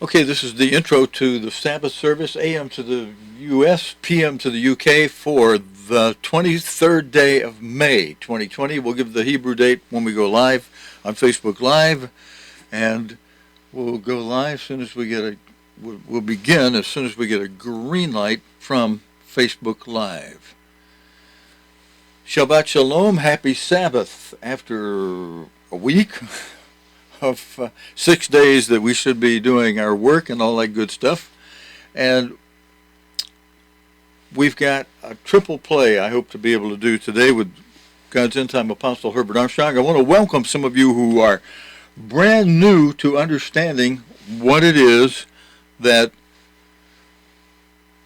Okay, this is the intro to the Sabbath service, AM to the U.S., PM to the UK for the 23rd day of May 2020. We'll give the Hebrew date when we go live on Facebook Live, and we'll go live as soon as we get we'll begin as soon as we get a green light from Facebook Live. Shabbat Shalom, happy Sabbath after a week of 6 days that we should be doing our work and all that good stuff. And we've got a triple play I hope to be able to do today with God's End Time Apostle Herbert Armstrong. I want to welcome some of you who are brand new to understanding what it is that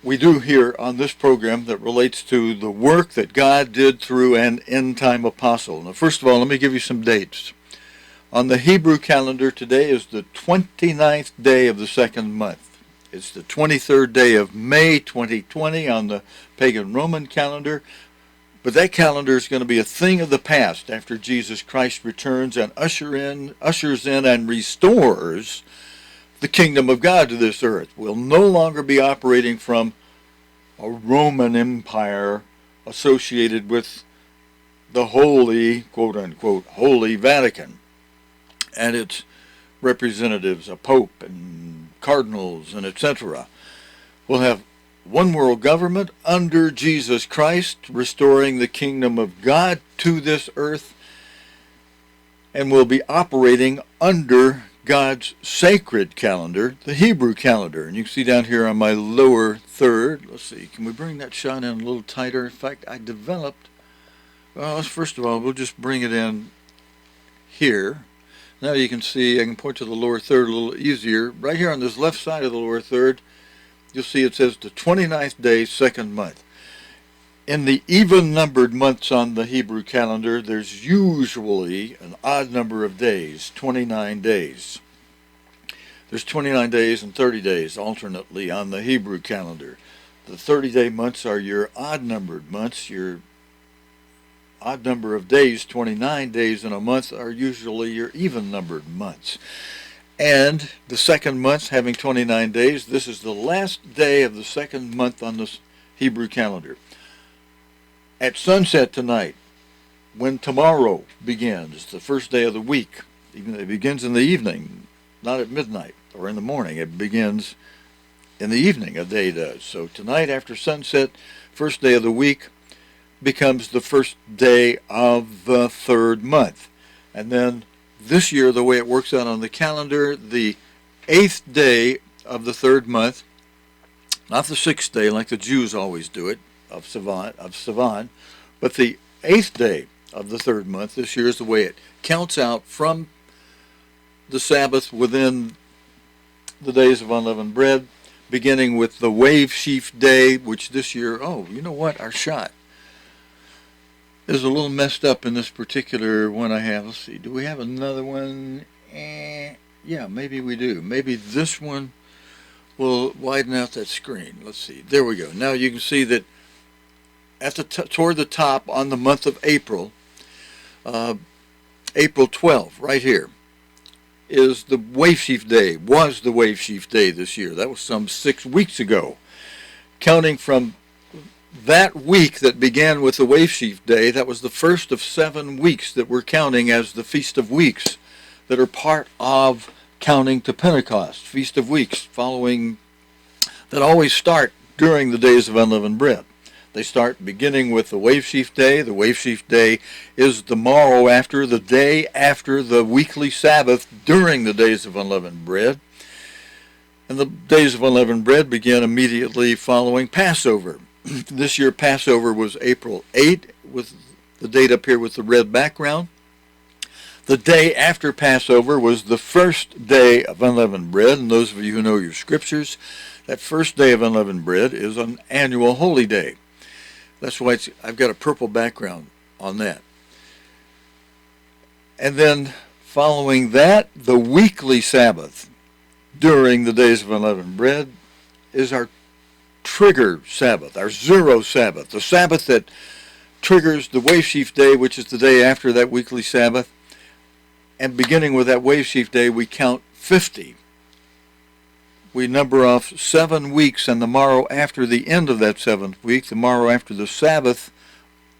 we do here on this program that relates to the work that God did through an end-time apostle. Now, first of all, let me give you some dates. On the Hebrew calendar, today is the 29th day of the second month. It's the 23rd day of May 2020 on the pagan Roman calendar. But that calendar is going to be a thing of the past after Jesus Christ returns and ushers in and restores the kingdom of God to this earth. We'll no longer be operating from a Roman Empire associated with the holy, quote-unquote, Holy Vatican and its representatives, a pope and cardinals and etc. We'll have one world government under Jesus Christ, restoring the kingdom of God to this earth, and we'll be operating under God's sacred calendar, the Hebrew calendar. And you can see down here on my lower third, let's see, can we bring that shot in a little tighter? In fact, I developed, well, first of all, we'll just bring it in here. Now you can see, I can point to the lower third a little easier. Right here on this left side of the lower third, you'll see it says the 29th day, second month. In the even-numbered months on the Hebrew calendar, there's usually an odd number of days, 29 days. There's 29 days and 30 days alternately on the Hebrew calendar. The 30-day months are your odd-numbered months. Your odd number of days, 29 days in a month, are usually your even-numbered months. And the second month having 29 days, this is the last day of the second month on the Hebrew calendar. At sunset tonight, when tomorrow begins, the first day of the week, it begins in the evening, not at midnight or in the morning. It begins in the evening, a day does. So tonight after sunset, first day of the week, becomes the first day of the third month. And then this year, the way it works out on the calendar, the 8th day of the third month, not the 6th day like the Jews always do it, of Sivan, but the 8th day of the third month this year is the way it counts out from the Sabbath within the days of unleavened bread, beginning with the wave sheaf day, which this year, oh, you know what, our shot is a little messed up in this particular one I have. Let's see, do we have another one? Yeah, maybe we do. Maybe this one will widen out that screen. Let's see, there we go. Now you can see that at the toward the top on the month of April, April 12th, right here, is the wave sheaf day, was the wave sheaf day this year. That was some 6 weeks ago. Counting from that week that began with the wave sheaf day, that was the first of 7 weeks that we're counting as the Feast of Weeks that are part of counting to Pentecost, Feast of Weeks, following, that always start during the days of unleavened bread. They start beginning with the wave sheaf day. The wave sheaf day is the morrow after, the day after the weekly Sabbath during the days of unleavened bread. And the days of unleavened bread begin immediately following Passover. This year Passover was April 8, with the date up here with the red background. The day after Passover was the first day of unleavened bread, and those of you who know your scriptures, that first day of unleavened bread is an annual holy day. That's why I've got a purple background on that. And then following that, the weekly Sabbath during the days of unleavened bread is our trigger Sabbath, our zero Sabbath, the Sabbath that triggers the wave sheaf day, which is the day after that weekly Sabbath. And beginning with that wave sheaf day, we count 50 we number off 7 weeks, and the morrow after the end of that 7th week, the morrow after the Sabbath,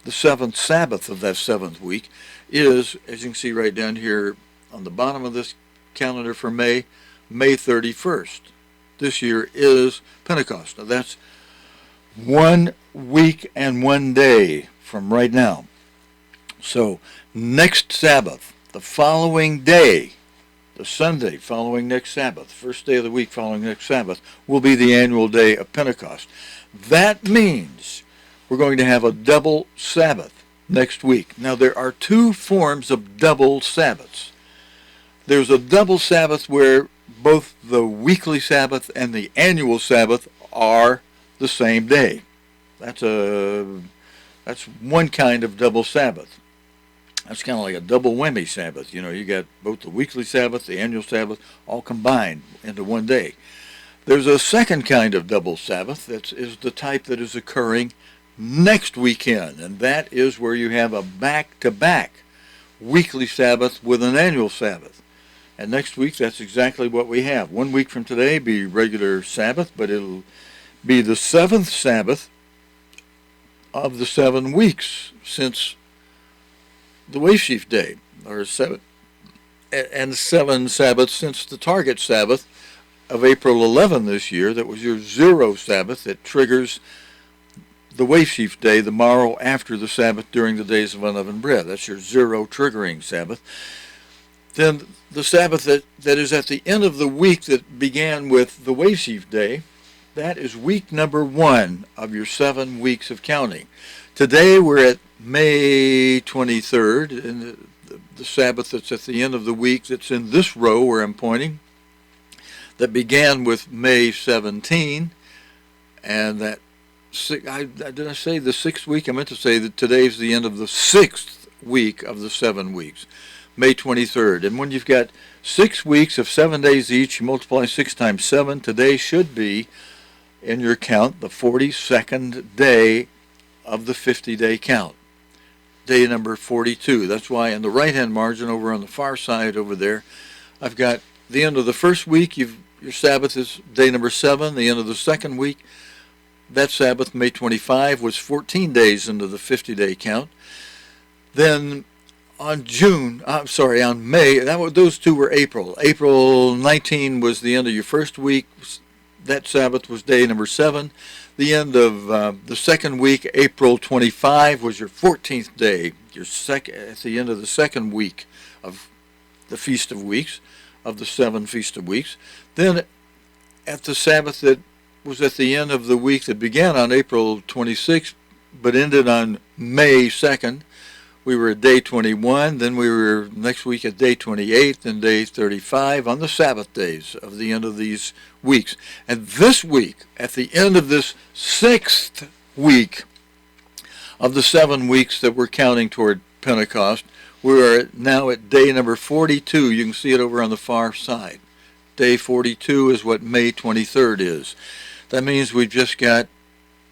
the 7th Sabbath of that 7th week, is, as you can see right down here on the bottom of this calendar for May, May 31st. This year is Pentecost. Now that's 1 week and 1 day from right now. So next Sabbath, the following day, the Sunday following next Sabbath, first day of the week following next Sabbath, will be the annual day of Pentecost. That means we're going to have a double Sabbath next week. Now there are 2 forms of double Sabbaths. There's a double Sabbath where both the weekly Sabbath and the annual Sabbath are the same day. That's one kind of double Sabbath. That's kind of like a double whammy Sabbath. You got both the weekly Sabbath, the annual Sabbath, all combined into one day. There's a second kind of double Sabbath that is the type that is occurring next weekend, and that is where you have a back-to-back weekly Sabbath with an annual Sabbath. And next week, that's exactly what we have. 1 week from today be regular Sabbath, but it'll be the 7th Sabbath of the 7 weeks since the Sheaf Day, or 7 Sabbaths since the target Sabbath of April 11 this year. That was your 0 Sabbath that triggers the Sheaf Day, the morrow after the Sabbath during the days of unleavened bread. That's your 0 triggering Sabbath. Then the Sabbath that is at the end of the week that began with the Sheaf Day, that is week number 1 of your 7 weeks of counting. Today we're at May 23rd, and the Sabbath that's at the end of the week that's in this row where I'm pointing, that began with May 17, and that, did I say the 6th week? I meant to say that today's the end of the 6th week of the 7 weeks. May 23rd. And when you've got 6 weeks of 7 days each, you multiply 6 times 7, today should be, in your count, the 42nd day of the 50-day count. Day number 42. That's why in the right-hand margin over on the far side over there, I've got the end of the first week, your Sabbath is day number 7. The end of the second week, that Sabbath, May 25, was 14 days into the 50-day count. Then on May, those 2 were April. April 19 was the end of your first week. That Sabbath was day number 7. The end of the second week, April 25, was your 14th day. At the end of the second week of the Feast of Weeks, of the 7 Feast of Weeks. Then at the Sabbath that was at the end of the week that began on April 26th, but ended on May 2nd, we were at day 21, then we were next week at day 28, then day 35 on the Sabbath days of the end of these weeks. And this week, at the end of this 6th week of the 7 weeks that we're counting toward Pentecost, we are now at day number 42. You can see it over on the far side. Day 42 is what May 23rd is. That means we've just got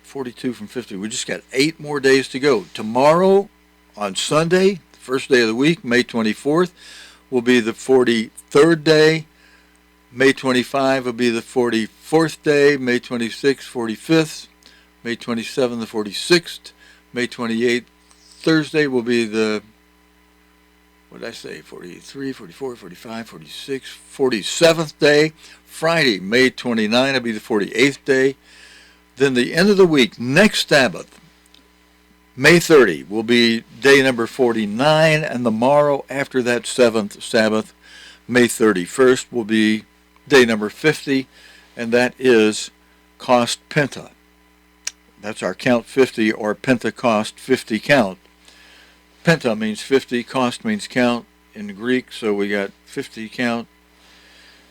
42 from 50. We just got 8 more days to go. Tomorrow, on Sunday, the first day of the week, May 24th, will be the 43rd day. May 25 will be the 44th day. May 26th, 45th. May 27th, the 46th. May 28th, Thursday, will be the, 43, 44, 45, 46, 47th day. Friday, May 29, will be the 48th day. Then the end of the week, next Sabbath, May 30 will be day number 49, and the morrow after that 7th Sabbath, May 31st, will be day number 50, and that is Cost Penta. That's our count 50, or Pentecost 50 count. Penta means 50, cost means count in Greek, so we got 50 count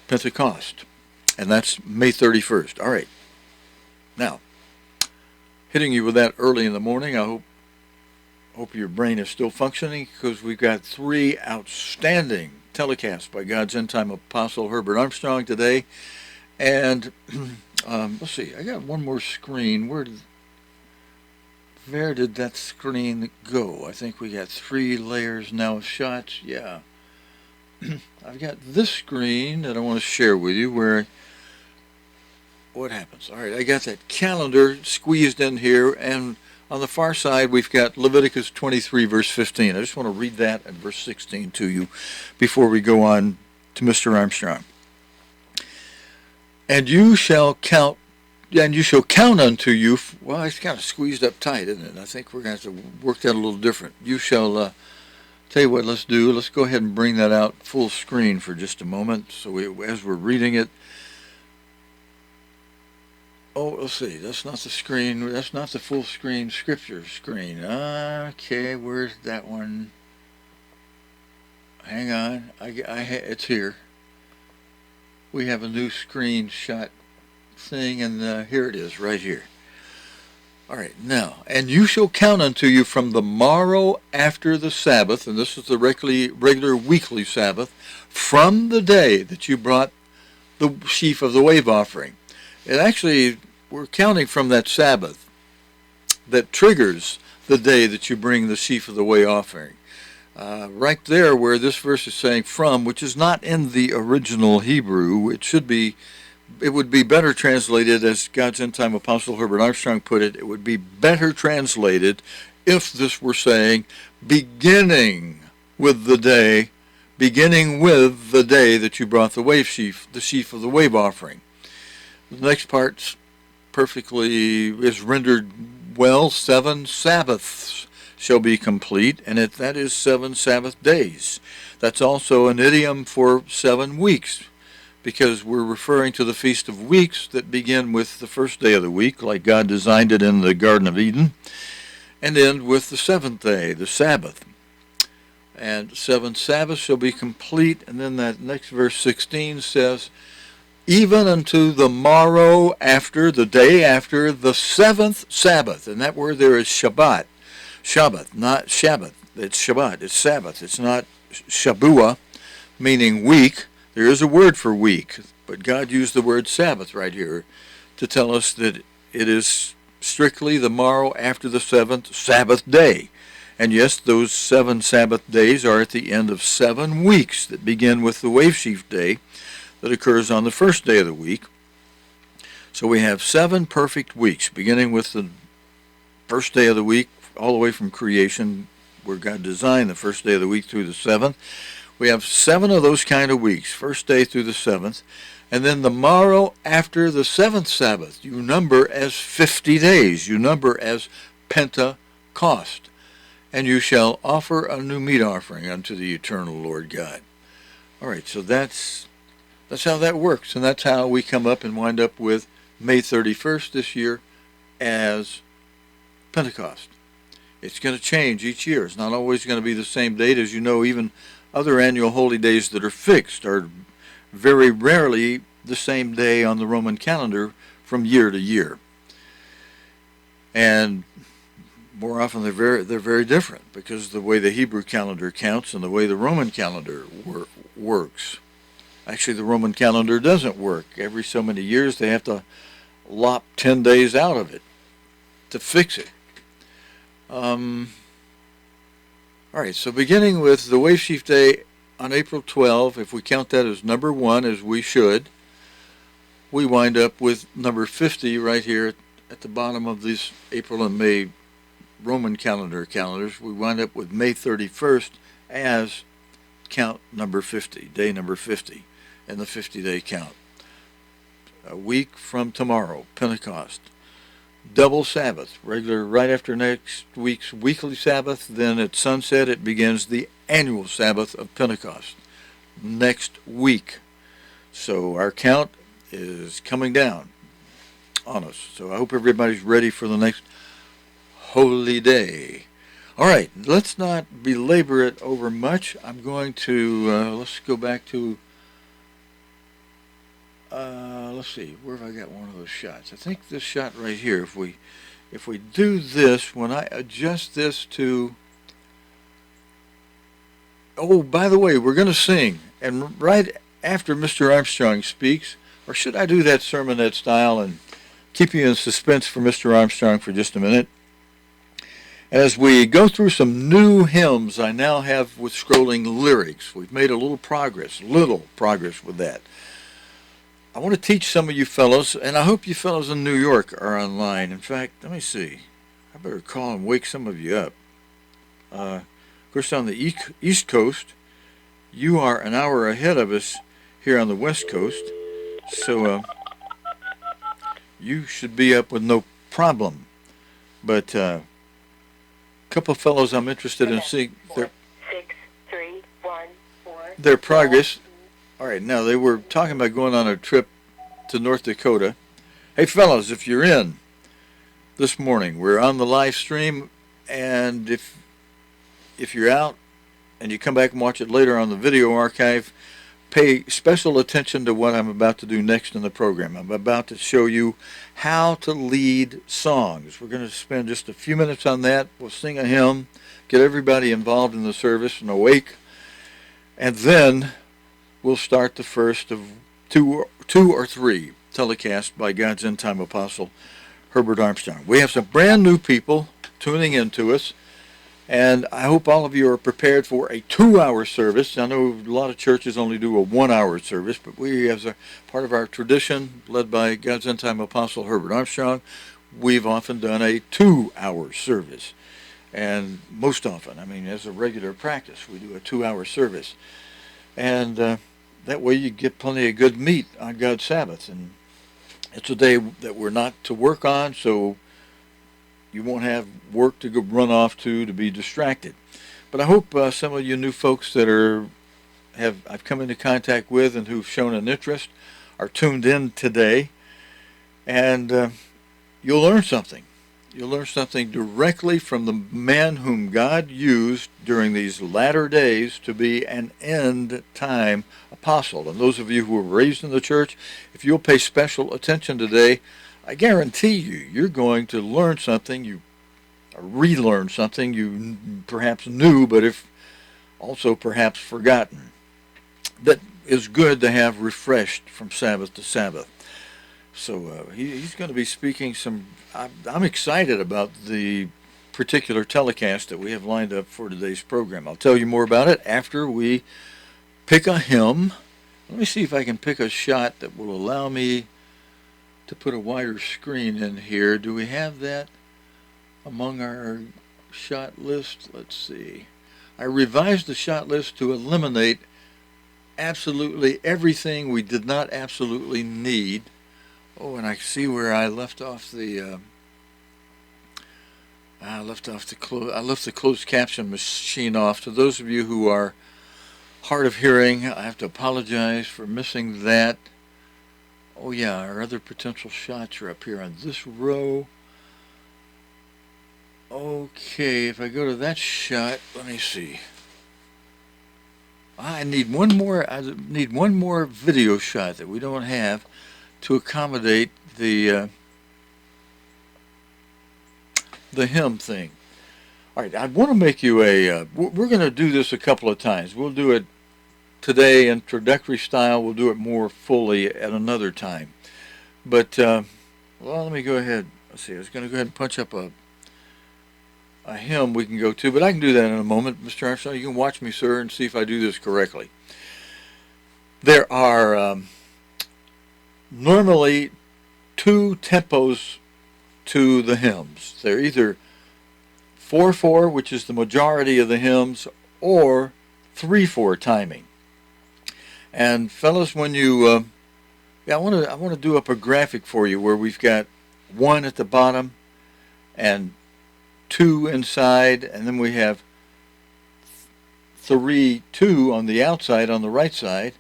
Pentecost, and that's May 31st. All right. Now, hitting you with that early in the morning, I hope your brain is still functioning, because we've got 3 outstanding telecasts by God's end-time apostle Herbert Armstrong today. And let's see, I got one more screen. Where did that screen go? I think we got 3 layers now of shots. Yeah. I've got this screen that I want to share with you, where what happens? All right, I got that calendar squeezed in here, and on the far side we've got Leviticus 23, verse 15. I just want to read that and verse 16 to you before we go on to Mr. Armstrong. And you shall count unto you, well, it's kind of squeezed up tight, isn't it? I think we're going to have to work that a little different. You shall, tell you what, let's go ahead and bring that out full screen for just a moment. So as we're reading it, oh, let's see, that's not the screen, that's not the full screen scripture screen. Okay, where's that one? Hang on, it's here. We have a new screenshot thing, and here it is, right here. All right, now, and you shall count unto you from the morrow after the Sabbath, and this is the regular weekly Sabbath, from the day that you brought the sheaf of the wave offering. It actually, we're counting from that Sabbath that triggers the day that you bring the sheaf of the wave offering. Right there where this verse is saying from, which is not in the original Hebrew, it would be better translated, as God's end-time apostle Herbert Armstrong put it, it would be better translated if this were saying, beginning with the day that you brought the sheaf of the wave offering. The next part perfectly is rendered well, 7 Sabbaths shall be complete, and that is 7 Sabbath days. That's also an idiom for 7 weeks, because we're referring to the Feast of Weeks that begin with the first day of the week, like God designed it in the Garden of Eden, and end with the 7th day, the Sabbath. And 7 Sabbaths shall be complete, and then that next verse 16 says, even unto the morrow after, the day after, the 7th Sabbath. And that word there is Shabbat. Shabbat, not Shabbat. It's Shabbat. It's Sabbath. It's not Shabua, meaning week. There is a word for week, but God used the word Sabbath right here to tell us that it is strictly the morrow after the 7th Sabbath day. And yes, those 7 Sabbath days are at the end of 7 weeks that begin with the wave sheaf day that occurs on the first day of the week. So we have 7 perfect weeks, beginning with the first day of the week, all the way from creation, where God designed the first day of the week through the 7th. We have 7 of those kind of weeks, first day through the 7th. And then the morrow after the 7th Sabbath, you number as 50 days. You number as Pentecost. And you shall offer a new meat offering unto the eternal Lord God. All right, so that's how that works. And that's how we come up and wind up with May 31st this year as Pentecost. It's going to change each year. It's not always going to be the same date. As you know, even other annual holy days that are fixed are very rarely the same day on the Roman calendar from year to year. And more often they're very different, because of the way the Hebrew calendar counts and the way the Roman calendar works. Actually, the Roman calendar doesn't work. Every so many years they have to lop 10 days out of it to fix it. All right, so beginning with the Wave Sheaf Day on April 12, if we count that as number 1, as we should, we wind up with number 50 right here at the bottom of these April and May Roman calendars. We wind up with May 31st as count number 50, day number 50, and the 50-day count. A week from tomorrow, Pentecost. Double Sabbath, regular right after next week's weekly Sabbath. Then at sunset it begins the annual Sabbath of Pentecost next week. So our count is coming down on us. So I hope everybody's ready for the next holy day. All right, let's not belabor it over much. I'm going to, let's go back to, let's see, where have I got one of those shots? I think this shot right here, if we do this, when I adjust this to, oh, by the way, we're going to sing, and right after Mr. Armstrong speaks, or should I do that sermonette style and keep you in suspense for Mr. Armstrong for just a minute? As we go through some new hymns I now have with scrolling lyrics, we've made a little progress with that. I want to teach some of you fellows, and I hope you fellows in New York are online. In fact, let me see. I better call and wake some of you up. Of course, on the East Coast, you are an hour ahead of us here on the West Coast, so you should be up with no problem. But a couple of fellows I'm interested in seeing their progress. All right, now they were talking about going on a trip to North Dakota. Hey, fellows, if you're in this morning, we're on the live stream, and if you're out and you come back and watch it later on the video archive, pay special attention to what I'm about to do next in the program. I'm about to show you how to lead songs. We're going to spend just a few minutes on that. We'll sing a hymn, get everybody involved in the service and awake, and then we'll start the first of two or three telecasts by God's end-time apostle, Herbert Armstrong. We have some brand new people tuning in to us, and I hope all of you are prepared for a 2-hour service. I know a lot of churches only do a 1-hour service, but we, as a part of our tradition, led by God's end-time apostle, Herbert Armstrong, we've often done a 2-hour service. And most often, I mean, as a regular practice, we do a 2-hour service. And that way you get plenty of good meat on God's Sabbath. And it's a day that we're not to work on, so you won't have work to go run off to be distracted. But I hope some of you new folks that I've come into contact with and who've shown an interest are tuned in today. And you'll learn something. You'll learn something directly from the man whom God used during these latter days to be an end-time apostle. And those of you who were raised in the church, if you'll pay special attention today, I guarantee you're going to learn something, you relearn something you perhaps knew, but if also perhaps forgotten, that is good to have refreshed from Sabbath to Sabbath. So he's going to be speaking some. I'm excited about the particular telecast that we have lined up for today's program. I'll tell you more about it after we pick a hymn. Let me see if I can pick a shot that will allow me to put a wider screen in here. Do we have that among our shot list? Let's see. I revised the shot list to eliminate absolutely everything we did not absolutely need. Oh, and I see where I left off the closed caption machine off. To those of you who are hard of hearing, I have to apologize for missing that. Oh yeah, our other potential shots are up here on this row. Okay, if I go to that shot, let me see. I need one more video shot that we don't have to accommodate the hymn thing. All right, I want to make you we're going to do this a couple of times. We'll do it today introductory style. We'll do it more fully at another time. But, well, let me go ahead. Let's see, I was going to go ahead and punch up a hymn we can go to, but I can do that in a moment. Mr. Armstrong, you can watch me, sir, and see if I do this correctly. There are normally 2 tempos to the hymns. They're either 4/4, which is the majority of the hymns, or 3/4 timing. And fellas, when you, I want to do up a graphic for you where we've got 1 at the bottom and 2 inside, and then we have 3/2 on the outside on the right side,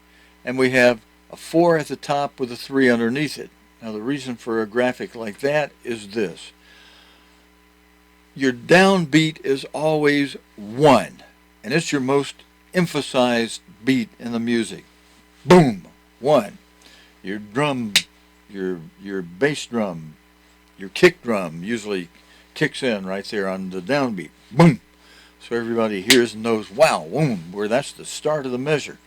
and we have a 4 at the top with a 3 underneath it. Now the reason for a graphic like that is this. Your downbeat is always 1, and it's your most emphasized beat in the music. Boom, 1. Your drum, your bass drum, your kick drum usually kicks in right there on the downbeat. Boom. So everybody hears and knows, wow, boom, where that's the start of the measure.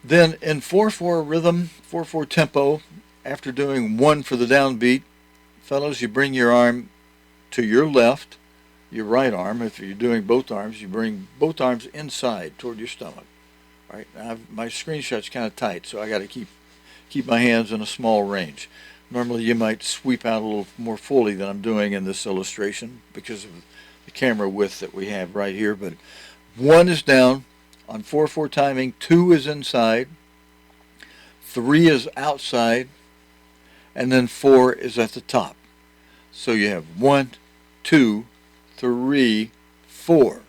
Then in 4/4 rhythm, 4/4 tempo, after doing 1 for the downbeat, fellows, you bring your arm to your left, your right arm. If you're doing both arms, you bring both arms inside toward your stomach. Right? Now my screenshot's kind of tight, so I got to keep keep my hands in a small range. Normally you might sweep out a little more fully than I'm doing in this illustration because of the camera width that we have right here. But 1 is down on 4/4 timing, 2 is inside, 3 is outside, and then 4 is at the top. So you have 1, 2, 3, 4.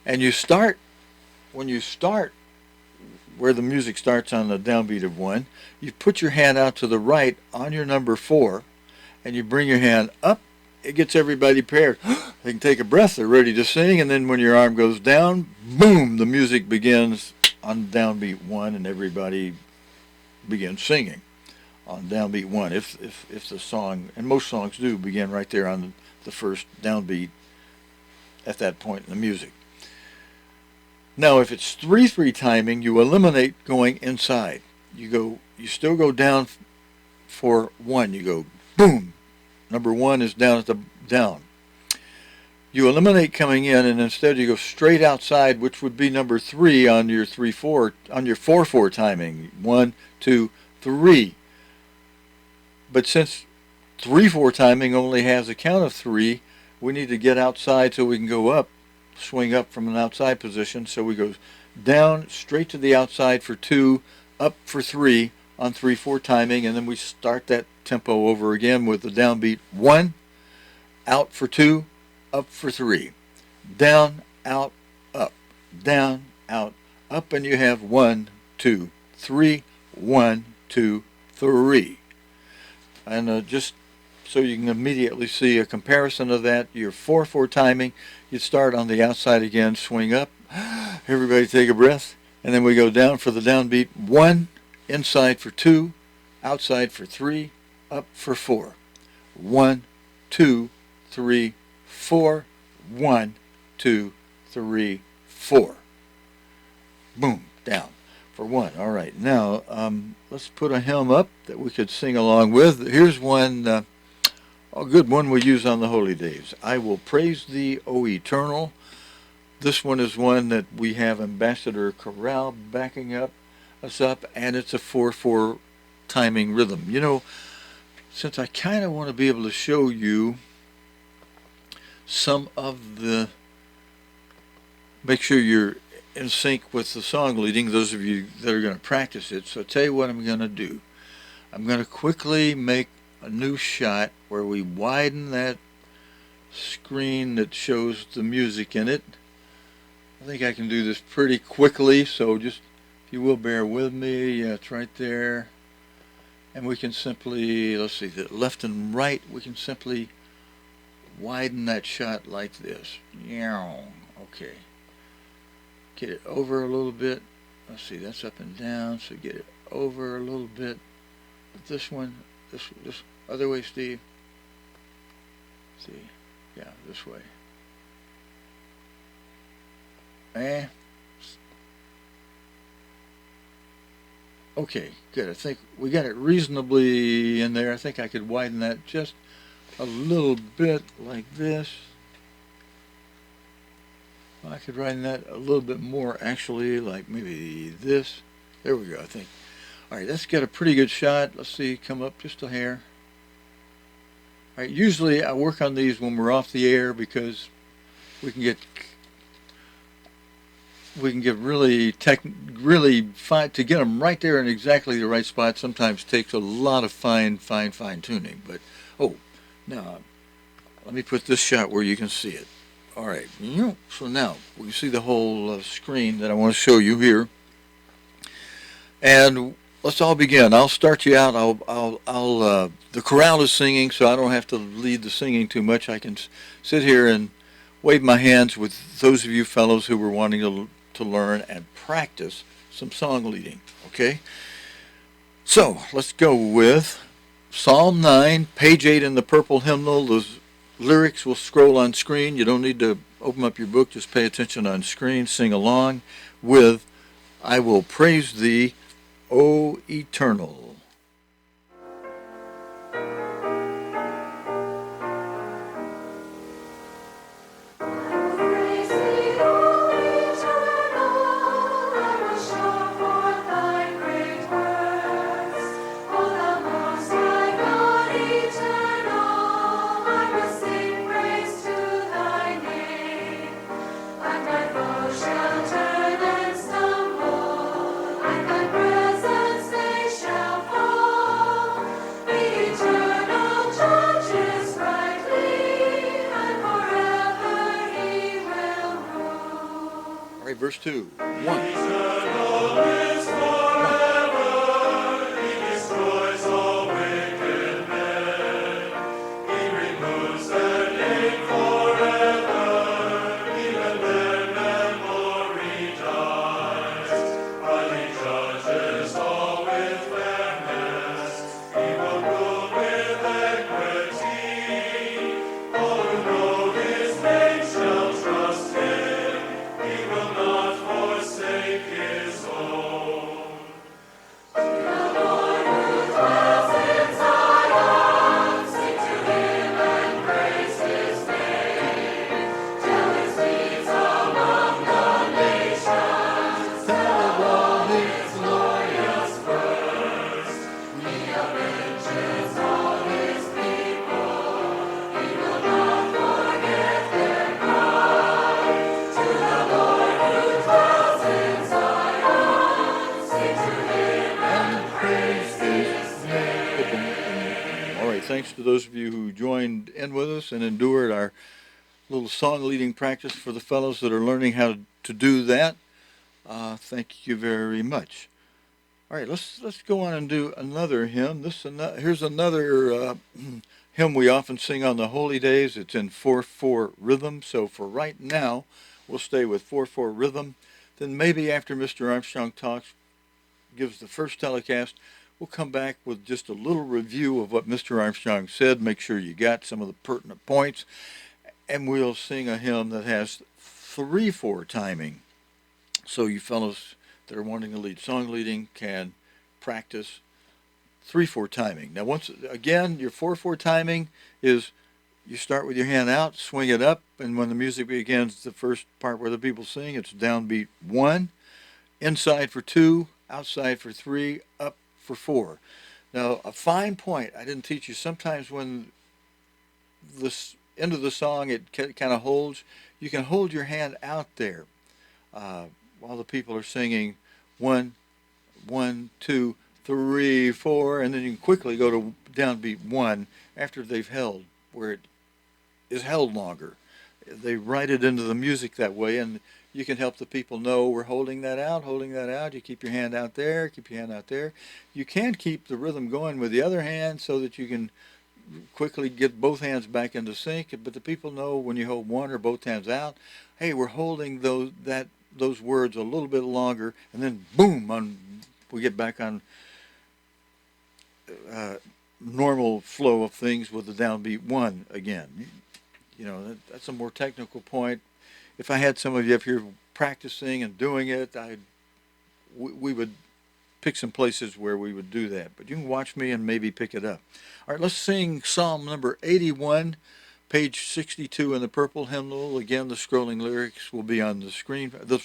And you start, when you start where the music starts on the downbeat of 1, you put your hand out to the right on your number 4, and you bring your hand up. It gets everybody prepared. They can take a breath, they're ready to sing, and then when your arm goes down, boom, the music begins on downbeat 1, and everybody begins singing on downbeat 1. If the song, and most songs do, begin right there on the first downbeat at that point in the music. Now, if it's 3/3 timing, you eliminate going inside. You still go down for 1. You go boom. Number 1 is down at the down. You eliminate coming in, and instead you go straight outside, which would be number 3 on your 3/4 on your 4/4 timing. 1, 2, 3. But since 3/4 timing only has a count of 3, we need to get outside so we can go up, swing up from an outside position. So we go down straight to the outside for 2, up for 3 on 3/4 timing, and then we start that tempo over again with the downbeat 1, out for 2, up for 3, down, out, up, down, out, up, and you have 1, 2, 3, 1, 2, 3. And just so you can immediately see a comparison of that, your 4/4 timing, you start on the outside again, swing up, everybody take a breath, and then we go down for the downbeat 1, inside for 2, outside for 3, up for 4. 1, 2, 3, 4. 1, 2, 3, 4. Boom, down for 1. All right, now let's put a hymn up that we could sing along with. Here's one, a good one we use on the holy days. I will praise thee, O eternal. This one is one that we have Ambassador Chorale backing us up, and it's a 4/4 timing rhythm. You know, since I kind of want to be able to show you some of the, make sure you're in sync with the song leading, those of you that are going to practice it. So I'll tell you what I'm going to do. I'm going to quickly make a new shot where we widen that screen that shows the music in it. I think I can do this pretty quickly, so just, if you will, bear with me. Yeah, it's right there. And we can simply, let's see, the left and right, we can simply widen that shot like this. Okay. Get it over a little bit. Let's see, that's up and down, so get it over a little bit. But this one, this other way, Steve. See, yeah, this way. Okay, good. I think we got it reasonably in there. I think I could widen that just a little bit like this. I could widen that a little bit more, actually, like maybe this. There we go, I think. All right, let's get a pretty good shot. Let's see, come up just a hair. All right, usually I work on these when we're off the air because we can get really fine to get them right there in exactly the right spot. Sometimes takes a lot of fine tuning. But now let me put this shot where you can see it. All right, so now we can see the whole screen that I want to show you here, and let's all begin. I'll start you out. The chorale is singing, so I don't have to lead the singing too much. I can sit here and wave my hands with those of you fellows who were wanting to learn and practice some song leading. Okay, so let's go with Psalm 9, page 8 in the purple hymnal. Those lyrics will scroll on screen. You don't need to open up your book. Just pay attention on screen. Sing along with I will praise thee, O eternal. verse 2. 1. Thanks to those of you who joined in with us and endured our little song leading practice for the fellows that are learning how to do that. Thank you very much. All right, let's go on and do another hymn. Here's another hymn we often sing on the holy days. It's in 4/4 rhythm. So for right now, we'll stay with 4/4 rhythm. Then maybe after Mr. Armstrong gives the first telecast, we'll come back with just a little review of what Mr. Armstrong said. Make sure you got some of the pertinent points. And we'll sing a hymn that has 3/4 timing. So you fellows that are wanting to lead song leading can practice 3/4 timing. Now, once again, your 4/4 timing is you start with your hand out, swing it up, and when the music begins, the first part where the people sing, it's downbeat 1, inside for 2, outside for 3, up for 4. Now, a fine point I didn't teach you, sometimes when this end of the song it kind of holds, you can hold your hand out there while the people are singing 1, 1, 2, 3, 4, and then you can quickly go to downbeat 1 after they've held, where it is held longer. They write it into the music that way, and you can help the people know we're holding that out. You keep your hand out there, You can keep the rhythm going with the other hand so that you can quickly get both hands back into sync, but the people know when you hold one or both hands out, hey, we're holding those words a little bit longer, and then boom, we get back on normal flow of things with the downbeat 1 again. You know, that's a more technical point. If I had some of you up here practicing and doing it, we would pick some places where we would do that. But you can watch me and maybe pick it up. All right, let's sing Psalm number 81, page 62 in the purple hymnal. Again, the scrolling lyrics will be on the screen. The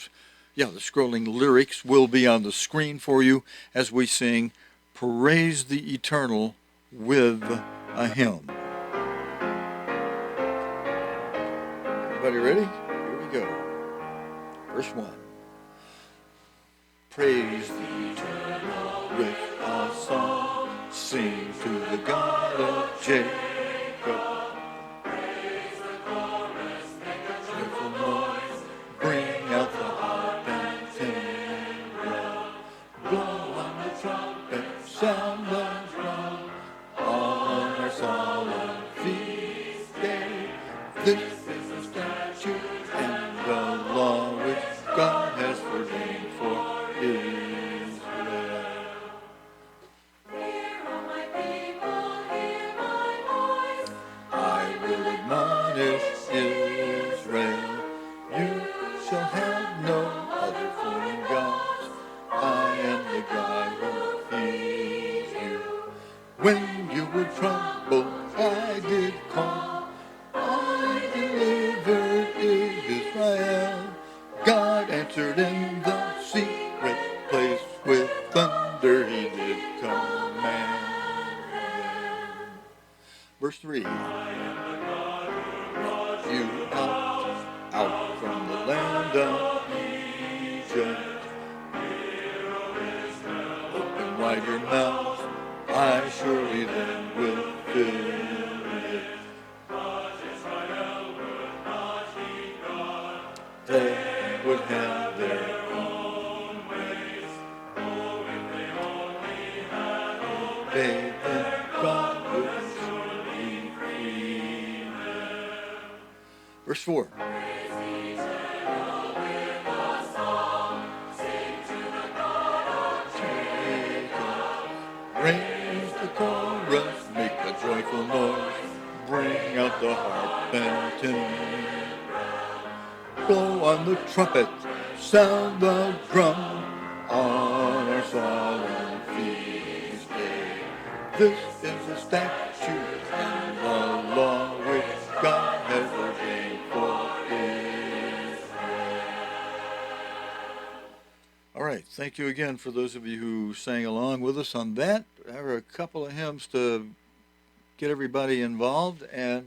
scrolling lyrics will be on the screen for you as we sing Praise the Eternal with a hymn. Everybody ready? Here we go. Verse 1. Praise the Eternal with a song. Sing to the God of Jacob. Praise the chorus, make a joyful noise. Bring out the harp and timbrel. Blow on the trumpet, sound the drum. On our solemn feast day. This is the statute and the law which God has ordained for Israel. Hear, O my people, hear my voice. I will admonish Israel. You shall have no other foreign gods. I am the God who feeds you. When you were troubled, I did call. I delivered Israel. God answered in the secret place. With thunder he did command. Verse 3. I am the God who brought you out from the land of Egypt. Open wide your mouth, I surely then will fill it. But Israel would not heed God. They would have their day, then God will surely free them. Verse 4. Raise the chorus, make a joyful noise, bring out the harp and timbrel. Blow on the trumpet, sound the drum, on our solemn feast day. This is the statute and the law which God has ordained for Israel. All right, thank you again for those of you who sang along with us on that. There are a couple of hymns to get everybody involved and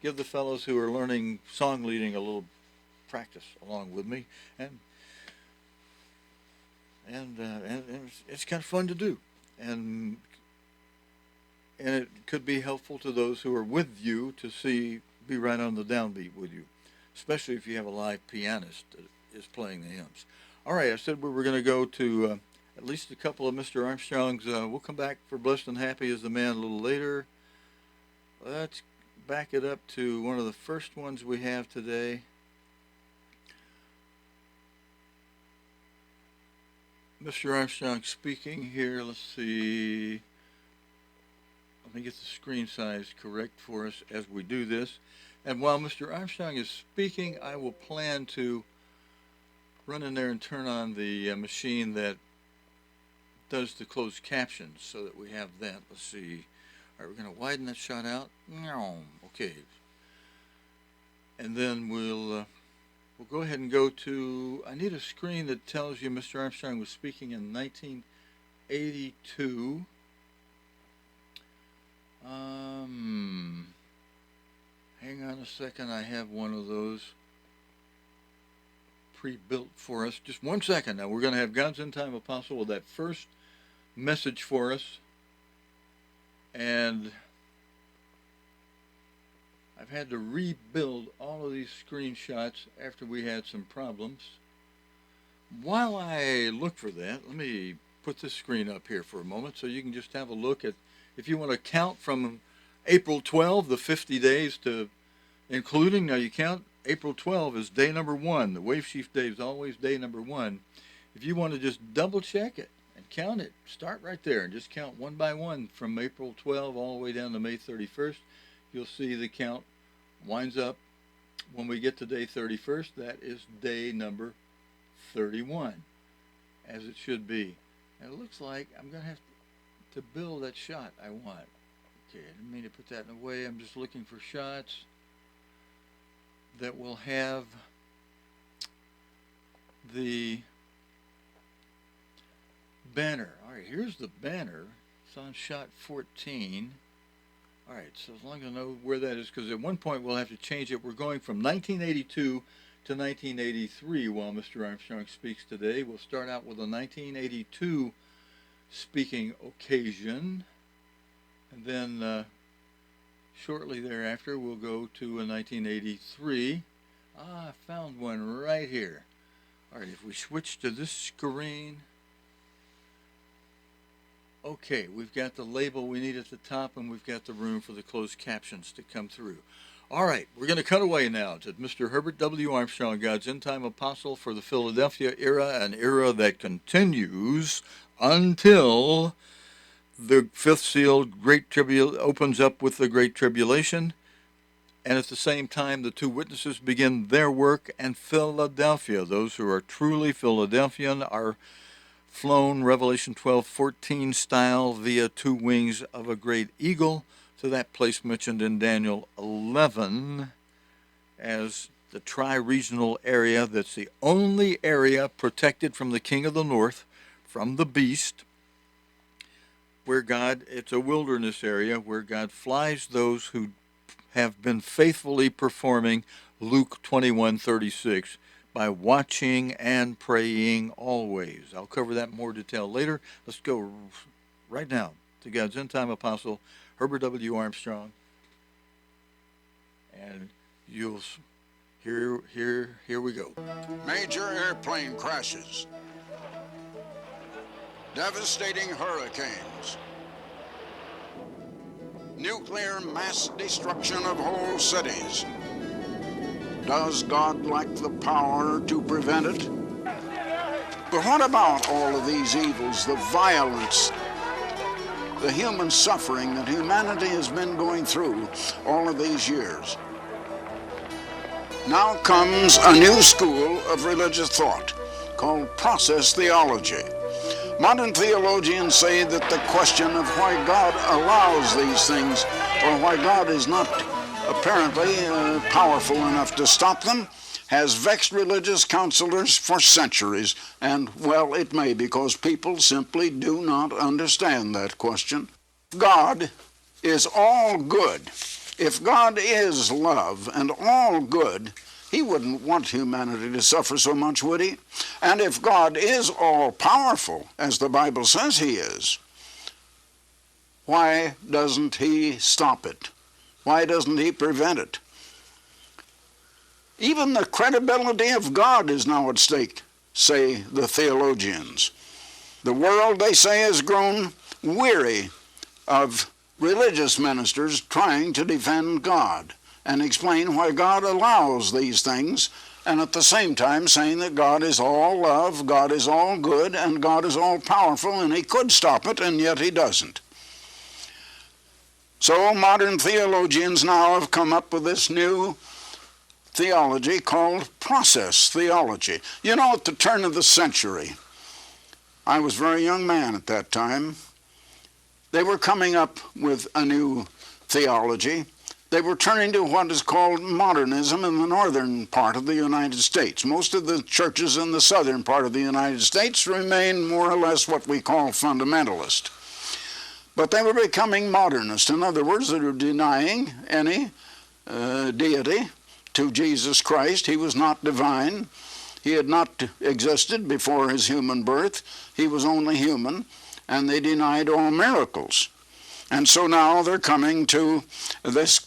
give the fellows who are learning song leading a little practice along with me, and it's kind of fun to do, and it could be helpful to those who are with you to be right on the downbeat with you, especially if you have a live pianist that is playing the hymns. All right, I said we were going to go to at least a couple of Mr. Armstrong's. We'll come back for Blessed and Happy is the Man a little later. Let's back it up to one of the first ones we have today. Mr. Armstrong speaking here. Let's see. Let me get the screen size correct for us as we do this. And while Mr. Armstrong is speaking, I will plan to run in there and turn on the machine that does the closed captions so that we have that. Let's see. All right, we're going to widen that shot out. Okay. And then we'll go ahead and go to, I need a screen that tells you Mr. Armstrong was speaking in 1982. Hang on a second, I have one of those pre-built for us. Just 1 second. Now we're going to have God's End Time Apostle with that first message for us. And I've had to rebuild all of these screenshots after we had some problems. While I look for that, let me put this screen up here for a moment so you can just have a look at, if you want to count from April 12, the 50 days to including, now you count April 12 is day number 1. The Wave Sheaf Day is always day number 1. If you want to just double check it and count it, start right there and just count one by one from April 12 all the way down to May 31st. You'll see the count winds up when we get to day 31st. That is day number 31, as it should be. And it looks like I'm going to have to build that shot I want. Okay, I didn't mean to put that in the way. I'm just looking for shots that will have the banner. All right, here's the banner. It's on shot 14. All right, so as long as I know where that is, because at one point we'll have to change it. We're going from 1982 to 1983 while Mr. Armstrong speaks today. We'll start out with a 1982 speaking occasion, and then shortly thereafter we'll go to a 1983. I found one right here. All right, if we switch to this screen, okay, we've got the label we need at the top, and we've got the room for the closed captions to come through. All right, we're going to cut away now to Mr. Herbert W. Armstrong, God's End Time Apostle for the Philadelphia era, an era that continues until the fifth seal opens up with the Great Tribulation, and at the same time the two witnesses begin their work, and Philadelphia, those who are truly Philadelphian, are flown Revelation 12:14 style via two wings of a great eagle to that place mentioned in Daniel 11 as the tri-regional area that's the only area protected from the king of the north, from the beast, where God, it's a wilderness area where God flies those who have been faithfully performing Luke 21:36 by watching and praying always. I'll cover that in more detail later. Let's go right now to God's End Time Apostle, Herbert W. Armstrong. And you'll here we go. Major airplane crashes. Devastating hurricanes. nuclear mass destruction of whole cities. Does God lack the power to prevent it? But what about all of these evils, the violence, the human suffering that humanity has been going through all of these years? Now comes a new school of religious thought called process theology. Modern theologians say that the question of why God allows these things, or why God is not apparently powerful enough to stop them, has vexed religious counselors for centuries. And, well, it may, because people simply do not understand that question. God is all good. If God is love and all good, he wouldn't want humanity to suffer so much, would he? And if God is all-powerful, as the Bible says he is, why doesn't he stop it? Why doesn't he prevent it? Even the credibility of God is now at stake, say the theologians. The world, they say, has grown weary of religious ministers trying to defend God and explain why God allows these things, and at the same time saying that God is all love, God is all good, and God is all powerful, and he could stop it, and yet he doesn't. So modern theologians now have come up with this new theology called process theology. You know, at the turn of the century, I was a very young man at that time, they were coming up with a new theology. They were turning to what is called modernism in the northern part of the United States. Most of the churches in the southern part of the United States remain more or less what we call fundamentalist. But they were becoming modernist. In other words, they were denying any deity to Jesus Christ. He was not divine. He had not existed before his human birth. He was only human, and they denied all miracles. And so now they're coming to this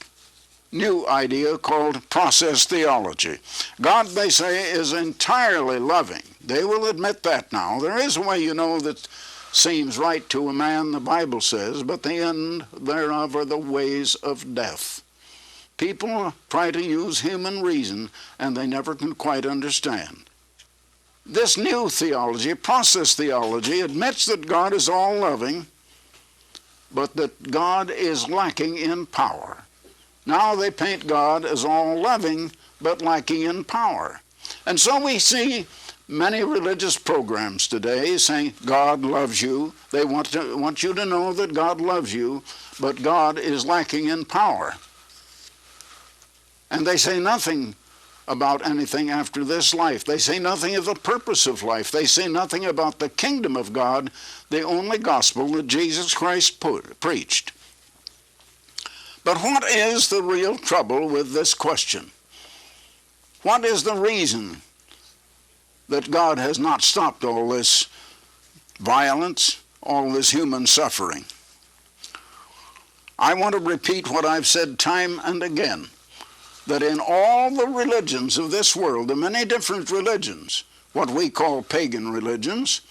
new idea called process theology. God, they say, is entirely loving. They will admit that now. There is a way, you know, that seems right to a man, the Bible says, but the end thereof are the ways of death. People try to use human reason, and they never can quite understand. This new theology, process theology, admits that God is all-loving, but that God is lacking in power. Now they paint God as all-loving, but lacking in power. And so we see many religious programs today saying God loves you. They want you to know that God loves you, but God is lacking in power. And they say nothing about anything after this life. They say nothing of the purpose of life. They say nothing about the kingdom of God, the only gospel that Jesus Christ preached. But what is the real trouble with this question? What is the reason that God has not stopped all this violence, all this human suffering? I want to repeat what I've said time and again, that in all the religions of this world, the many different religions, what we call pagan religions,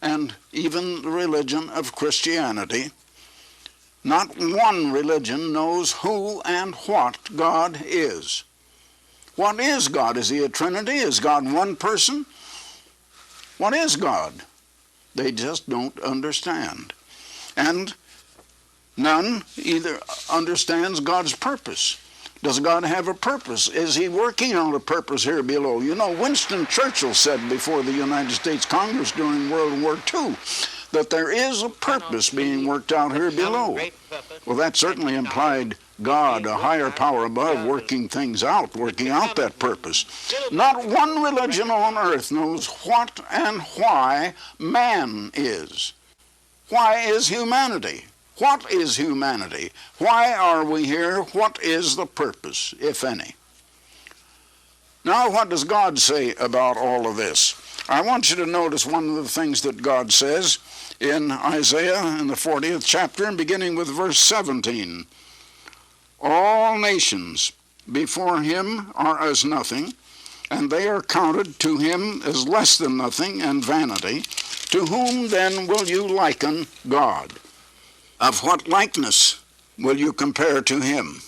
and even the religion of Christianity, not one religion knows who and what God is. What is God? Is he a Trinity? Is God one person? What is God? They just don't understand. And none either understands God's purpose. Does God have a purpose? Is he working on a purpose here below? You know, Winston Churchill said before the United States Congress during World War II that there is a purpose being worked out here below. Well, that certainly implied God, a higher power above, working things out, working out that purpose. Not one religion on earth knows what and why man is. Why is humanity? What is humanity? Why are we here? What is the purpose, if any? Now, what does God say about all of this? I want you to notice one of the things that God says in Isaiah in the 40th chapter, and beginning with verse 17. All nations before him are as nothing, and they are counted to him as less than nothing and vanity. To whom then will you liken God? Of what likeness will you compare to him?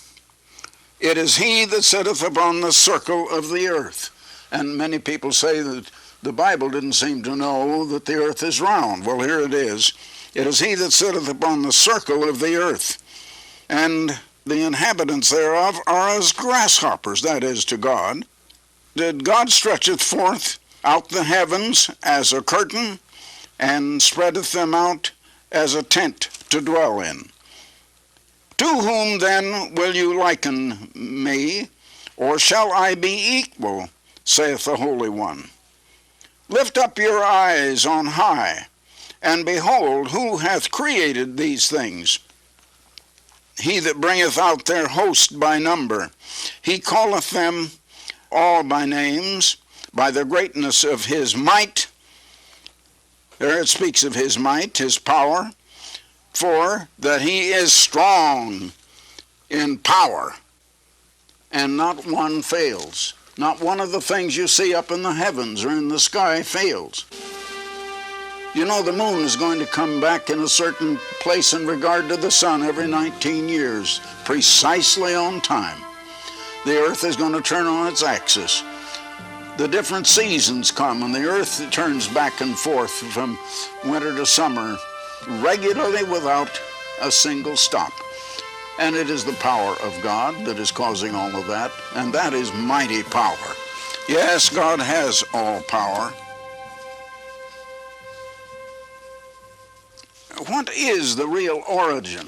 It is he that sitteth upon the circle of the earth. And many people say that the Bible didn't seem to know that the earth is round. Well, here it is. It is he that sitteth upon the circle of the earth, and the inhabitants thereof are as grasshoppers, that is, to God. That God stretcheth forth out the heavens as a curtain, and spreadeth them out as a tent to dwell in. To whom then will you liken me, or shall I be equal, saith the Holy One? Lift up your eyes on high, and behold, who hath created these things? He that bringeth out their host by number. He calleth them all by names, by the greatness of his might. There it speaks of his might, his power, for that he is strong in power, and not one fails. Not one of the things you see up in the heavens or in the sky fails. You know, the moon is going to come back in a certain place in regard to the sun every 19 years, precisely on time. The earth is going to turn on its axis. The different seasons come, and the earth turns back and forth from winter to summer, regularly without a single stop. And it is the power of God that is causing all of that, and that is mighty power. Yes, God has all power. What is the real origin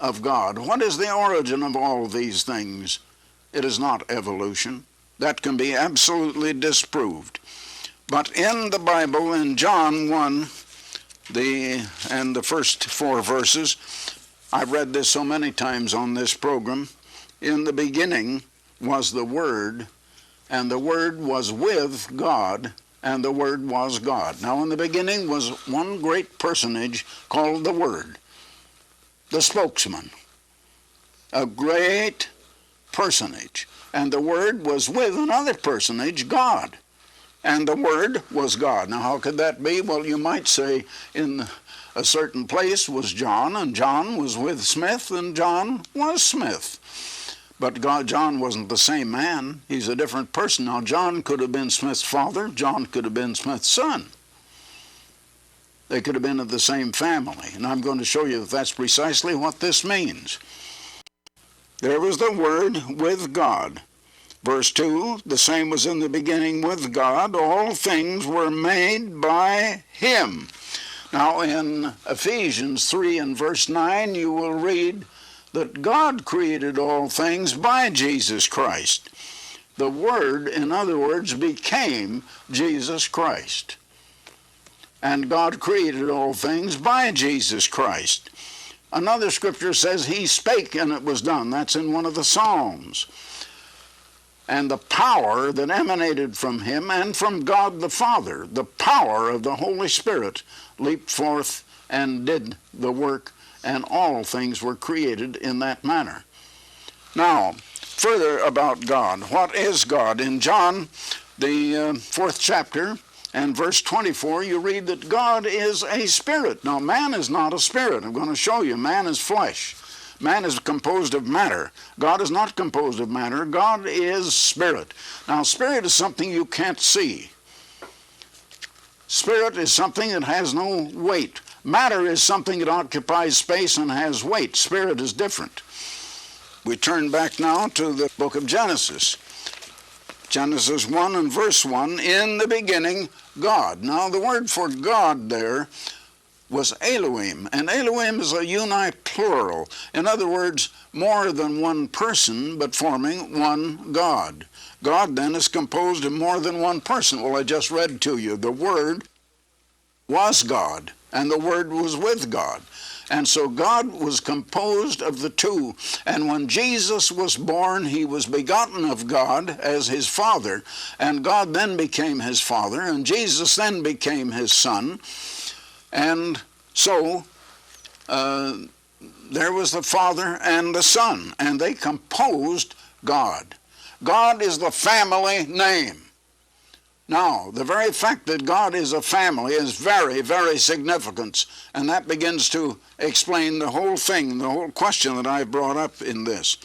of God? What is the origin of all these things? It is not evolution. That can be absolutely disproved. But in the Bible, in John 1, and the first 4 verses, I've read this so many times on this program. In the beginning was the Word, and the Word was with God, and the Word was God. Now in the beginning was one great personage called the Word, the spokesman, a great personage. And the Word was with another personage, God. And the Word was God. Now how could that be? Well, you might say in a certain place was John, and John was with Smith, and John was Smith. But John wasn't the same man. He's a different person. Now, John could have been Smith's father. John could have been Smith's son. They could have been of the same family. And I'm going to show you that that's precisely what this means. There was the Word with God. Verse 2, the same was in the beginning with God. All things were made by him. Now, in Ephesians 3 and verse 9, you will read that God created all things by Jesus Christ. The Word, in other words, became Jesus Christ. And God created all things by Jesus Christ. Another scripture says he spake and it was done. That's in one of the Psalms. And the power that emanated from him and from God the Father, the power of the Holy Spirit, leaped forth and did the work, and all things were created in that manner. Now, further about God. What is God? In John, the 4th chapter, and verse 24, you read that God is a spirit. Now, man is not a spirit. I'm going to show you. Man is flesh. Man is composed of matter. God is not composed of matter. God is spirit. Now, spirit is something you can't see. Spirit is something that has no weight. Matter is something that occupies space and has weight. Spirit is different. We turn back now to the book of Genesis. Genesis 1 and verse 1, in the beginning, God. Now the word for God there was Elohim, and Elohim is a uniplural. In other words, more than one person, but forming one God. God then is composed of more than one person. Well, I just read to you, the Word was God, and the Word was with God. And so God was composed of the two. And when Jesus was born, he was begotten of God as his Father, and God then became his Father, and Jesus then became his Son. And so there was the Father and the Son, and they composed God. God is the family name. Now, the very fact that God is a family is very, very significant, and that begins to explain the whole thing, the whole question that I've brought up in this.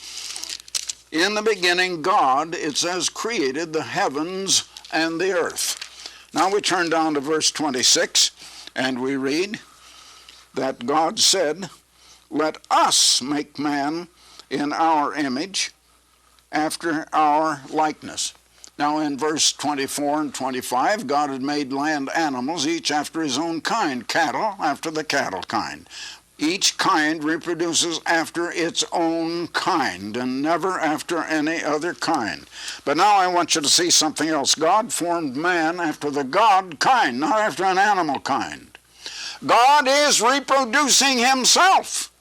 In the beginning, God, it says, created the heavens and the earth. Now we turn down to verse 26, and we read that God said, "Let us make man in our image, after our likeness." Now in verse 24 and 25, God had made land animals, each after his own kind, cattle after the cattle kind. Each kind reproduces after its own kind and never after any other kind. But now I want you to see something else. God formed man after the God kind, not after an animal kind. God is reproducing himself.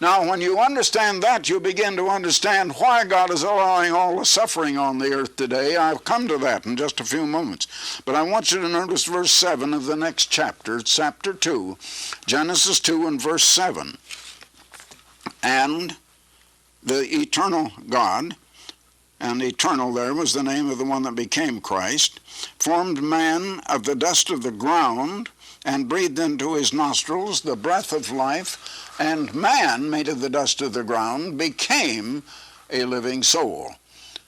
Now, when you understand that, you begin to understand why God is allowing all the suffering on the earth today. I'll come to that in just a few moments. But I want you to notice verse 7 of the next chapter, chapter 2, Genesis 2 and verse 7. "And the eternal God," and eternal there was the name of the one that became Christ, "formed man of the dust of the ground, and breathed into his nostrils the breath of life, and man, made of the dust of the ground, became a living soul."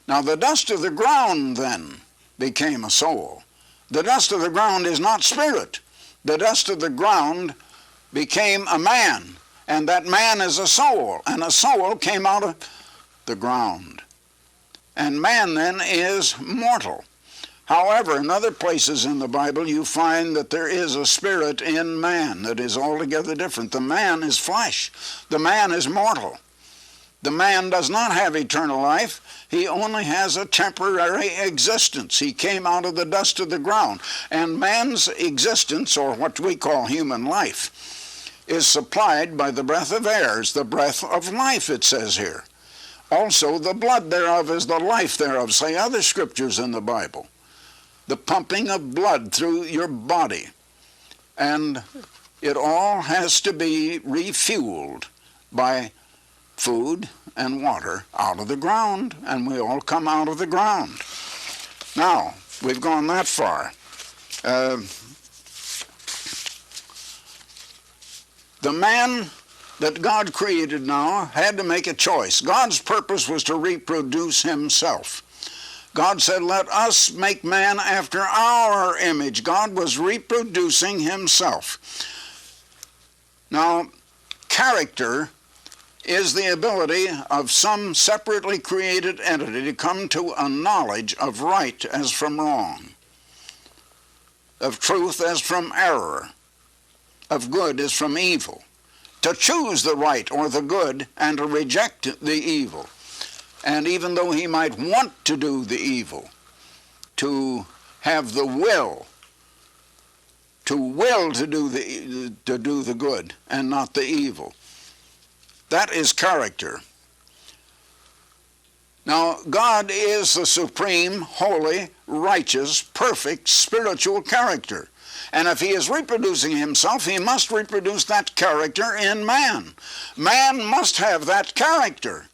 Now the dust of the ground then became a soul. The dust of the ground is not spirit. The dust of the ground became a man, and that man is a soul, and a soul came out of the ground. And man then is mortal. However, in other places in the Bible you find that there is a spirit in man that is altogether different. The man is flesh. The man is mortal. The man does not have eternal life. He only has a temporary existence. He came out of the dust of the ground. And man's existence, or what we call human life, is supplied by the breath of air. It's the breath of life, it says here. Also, the blood thereof is the life thereof, say other scriptures in the Bible. The pumping of blood through your body. And it all has to be refueled by food and water out of the ground, and we all come out of the ground. Now, we've gone that far. The man that God created now had to make a choice. God's purpose was to reproduce himself. God said, "Let us make man after our image." God was reproducing himself. Now, character is the ability of some separately created entity to come to a knowledge of right as from wrong, of truth as from error, of good as from evil, to choose the right or the good and to reject the evil. And even though he might want to do the evil, to have the will to do the good and not the evil. That is character. Now, God is the supreme, holy, righteous, perfect, spiritual character. And if he is reproducing himself, he must reproduce that character in man. Man must have that character.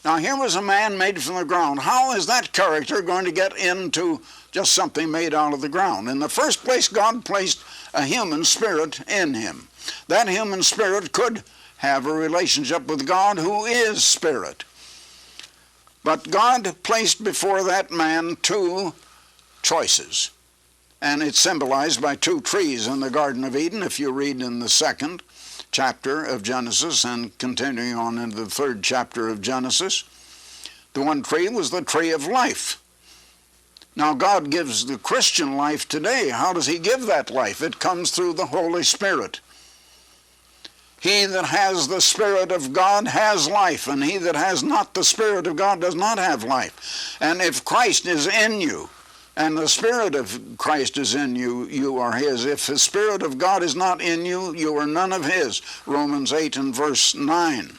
Now, here was a man made from the ground. How is that character going to get into just something made out of the ground? In the first place, God placed a human spirit in him. That human spirit could have a relationship with God, who is spirit. But God placed before that man two choices. And it's symbolized by two trees in the Garden of Eden, if you read in the second chapter of Genesis and continuing on into the third chapter of Genesis. The one tree was the tree of life. Now God gives the Christian life today. How does he give that life? It comes through the Holy Spirit. He that has the Spirit of God has life, and he that has not the Spirit of God does not have life. And if Christ is in you, and the Spirit of Christ is in you, you are his. If the Spirit of God is not in you, you are none of his. Romans 8 and verse 9.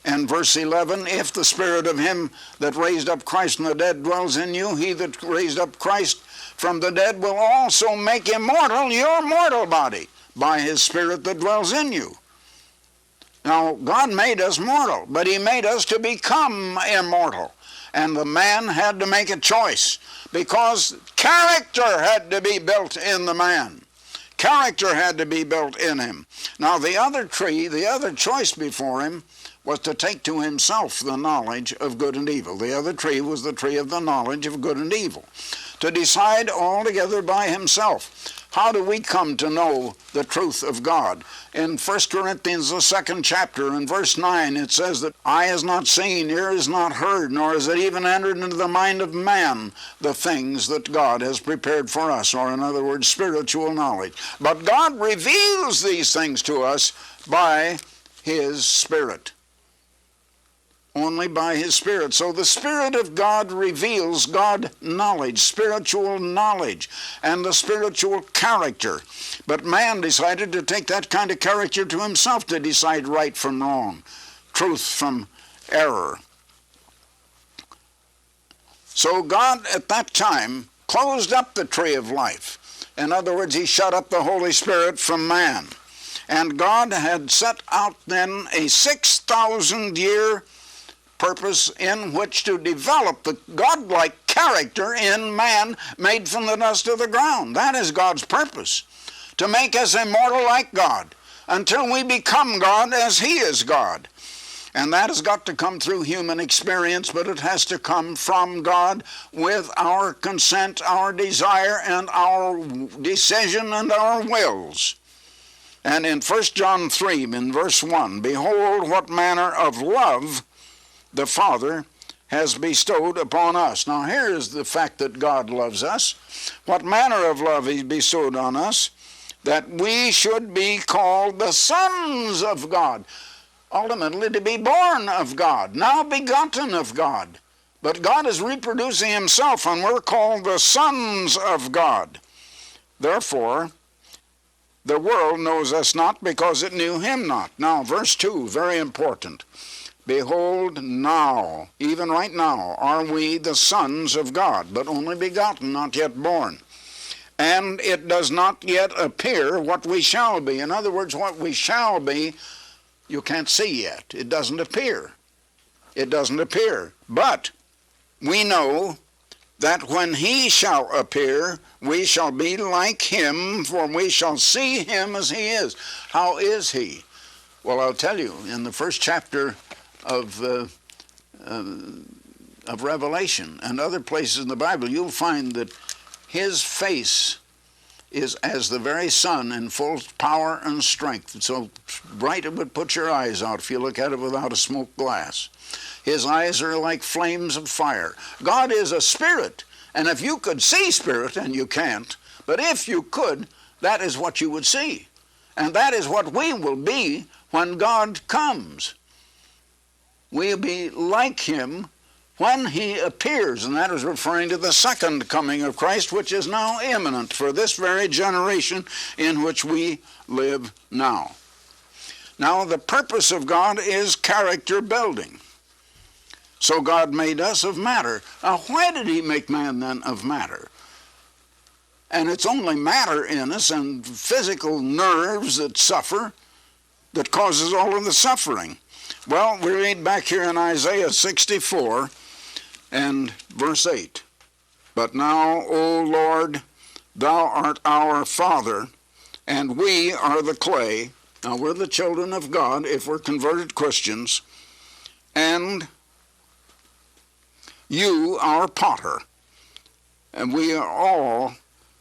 And verse 11, if the Spirit of him that raised up Christ from the dead dwells in you, he that raised up Christ from the dead will also make immortal your mortal body by his Spirit that dwells in you. Now, God made us mortal, but he made us to become immortal. And the man had to make a choice, because character had to be built in the man. Character had to be built in him. Now the other tree, the other choice before him, was to take to himself the knowledge of good and evil. The other tree was the tree of the knowledge of good and evil. To decide altogether by himself. How do we come to know the truth of God? In 1 Corinthians, the 2nd chapter, in verse 9, it says that eye has not seen, ear has not heard, nor has it even entered into the mind of man the things that God has prepared for us, or in other words, spiritual knowledge. But God reveals these things to us by His Spirit. Only by His Spirit. So the Spirit of God reveals God knowledge, spiritual knowledge, and the spiritual character. But man decided to take that kind of character to himself, to decide right from wrong, truth from error. So God at that time closed up the tree of life. In other words, He shut up the Holy Spirit from man. And God had set out then a 6,000-year purpose in which to develop the godlike character in man made from the dust of the ground. That is God's purpose, to make us immortal like God, until we become God as He is God. And that has got to come through human experience, but it has to come from God with our consent, our desire, and our decision and our wills. And in 1 John 3, in verse 1, behold what manner of love the Father has bestowed upon us. Now here is the fact that God loves us. What manner of love He bestowed on us, that we should be called the sons of God. Ultimately to be born of God, now begotten of God. But God is reproducing Himself, and we're called the sons of God. Therefore, the world knows us not, because it knew Him not. Now, verse 2, very important. Behold, now, even right now, are we the sons of God, but only begotten, not yet born. And it does not yet appear what we shall be. In other words, what we shall be, you can't see yet. It doesn't appear. It doesn't appear. But we know that when He shall appear, we shall be like Him, for we shall see Him as He is. How is He? Well, I'll tell you, in the first chapter of Revelation and other places in the Bible, you'll find that His face is as the very sun in full power and strength. So bright it would put your eyes out if you look at it without a smoked glass. His eyes are like flames of fire. God is a spirit, and if you could see spirit, and you can't, but if you could, that is what you would see. And that is what we will be when God comes. We'll be like Him when He appears, and that is referring to the second coming of Christ, which is now imminent for this very generation in which we live now. Now, the purpose of God is character building. So God made us of matter. Now, why did He make man then of matter? And it's only matter in us and physical nerves that suffer that causes all of the suffering. Well, we read back here in Isaiah 64 and verse 8. But now, O Lord, Thou art our Father, and we are the clay. Now, we're the children of God if we're converted Christians, and You our potter, and we are all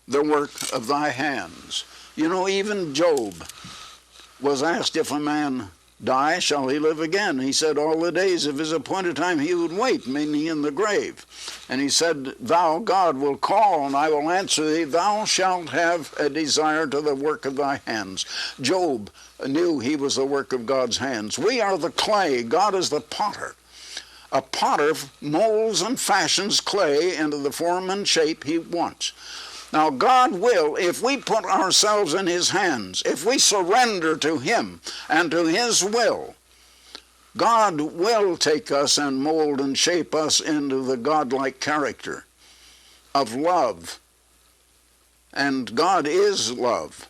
the work of Thy hands. You know, even Job was asked, if a man die, shall he live again? He said all the days of his appointed time he would wait, meaning in the grave. And he said, Thou, God, will call, and I will answer thee. Thou shalt have a desire to the work of thy hands. Job knew he was the work of God's hands. We are the clay. God is the potter. A potter molds and fashions clay into the form and shape He wants. Now, God will, if we put ourselves in His hands, if we surrender to Him and to His will, God will take us and mold and shape us into the godlike character of love. And God is love.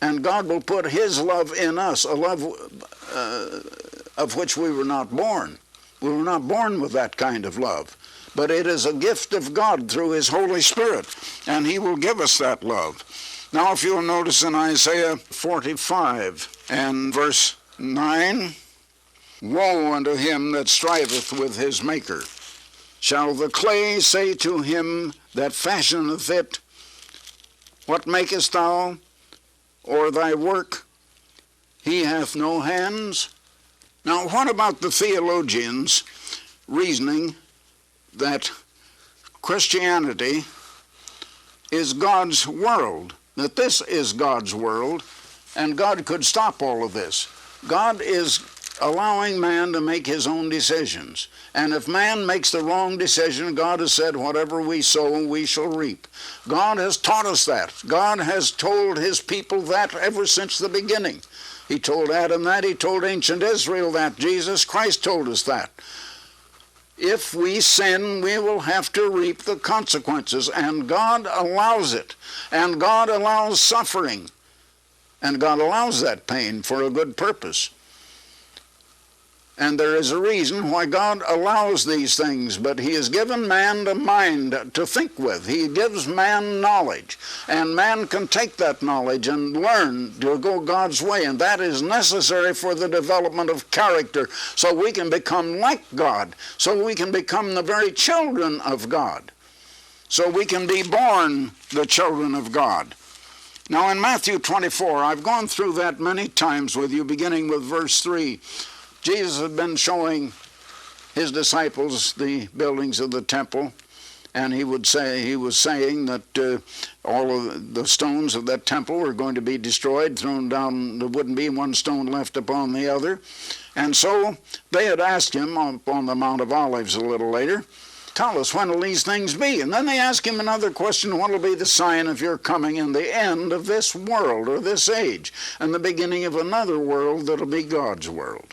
And God will put His love in us, a love of which we were not born. We were not born with that kind of love. But it is a gift of God through His Holy Spirit, and He will give us that love. Now, if you'll notice in Isaiah 45 and verse 9, woe unto him that striveth with his Maker. Shall the clay say to him that fashioneth it, what makest thou? Or thy work? He hath no hands. Now, what about the theologians reasoning that Christianity is God's world, that this is God's world, and God could stop all of this? God is allowing man to make his own decisions. And if man makes the wrong decision, God has said, whatever we sow, we shall reap. God has taught us that. God has told His people that ever since the beginning. He told Adam that. He told ancient Israel that. Jesus Christ told us that. If we sin, we will have to reap the consequences, and God allows it. And God allows suffering. And God allows that pain for a good purpose. And there is a reason why God allows these things, but He has given man the mind to think with. He gives man knowledge, and man can take that knowledge and learn to go God's way, and that is necessary for the development of character, so we can become like God, so we can become the very children of God, so we can be born the children of God. Now in Matthew 24, I've gone through that many times with you, beginning with verse 3. Jesus had been showing His disciples the buildings of the temple, and He was saying that all of the stones of that temple were going to be destroyed, thrown down. There wouldn't be one stone left upon the other. And so they had asked Him on the Mount of Olives a little later, tell us, when will these things be? And then they asked Him another question, what will be the sign of your coming and the end of this world or this age, and the beginning of another world that will be God's world?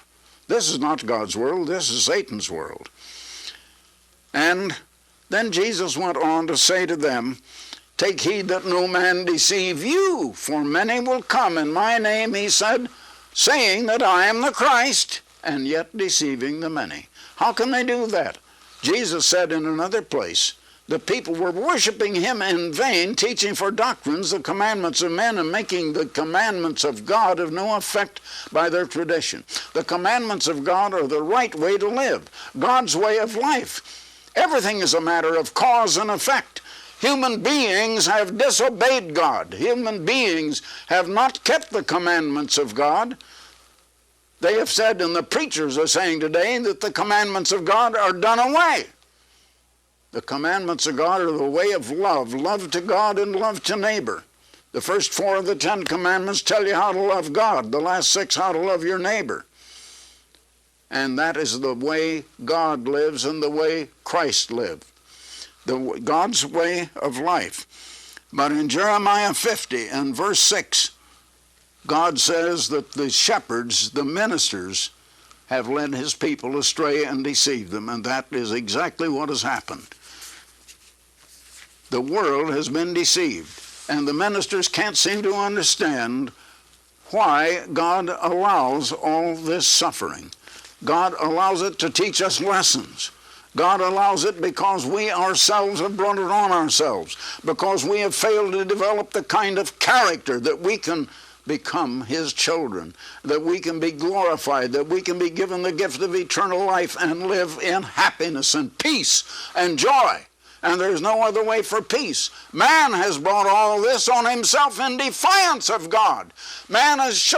This is not God's world, this is Satan's world. And then Jesus went on to say to them, take heed that no man deceive you, for many will come in my name, He said, saying that I am the Christ, and yet deceiving the many. How can they do that? Jesus said in another place, the people were worshiping Him in vain, teaching for doctrines the commandments of men and making the commandments of God of no effect by their tradition. The commandments of God are the right way to live, God's way of life. Everything is a matter of cause and effect. Human beings have disobeyed God. Human beings have not kept the commandments of God. They have said, and the preachers are saying today, that the commandments of God are done away. The commandments of God are the way of love, love to God and love to neighbor. The first 4 of the 10 commandments tell you how to love God. The last 6, how to love your neighbor. And that is the way God lives and the way Christ lived. God's way of life. But in Jeremiah 50 and verse 6, God says that the shepherds, the ministers, have led His people astray and deceived them, and that is exactly what has happened. The world has been deceived, and the ministers can't seem to understand why God allows all this suffering. God allows it to teach us lessons. God allows it because we ourselves have brought it on ourselves, because we have failed to develop the kind of character that we can become His children, that we can be glorified, that we can be given the gift of eternal life and live in happiness and peace and joy. And there's no other way for peace. Man has brought all this on himself in defiance of God. Man has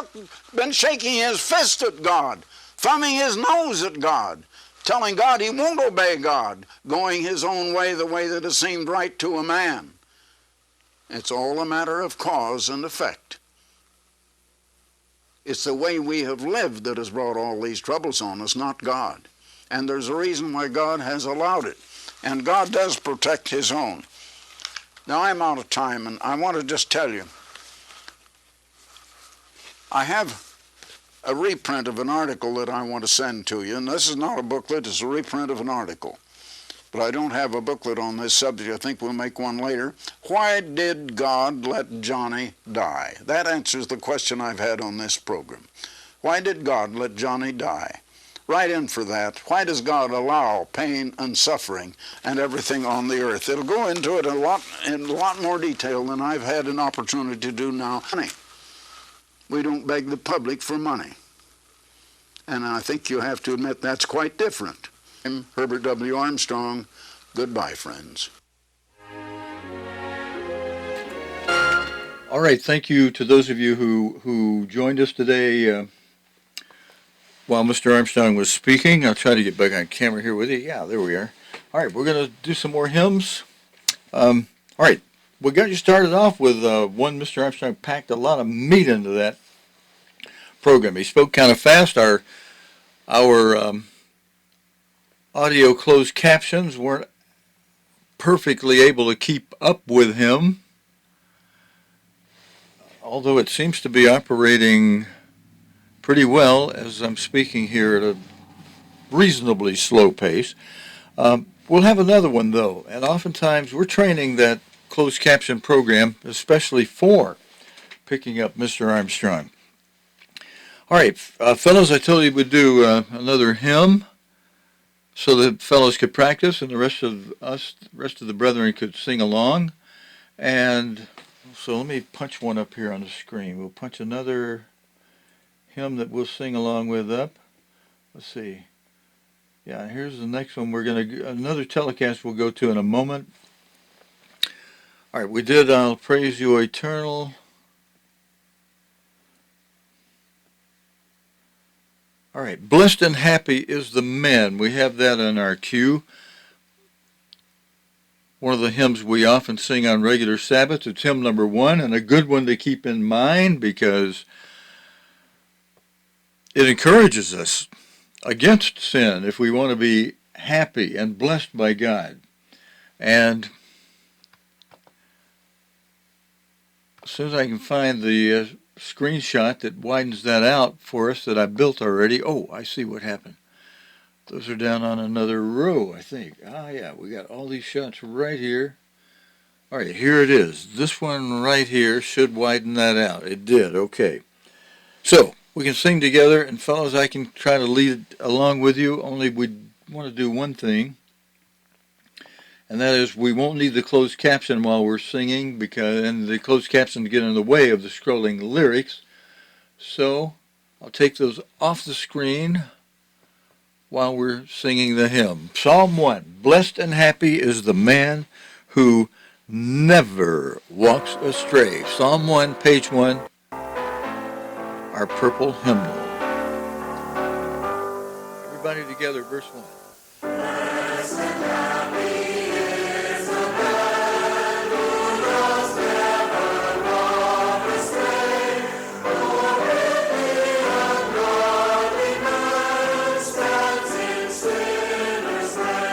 been shaking his fist at God, thumbing his nose at God, telling God he won't obey God, going his own way, the way that has seemed right to a man. It's all a matter of cause and effect. It's the way we have lived that has brought all these troubles on us, not God. And there's a reason why God has allowed it. And God does protect His own. Now I'm out of time, and I want to just tell you, I have a reprint of an article that I want to send to you, and this is not a booklet, it's a reprint of an article. But I don't have a booklet on this subject. I think we'll make one later. Why did God let Johnny die? That answers the question I've had on this program. Why did God let Johnny die? right in for that. Why does God allow pain and suffering and everything on the earth? It'll go into it in a lot more detail than I've had an opportunity to do now. Money. We don't beg the public for money. And I think you have to admit that's quite different. I'm Herbert W. Armstrong. Goodbye, friends. All right, thank you to those of you who joined us today while Mr. Armstrong was speaking. I'll try to get back on camera here with you. Yeah, there we are. All right, we're going to do some more hymns. All right, we got you started off with one. Mr. Armstrong packed a lot of meat into that program. He spoke kind of fast. Our audio closed captions weren't perfectly able to keep up with him, although it seems to be operating pretty well as I'm speaking here at a reasonably slow pace. We'll have another one, though, and oftentimes we're training that closed caption program especially for picking up Mr. Armstrong. All right, fellows, I told you we'd do another hymn so that fellows could practice and the rest of the brethren could sing along. And so let me punch one up here on the screen. We'll punch another hymn that we'll sing along with up. Let's see. Yeah, here's the next one. We're going to another telecast we'll go to in a moment. All right, we did I'll Praise You, Eternal. All right, Blessed and Happy is the Man. We have that on our cue. One of the hymns we often sing on regular Sabbath. It's hymn number 1, and a good one to keep in mind because it encourages us against sin if we want to be happy and blessed by God. And as soon as I can find the screenshot that widens that out for us that I built already. Oh, I see what happened. Those are down on another row, I think. Ah, yeah, we got all these shots right here. All right, here it is. This one right here should widen that out. It did, okay. So, we can sing together, and fellows, I can try to lead along with you, only we want to do one thing, and that is we won't need the closed caption while we're singing, and the closed caption get in the way of the scrolling lyrics. So, I'll take those off the screen while we're singing the hymn. Psalm 1, Blessed and happy is the man who never walks astray. Psalm 1, page 1, our purple hymnal. Everybody together, verse 1. Blessed and happy is the man who does never walk astray, nor with the ungodly man stands in sinners' way.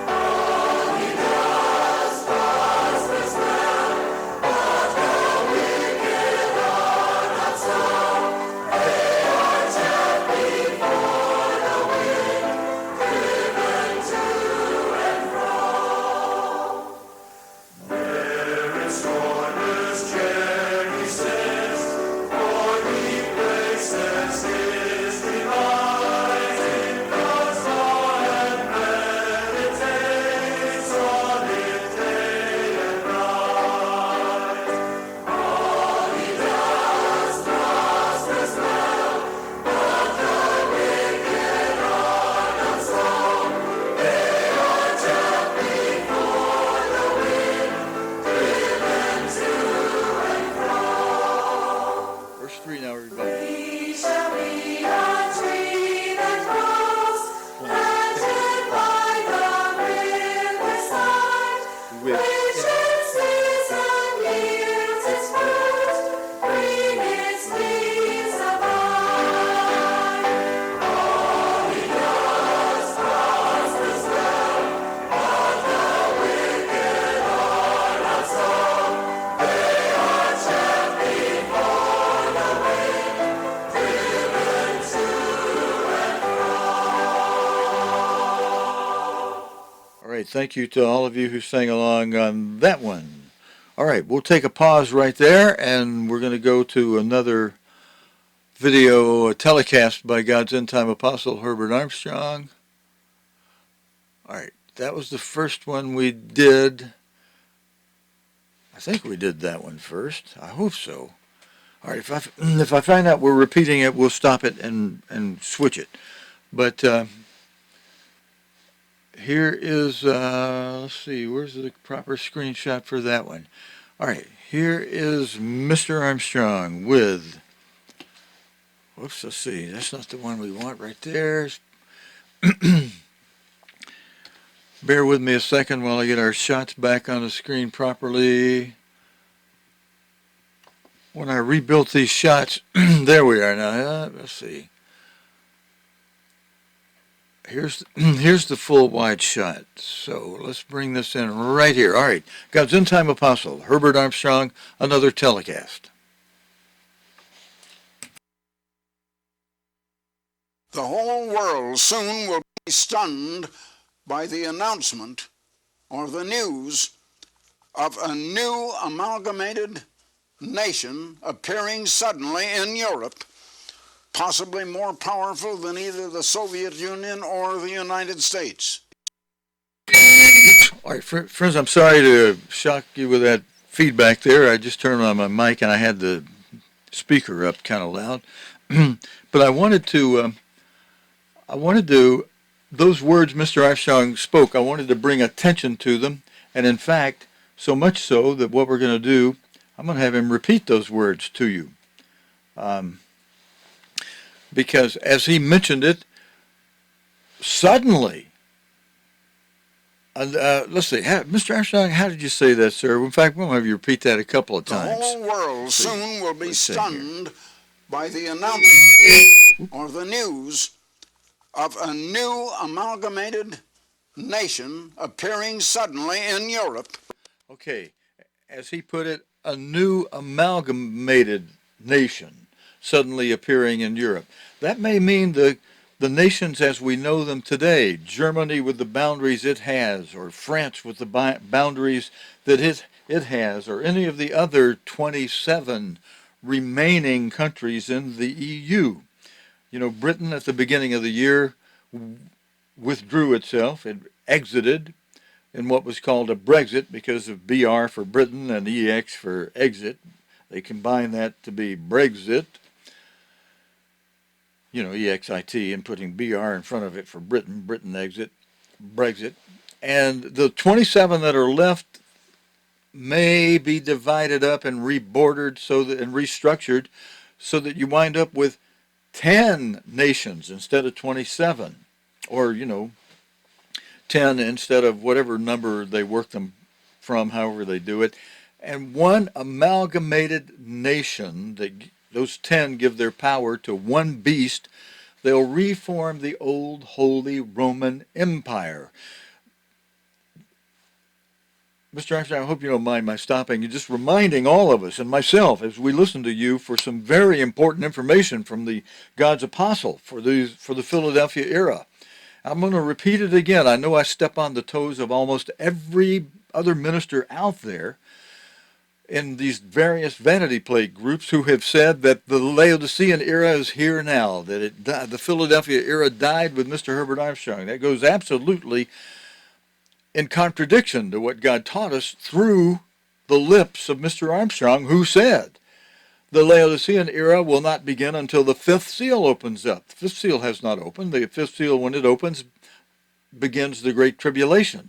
All he does prospers well, but the wicked are not so. They are chaff before the wind, driven to and fro. There in stormers' chair he sits, for he places his delight in God's law and meditates on it day and night. All he does prospers well, but the wicked are not so. They are chaff before the wind, driven to and fro. Verse 3 now, everybody. We shall be a tree that grows, planted by the river's side, which in season yields its fruit, green its leaves abide. All he does prospers well, but the wicked are not so. They are chaff before the wind, driven to and fro. All right, thank you to all of you who sang along on that one. All right, we'll take a pause right there, and we're going to go to another video telecast by God's end-time apostle Herbert Armstrong. All right, that was the first one we did. I think we did that one first. I hope so. All right, if I find out we're repeating it, we'll stop it and switch it. But here is, let's see, where's the proper screenshot for that one? All right, here is Mr. Armstrong with, whoops, let's see, that's not the one we want right there. Bear with me a second while I get our shots back on the screen properly. When I rebuilt these shots, there we are now. Let's see. Here's the full wide shot. So let's bring this in right here. All right, God's end-time apostle, Herbert Armstrong, another telecast. The whole world soon will be stunned by the announcement or the news of a new amalgamated nation appearing suddenly in Europe, possibly more powerful than either the Soviet Union or the United States. All right, friends, I'm sorry to shock you with that feedback there. I just turned on my mic and I had the speaker up kind of loud. But I wanted to, those words Mr. Armstrong spoke, I wanted to bring attention to them. And in fact, so much so that what we're going to do, I'm going to have him repeat those words to you. Because as he mentioned it, suddenly, let's see, Mr. Armstrong, how did you say that, sir? In fact, we'll have you repeat that a couple of times. The whole world soon will be stunned by the announcement or the news of a new amalgamated nation appearing suddenly in Europe. Okay, as he put it, a new amalgamated nation suddenly appearing in Europe. That may mean the nations as we know them today, Germany with the boundaries it has, or France with the boundaries that it has, or any of the other 27 remaining countries in the EU. You know, Britain at the beginning of the year withdrew itself, it exited in what was called a Brexit because of BR for Britain and EX for exit. They combined that to be Brexit. You know, EXIT, and putting BR in front of it for Britain, Britain exit, Brexit. And the 27 that are left may be divided up and rebordered and restructured so that you wind up with 10 nations instead of 27. Or, 10 instead of whatever number they work them from, however they do it. And one amalgamated nation, those 10 give their power to one beast. They'll reform the old Holy Roman Empire. Mr. Armstrong, I hope you don't mind my stopping and just reminding all of us and myself as we listen to you for some very important information from the God's apostle for the Philadelphia era. I'm going to repeat it again. I know I step on the toes of almost every other minister out there in these various vanity plate groups who have said that the Laodicean era is here now, that the Philadelphia era died with Mr. Herbert Armstrong. That goes absolutely in contradiction to what God taught us through the lips of Mr. Armstrong, who said the Laodicean era will not begin until the fifth seal opens up. The fifth seal has not opened. The fifth seal, when it opens, begins the Great Tribulation.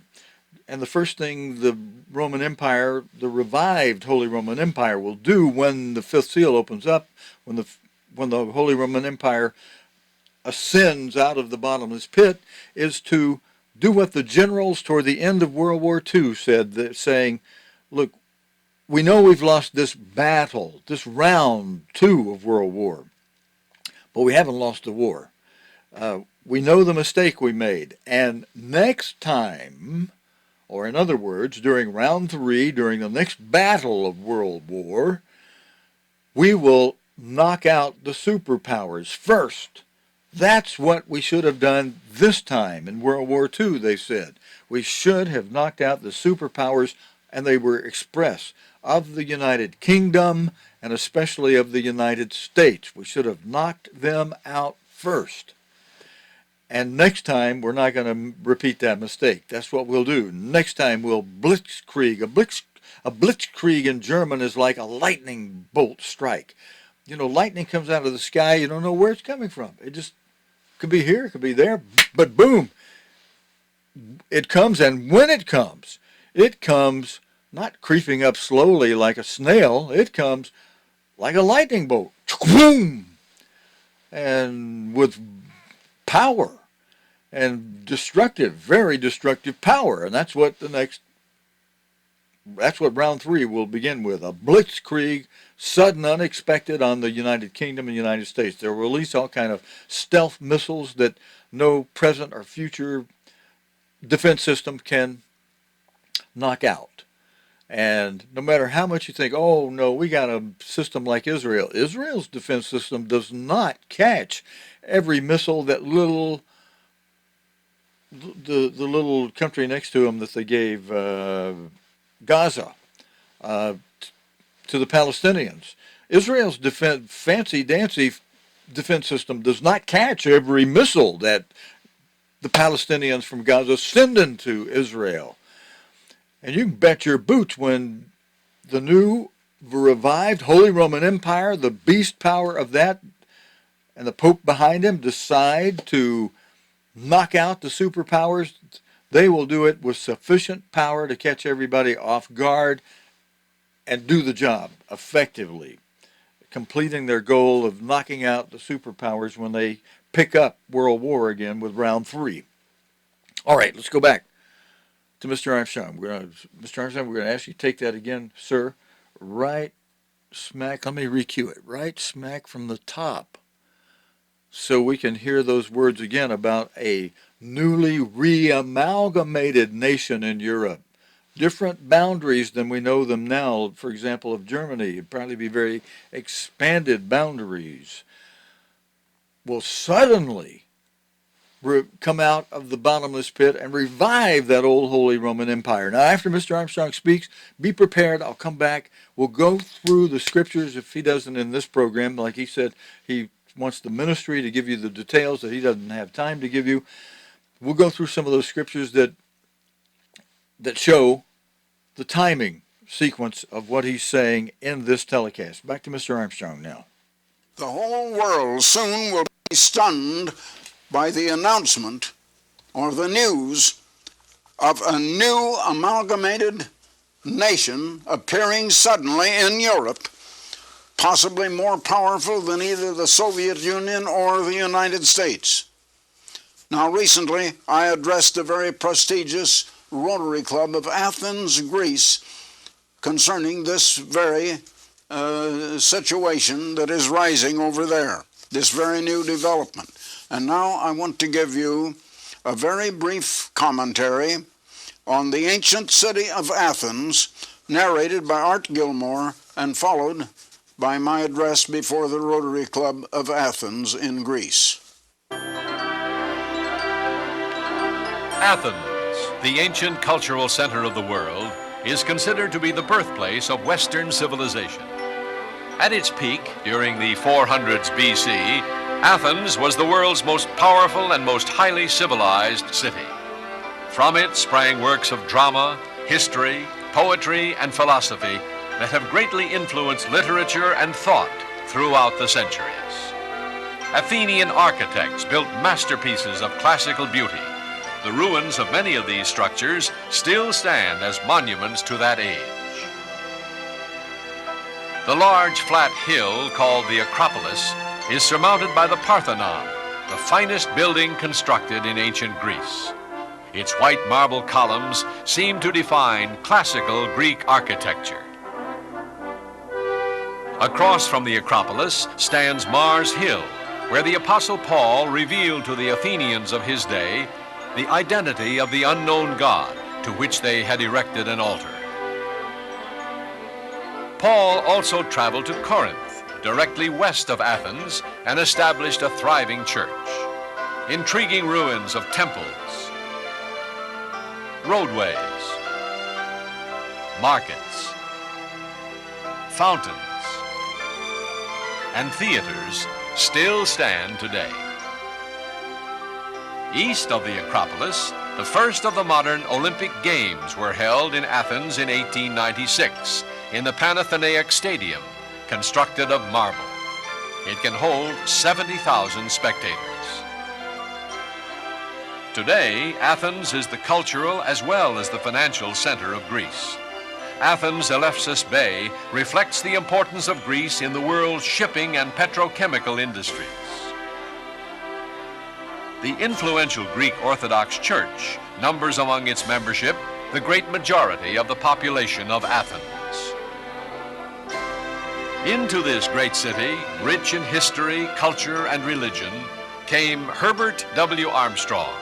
And the first thing the Roman Empire, the revived Holy Roman Empire, will do when the fifth seal opens up, when the Holy Roman Empire ascends out of the bottomless pit, is to do what the generals toward the end of World War II said, saying, look, we know we've lost this battle, this round 2 of World War, but we haven't lost the war. We know the mistake we made, and next time, or in other words, during round 3, during the next battle of World War, we will knock out the superpowers first. That's what we should have done this time in World War II, they said. We should have knocked out the superpowers, and they were express. of the United Kingdom and especially of the United States. We should have knocked them out first. And next time, we're not going to repeat that mistake. That's what we'll do. Next time, we'll blitzkrieg. A blitzkrieg in German is like a lightning bolt strike. You know, lightning comes out of the sky. You don't know where it's coming from. It just could be here, could be there, but boom, it comes. And when it comes not creeping up slowly like a snail. It comes like a lightning bolt. Boom! And with power and destructive, very destructive power. And that's what round 3 will begin with. A blitzkrieg, sudden, unexpected on the United Kingdom and United States. They'll release all kind of stealth missiles that no present or future defense system can knock out. And no matter how much you think, oh no, we got a system like Israel. Israel's defense system does not catch every missile that the little country next to them that they gave Gaza to the Palestinians. Israel's fancy-dancy defense system does not catch every missile that the Palestinians from Gaza send into Israel. And you can bet your boots when the new revived Holy Roman Empire, the beast power of that, and the Pope behind him decide to knock out the superpowers, they will do it with sufficient power to catch everybody off guard and do the job effectively, completing their goal of knocking out the superpowers when they pick up World War again with round 3. All right, let's go back to Mr. Armstrong. Mr. Armstrong, we're going to ask you to take that again, sir. Right smack, let me recue it, right smack from the top, so we can hear those words again about a newly re-amalgamated nation in Europe. Different boundaries than we know them now, for example, of Germany. It'd probably be very expanded boundaries. Will suddenly come out of the bottomless pit and revive that old Holy Roman Empire. Now, after Mr. Armstrong speaks, be prepared. I'll come back. We'll go through the scriptures if he doesn't in this program. Like he said, he wants the ministry to give you the details that he doesn't have time to give you. We'll go through some of those scriptures that show the timing sequence of what he's saying in this telecast. Back to Mr. Armstrong now. The whole world soon will be stunned by the announcement or the news of a new amalgamated nation appearing suddenly in Europe, possibly more powerful than either the Soviet Union or the United States. Now, recently, I addressed a very prestigious Rotary Club of Athens, Greece, concerning this very situation that is rising over there, this very new development. And now I want to give you a very brief commentary on the ancient city of Athens, narrated by Art Gilmore and followed by my address before the Rotary Club of Athens in Greece. Athens, the ancient cultural center of the world, is considered to be the birthplace of Western civilization. At its peak, during the 400s BC, Athens was the world's most powerful and most highly civilized city. From it sprang works of drama, history, poetry, and philosophy that have greatly influenced literature and thought throughout the centuries. Athenian architects built masterpieces of classical beauty. The ruins of many of these structures still stand as monuments to that age. The large flat hill called the Acropolis is surmounted by the Parthenon, the finest building constructed in ancient Greece. Its white marble columns seem to define classical Greek architecture. Across from the Acropolis stands Mars Hill, where the Apostle Paul revealed to the Athenians of his day the identity of the unknown God to which they had erected an altar. Paul also traveled to Corinth, directly west of Athens, and established a thriving church. Intriguing ruins of temples, roadways, markets, fountains, and theaters still stand today. East of the Acropolis, the first of the modern Olympic Games were held in Athens in 1896 in the Panathenaic Stadium, constructed of marble. It can hold 70,000 spectators. Today, Athens is the cultural as well as the financial center of Greece. Athens' Elefsis Bay reflects the importance of Greece in the world's shipping and petrochemical industries. The influential Greek Orthodox Church numbers among its membership the great majority of the population of Athens. Into this great city, rich in history, culture, and religion, came Herbert W. Armstrong,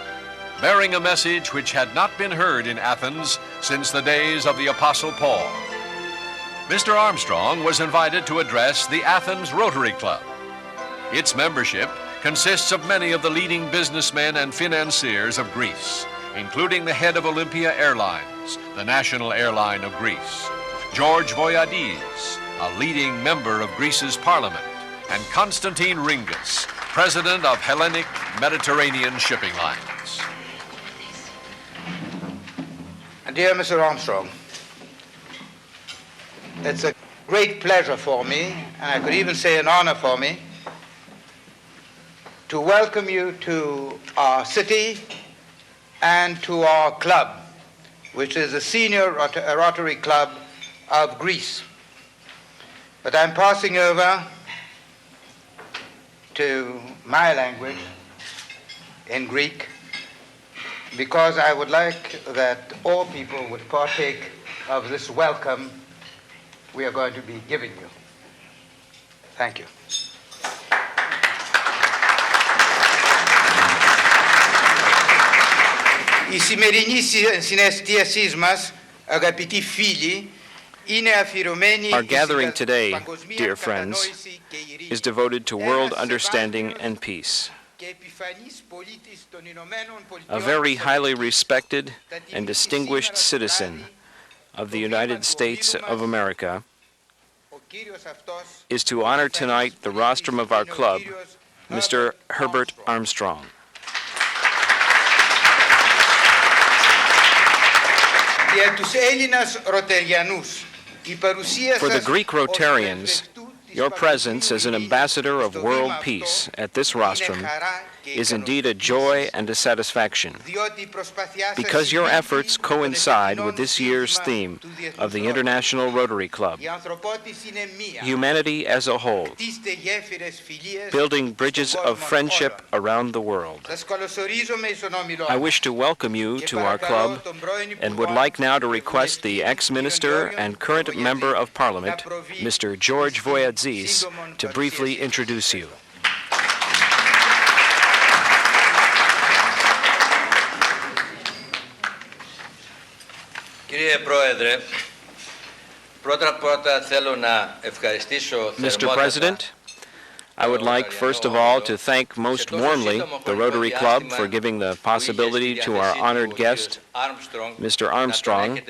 bearing a message which had not been heard in Athens since the days of the Apostle Paul. Mr. Armstrong was invited to address the Athens Rotary Club. Its membership consists of many of the leading businessmen and financiers of Greece, including the head of Olympia Airlines, the national airline of Greece, George Voyadis, a leading member of Greece's parliament, and Konstantin Ringas, president of Hellenic Mediterranean Shipping Lines. Dear Mr. Armstrong, it's a great pleasure for me, and I could even say an honor for me, to welcome you to our city and to our club, which is the senior Rotary Club of Greece. But I'm passing over to my language in Greek because I would like that all people would partake of this welcome we are going to be giving you. Thank you. Η σημερινή συναισθίασή μας, αγαπητοί φίλοι, Our gathering today, dear friends, is devoted to world understanding and peace. A very highly respected and distinguished citizen of the United States of America is to honor tonight the rostrum of our club, Mr. Herbert Armstrong. For the Greek Rotarians, your presence as an ambassador of world peace at this rostrum is indeed a joy and a satisfaction, because your efforts coincide with this year's theme of the International Rotary Club, humanity as a whole, building bridges of friendship around the world. I wish to welcome you to our club and would like now to request the ex-minister and current member of Parliament, Mr. George Voyadzis, to briefly introduce you. Mr. President, I would like first of all to thank most warmly the Rotary Club for giving the possibility to our honored guest, Mr. Armstrong,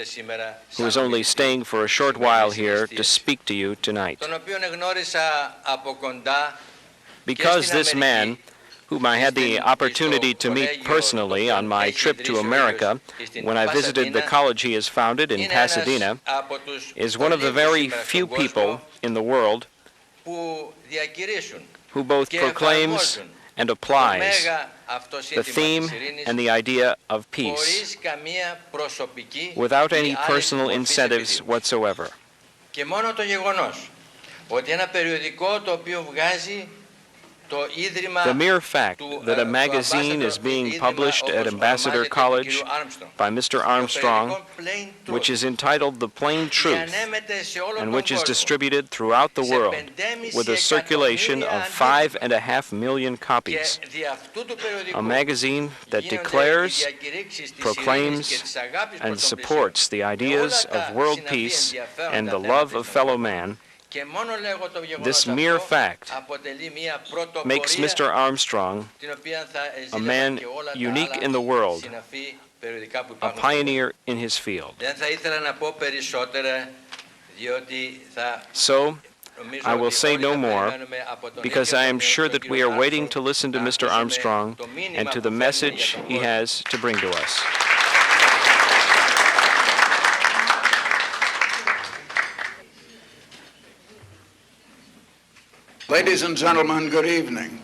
who is only staying for a short while here, to speak to you tonight. Because this man, whom I had the opportunity to meet personally on my trip to America when I visited the college he has founded in Pasadena, is one of the very few people in the world who both proclaims and applies the theme and the idea of peace without any personal incentives whatsoever. The mere fact that a magazine is being published at Ambassador College by Mr. Armstrong, which is entitled The Plain Truth, and which is distributed throughout the world with a circulation of 5.5 million copies, a magazine that declares, proclaims, and supports the ideas of world peace and the love of fellow man, this mere fact makes Mr. Armstrong a man unique in the world, a pioneer in his field. So, I will say no more, because I am sure that we are waiting to listen to Mr. Armstrong and to the message he has to bring to us. Ladies and gentlemen, good evening.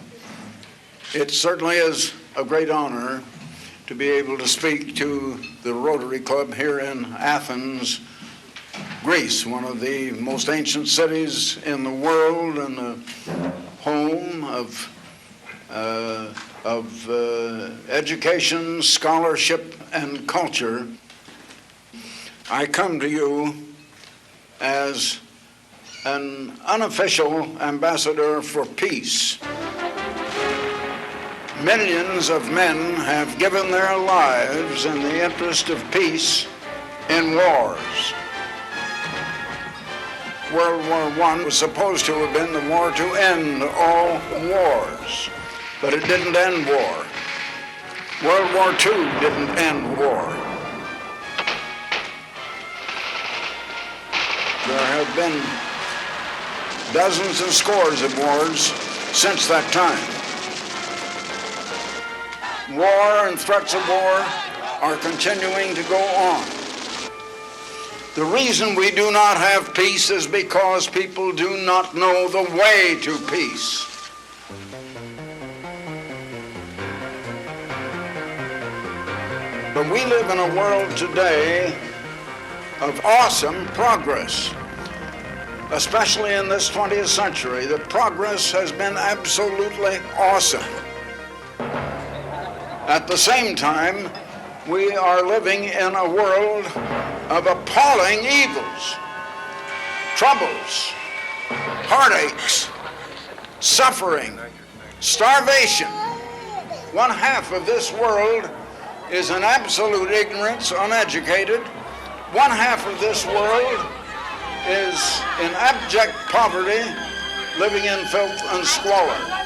It certainly is a great honor to be able to speak to the Rotary Club here in Athens, Greece, one of the most ancient cities in the world and the home of education, scholarship, and culture. I come to you as an unofficial ambassador for peace. Millions of men have given their lives in the interest of peace in wars. World War I was supposed to have been the war to end all wars, but it didn't end war. World War II didn't end war. There have been dozens and scores of wars since that time. War and threats of war are continuing to go on. The reason we do not have peace is because people do not know the way to peace. But we live in a world today of awesome progress, especially in this 20th century. The progress has been absolutely awesome. At the same time, we are living in a world of appalling evils, troubles, heartaches, suffering, starvation. One half of this world is in absolute ignorance, uneducated. One half of this world is in abject poverty, living in filth and squalor.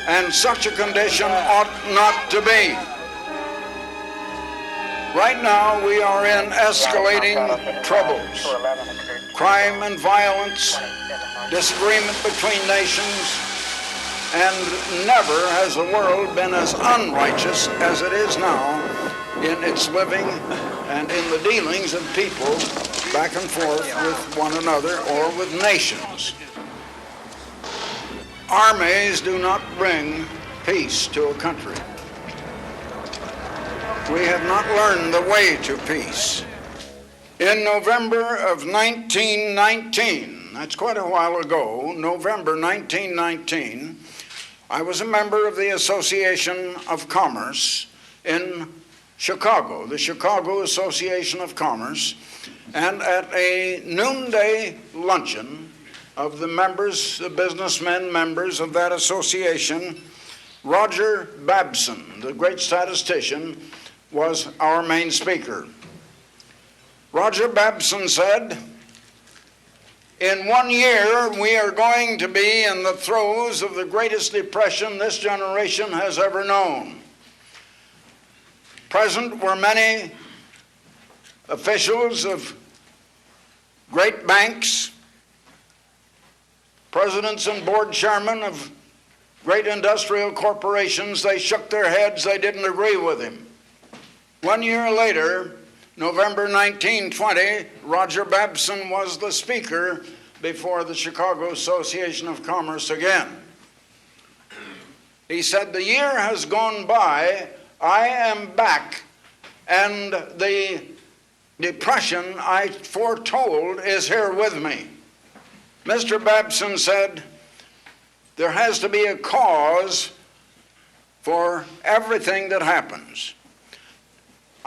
And such a condition ought not to be. Right now we are in escalating troubles. Crime and violence, disagreement between nations, and never has the world been as unrighteous as it is now in its living and in the dealings of people back and forth with one another or with nations. Armies do not bring peace to a country. We have not learned the way to peace. In November of 1919, that's quite a while ago, November 1919, I was a member of the Association of Commerce in Chicago, the Chicago Association of Commerce, and at a noonday luncheon of the members, the businessmen members of that association, Roger Babson, the great statistician, was our main speaker. Roger Babson said, "In 1 year, we are going to be in the throes of the greatest depression this generation has ever known." Present were many officials of great banks, presidents and board chairmen of great industrial corporations. They shook their heads. They didn't agree with him. 1 year later, November 1920, Roger Babson was the speaker before the Chicago Association of Commerce again. He said, "The year has gone by, I am back, and the depression I foretold is here with me." Mr. Babson said, "There has to be a cause for everything that happens."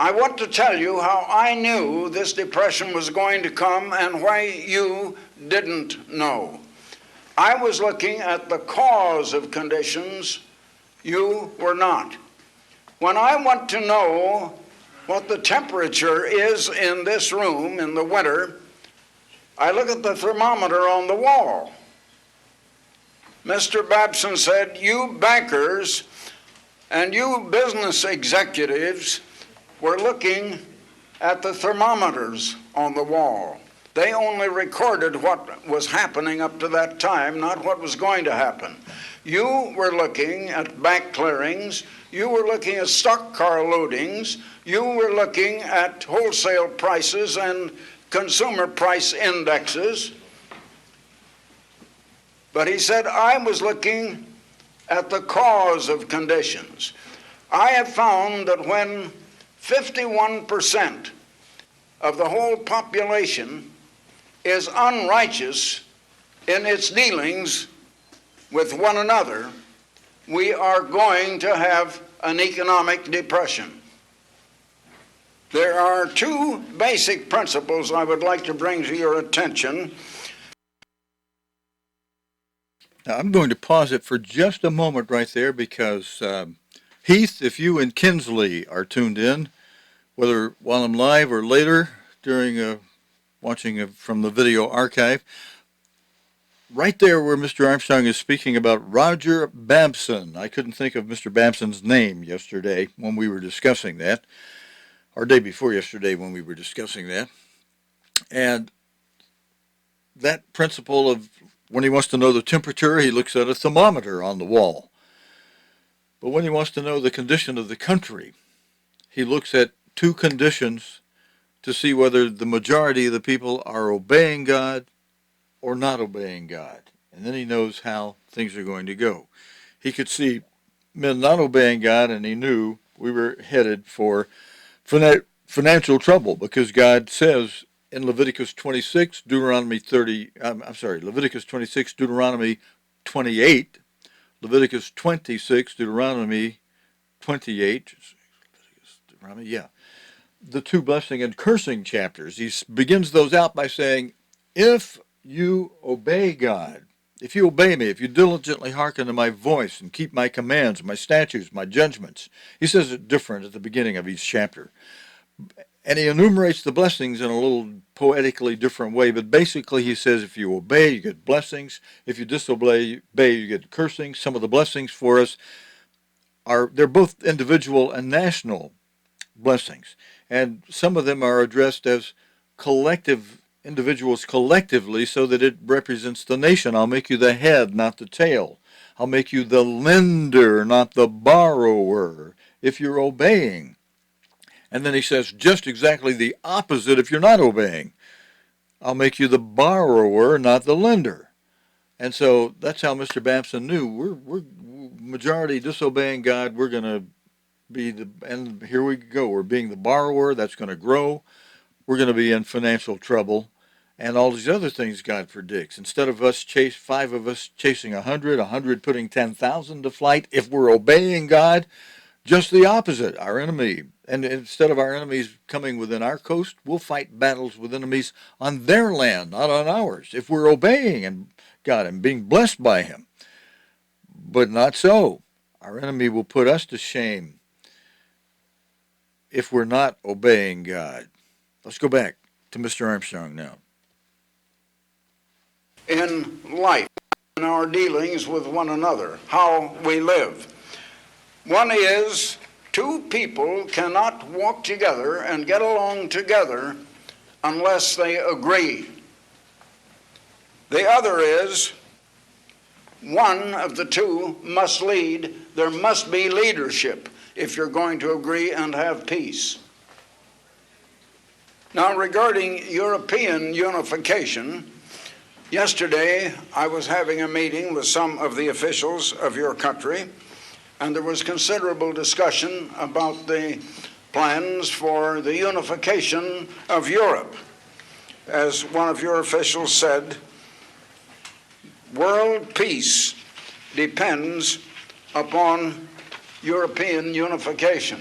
I want to tell you how I knew this depression was going to come and why you didn't know. I was looking at the cause of conditions. You were not. When I want to know what the temperature is in this room in the winter, I look at the thermometer on the wall. Mr. Babson said, "You bankers and you business executives were looking at the thermometers on the wall. They only recorded what was happening up to that time, not what was going to happen. You were looking at back clearings, you were looking at stock car loadings, you were looking at wholesale prices and consumer price indexes. But he said, I was looking at the cause of conditions. I have found that when 51% of the whole population is unrighteous in its dealings with one another, we are going to have an economic depression. There are two basic principles I would like to bring to your attention. Now, I'm going to pause it for just a moment right there because, Heath, if you and Kinsley are tuned in, whether while I'm live or later during watching from the video archive, right there where Mr. Armstrong is speaking about Roger Babson. I couldn't think of Mr. Babson's name yesterday when we were discussing that, or day before yesterday when we were discussing that. And that principle of when he wants to know the temperature, he looks at a thermometer on the wall. But when he wants to know the condition of the country, he looks at two conditions to see whether the majority of the people are obeying God or not obeying God. And then he knows how things are going to go. He could see men not obeying God, and he knew we were headed for financial trouble, because God says in Leviticus 26, Leviticus 26, Deuteronomy 28, Leviticus 26, Deuteronomy 28, the two blessing and cursing chapters. He begins those out by saying, if you obey God, if you obey me, if you diligently hearken to my voice and keep my commands, my statutes, my judgments. He says it different at the beginning of each chapter. And he enumerates the blessings in a little poetically different way, but basically he says if you obey, you get blessings. If you disobey, you get cursing. Some of the blessings for us they're both individual and national blessings. And some of them are addressed as collective, individuals collectively, so that it represents the nation. I'll make you the head, not the tail. I'll make you the lender, not the borrower, if you're obeying. And then he says just exactly the opposite if you're not obeying. I'll make you the borrower, not the lender. And so that's how Mr. Babson knew we're majority disobeying God. We're going to be and here we go. We're being the borrower. That's going to grow. We're going to be in financial trouble. And all these other things God predicts. Instead of five of us chasing 100 putting 10,000 to flight, if we're obeying God, just the opposite, our enemy. And instead of our enemies coming within our coast, we'll fight battles with enemies on their land, not on ours, if we're obeying God and being blessed by him. But not so. Our enemy will put us to shame if we're not obeying God. Let's go back to Mr. Armstrong now. In life, in our dealings with one another, how we live. One is, two people cannot walk together and get along together unless they agree. The other is, one of the two must lead. There must be leadership if you're going to agree and have peace. Now, regarding European unification, yesterday I was having a meeting with some of the officials of your country, and there was considerable discussion about the plans for the unification of Europe. As one of your officials said, world peace depends upon European unification.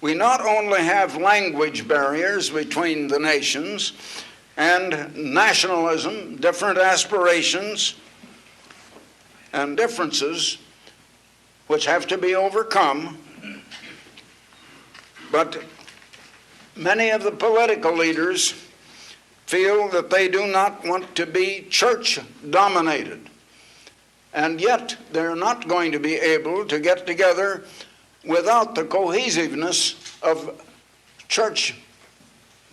We not only have language barriers between the nations and nationalism, different aspirations and differences which have to be overcome, but many of the political leaders feel that they do not want to be church-dominated, and yet they're not going to be able to get together without the cohesiveness of church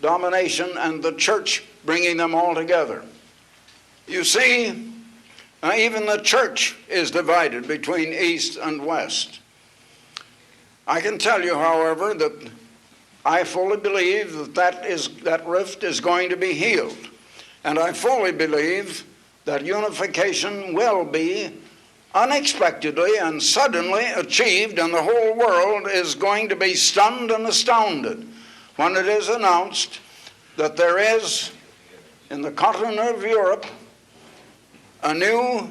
domination and the church bringing them all together. You see, even the church is divided between East and West. I can tell you, however, that I fully believe that rift is going to be healed. And I fully believe that unification will be unexpectedly and suddenly achieved, and the whole world is going to be stunned and astounded when it is announced that there is, in the continent of Europe, a new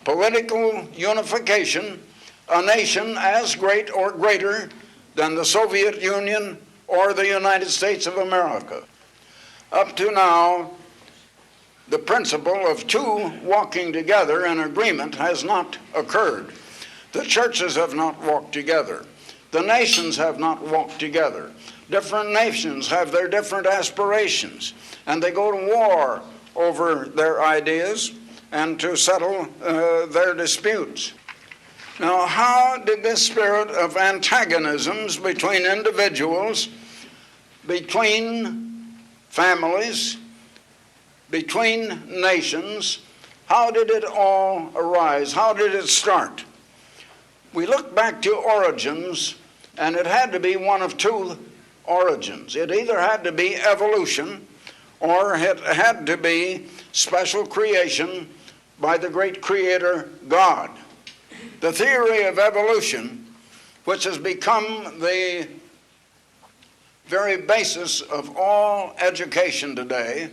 political unification, a nation as great or greater than the Soviet Union or the United States of America. Up to now, the principle of two walking together in agreement has not occurred. The churches have not walked together. The nations have not walked together. Different nations have their different aspirations, and they go to war over their ideas and to settle their disputes. Now, how did this spirit of antagonisms between individuals, between families, between nations, how did it all arise? How did it start? We look back to origins, and it had to be one of two origins. It either had to be evolution, or it had to be special creation by the great creator God. The theory of evolution, which has become the very basis of all education today,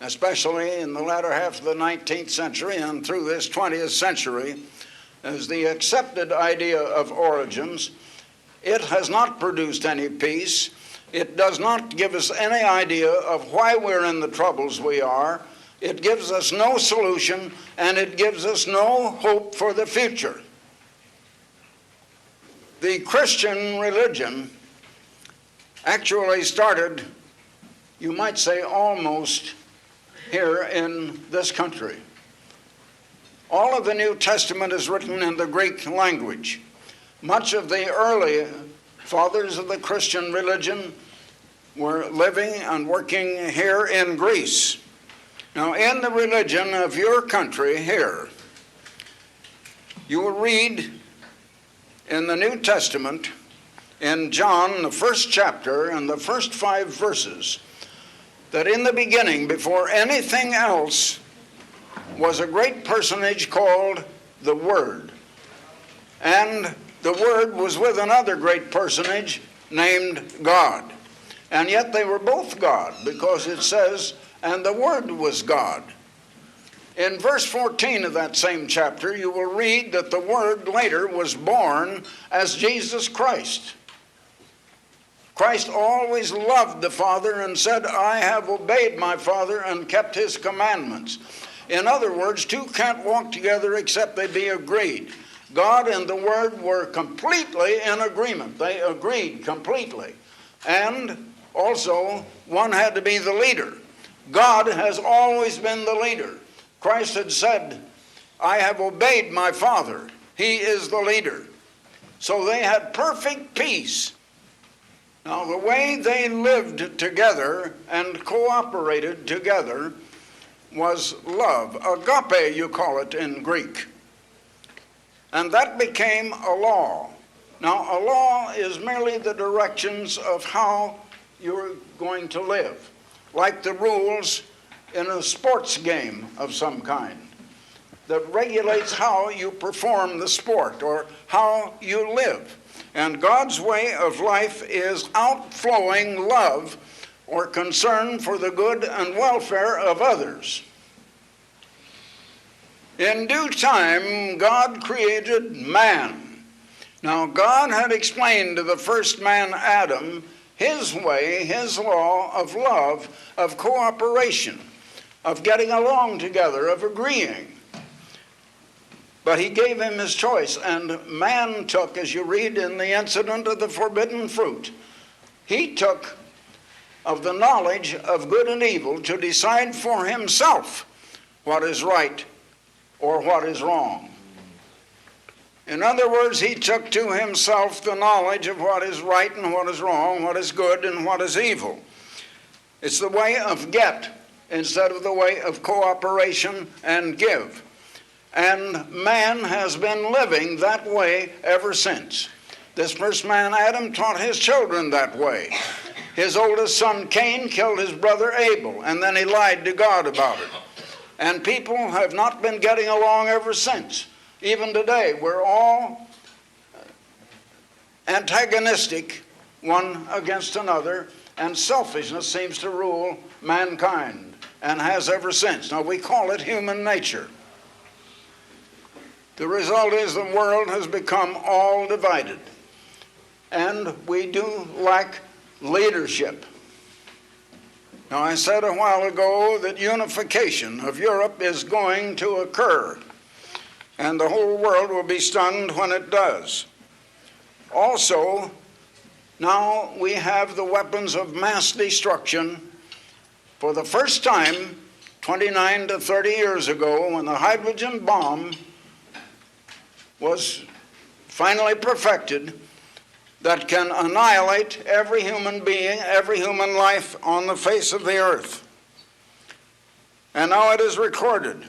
especially in the latter half of the 19th century and through this 20th century, as the accepted idea of origins, it has not produced any peace. It does not give us any idea of why we're in the troubles we are. It gives us no solution, and it gives us no hope for the future. The Christian religion actually started, you might say, almost here in this country. All of the New Testament is written in the Greek language. Much of the early fathers of the Christian religion were living and working here in Greece. Now, in the religion of your country here, you will read in the New Testament, in John, the first chapter and the first 5 verses, that in the beginning, before anything else, was a great personage called the Word. And the Word was with another great personage named God. And yet they were both God, because it says, and the Word was God. In verse 14 of that same chapter, you will read that the Word later was born as Jesus Christ. Christ always loved the Father and said, I have obeyed my Father and kept his commandments. In other words, two can't walk together except they be agreed. God and the Word were completely in agreement. They agreed completely. And also, one had to be the leader. God has always been the leader. Christ had said, I have obeyed my Father. He is the leader. So they had perfect peace. Now, the way they lived together and cooperated together was love. Agape, you call it in Greek. And that became a law. Now, a law is merely the directions of how you're going to live, like the rules in a sports game of some kind that regulates how you perform the sport or how you live. And God's way of life is outflowing love or concern for the good and welfare of others. In due time, God created man. Now, God had explained to the first man, Adam, his way, his law of love, of cooperation, of getting along together, of agreeing. But he gave him his choice, and man took, as you read in the incident of the forbidden fruit, he took of the knowledge of good and evil to decide for himself what is right or what is wrong. In other words, he took to himself the knowledge of what is right and what is wrong, what is good and what is evil. It's the way of get instead of the way of cooperation and give. And man has been living that way ever since. This first man, Adam, taught his children that way. His oldest son, Cain, killed his brother Abel, and then he lied to God about it. And people have not been getting along ever since. Even today, we're all antagonistic one against another, and selfishness seems to rule mankind, and has ever since. Now, we call it human nature. The result is the world has become all divided, and we do lack leadership. Now, I said a while ago that unification of Europe is going to occur, and the whole world will be stunned when it does. Also, now we have the weapons of mass destruction. For the first time, 29 to 30 years ago, when the hydrogen bomb was finally perfected, that can annihilate every human being, every human life on the face of the earth. And now it is recorded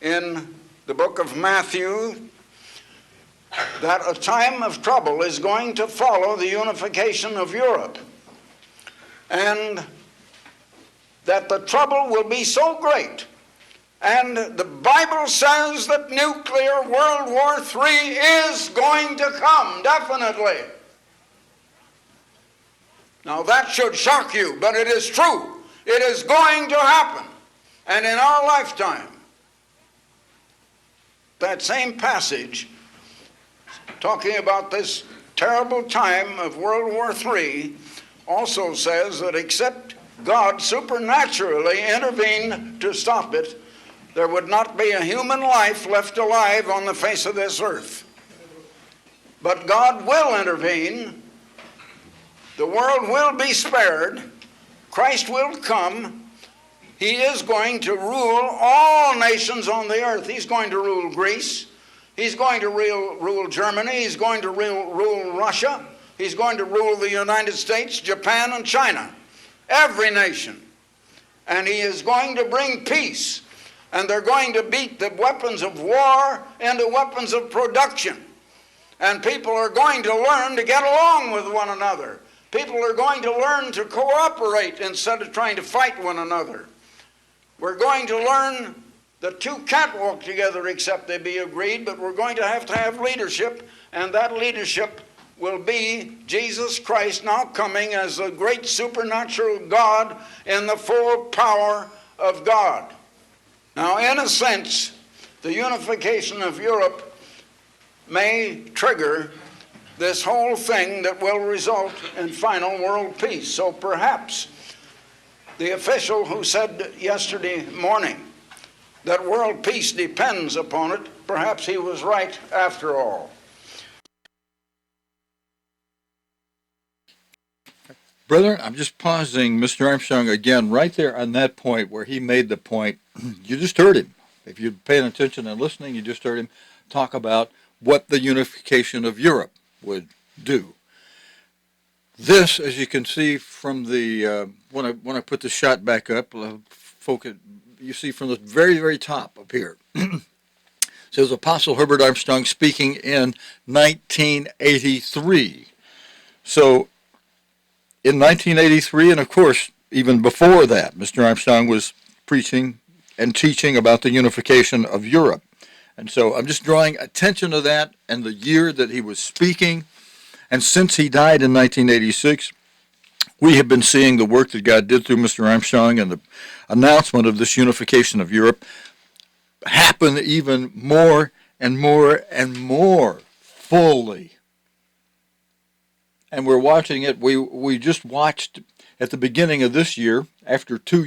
in the book of Matthew that a time of trouble is going to follow the unification of Europe, and that the trouble will be so great. And the Bible says that nuclear World War III is going to come, definitely. Now that should shock you, but it is true. It is going to happen, and in our lifetime. That same passage, talking about this terrible time of World War III, also says that except God supernaturally intervened to stop it, there would not be a human life left alive on the face of this earth. But God will intervene. The world will be spared. Christ will come. He is going to rule all nations on the earth. He's going to rule Greece. He's going to rule Germany. He's going to rule Russia. He's going to rule the United States, Japan, and China. Every nation. And he is going to bring peace. And they're going to beat the weapons of war into weapons of production. And people are going to learn to get along with one another. People are going to learn to cooperate instead of trying to fight one another. We're going to learn the two can't walk together except they be agreed, but we're going to have leadership, and that leadership will be Jesus Christ now coming as the great supernatural God in the full power of God. Now, in a sense, the unification of Europe may trigger this whole thing that will result in final world peace. So perhaps the official who said yesterday morning that world peace depends upon it, perhaps he was right after all. Brother, I'm just pausing Mr. Armstrong again right there on that point where he made the point. You just heard him. If you're paying attention and listening, you just heard him talk about what the unification of Europe would do. This, as you can see from the, when I put the shot back up, focus, you see from the very, very top up here, says Apostle Herbert Armstrong speaking in 1983. So, in 1983, and of course, even before that, Mr. Armstrong was preaching and teaching about the unification of Europe. And so I'm just drawing attention to that and the year that he was speaking. And since he died in 1986, we have been seeing the work that God did through Mr. Armstrong and the announcement of this unification of Europe happen even more and more and more fully. And we're watching it. We just watched at the beginning of this year, after 2 or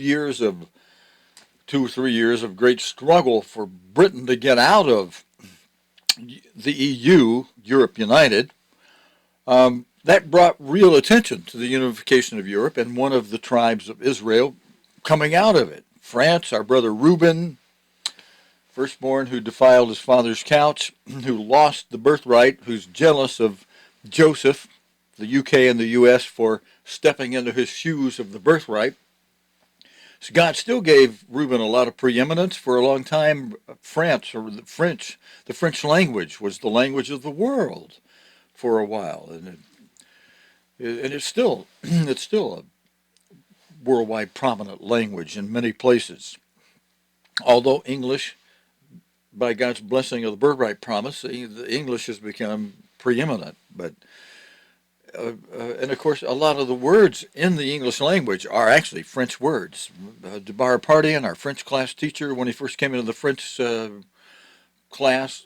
3 years of great struggle for Britain to get out of the EU, Europe United, that brought real attention to the unification of Europe and one of the tribes of Israel coming out of it. France, our brother Reuben, firstborn who defiled his father's couch, who lost the birthright, who's jealous of Joseph, the UK and the US for stepping into his shoes of the birthright. So God still gave Reuben a lot of preeminence. For a long time, France, or the French language was the language of the world for a while, and it's still a worldwide prominent language in many places. Although English, by God's blessing of the birthright promise, the English has become preeminent. But and of course, a lot of the words in the English language are actually French words. Debar Pardian, our French class teacher, when he first came into the French class,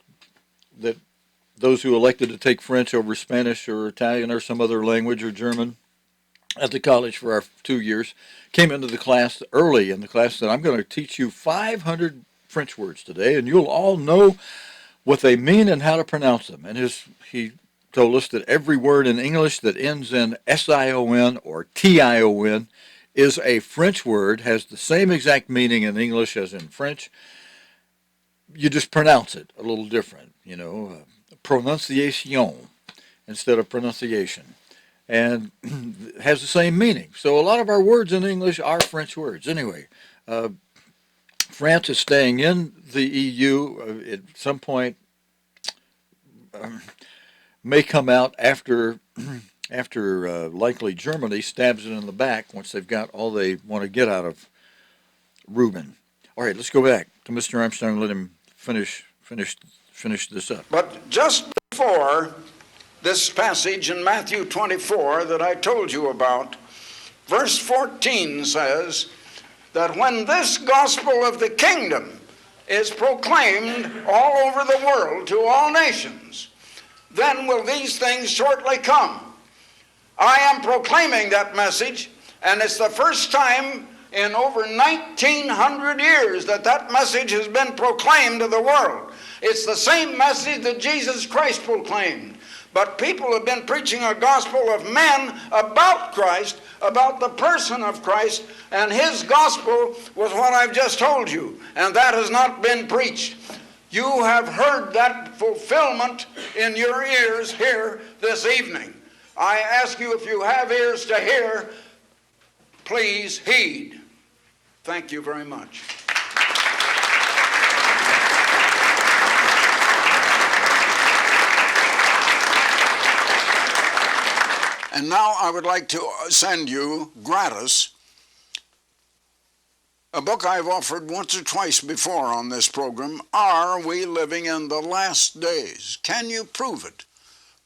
that those who elected to take French over Spanish or Italian or some other language or German at the college for our 2 years, came into the class early in the class, said, I'm going to teach you 500 French words today, and you'll all know what they mean and how to pronounce them. And he told us that every word in English that ends in S-I-O-N or T-I-O-N is a French word, has the same exact meaning in English as in French. You just pronounce it a little different, pronunciation instead of pronunciation. And it has the same meaning. So a lot of our words in English are French words. Anyway, France is staying in the EU. At some point, may come out after likely Germany stabs it in the back once they've got all they want to get out of Reuben. All right, let's go back to Mr. Armstrong and let him finish this up. But just before this passage in Matthew 24 that I told you about, verse 14 says that when this gospel of the kingdom is proclaimed all over the world to all nations, then will these things shortly come. I am proclaiming that message, and it's the first time in over 1900 years that message has been proclaimed to the world. It's the same message that Jesus Christ proclaimed. But people have been preaching a gospel of men about Christ, about the person of Christ, and his gospel was what I've just told you, and that has not been preached. You have heard that fulfillment in your ears here this evening. I ask you, if you have ears to hear, please heed. Thank you very much. And now I would like to send you gratis a book I've offered once or twice before on this program. Are we living in the last days? Can you prove it?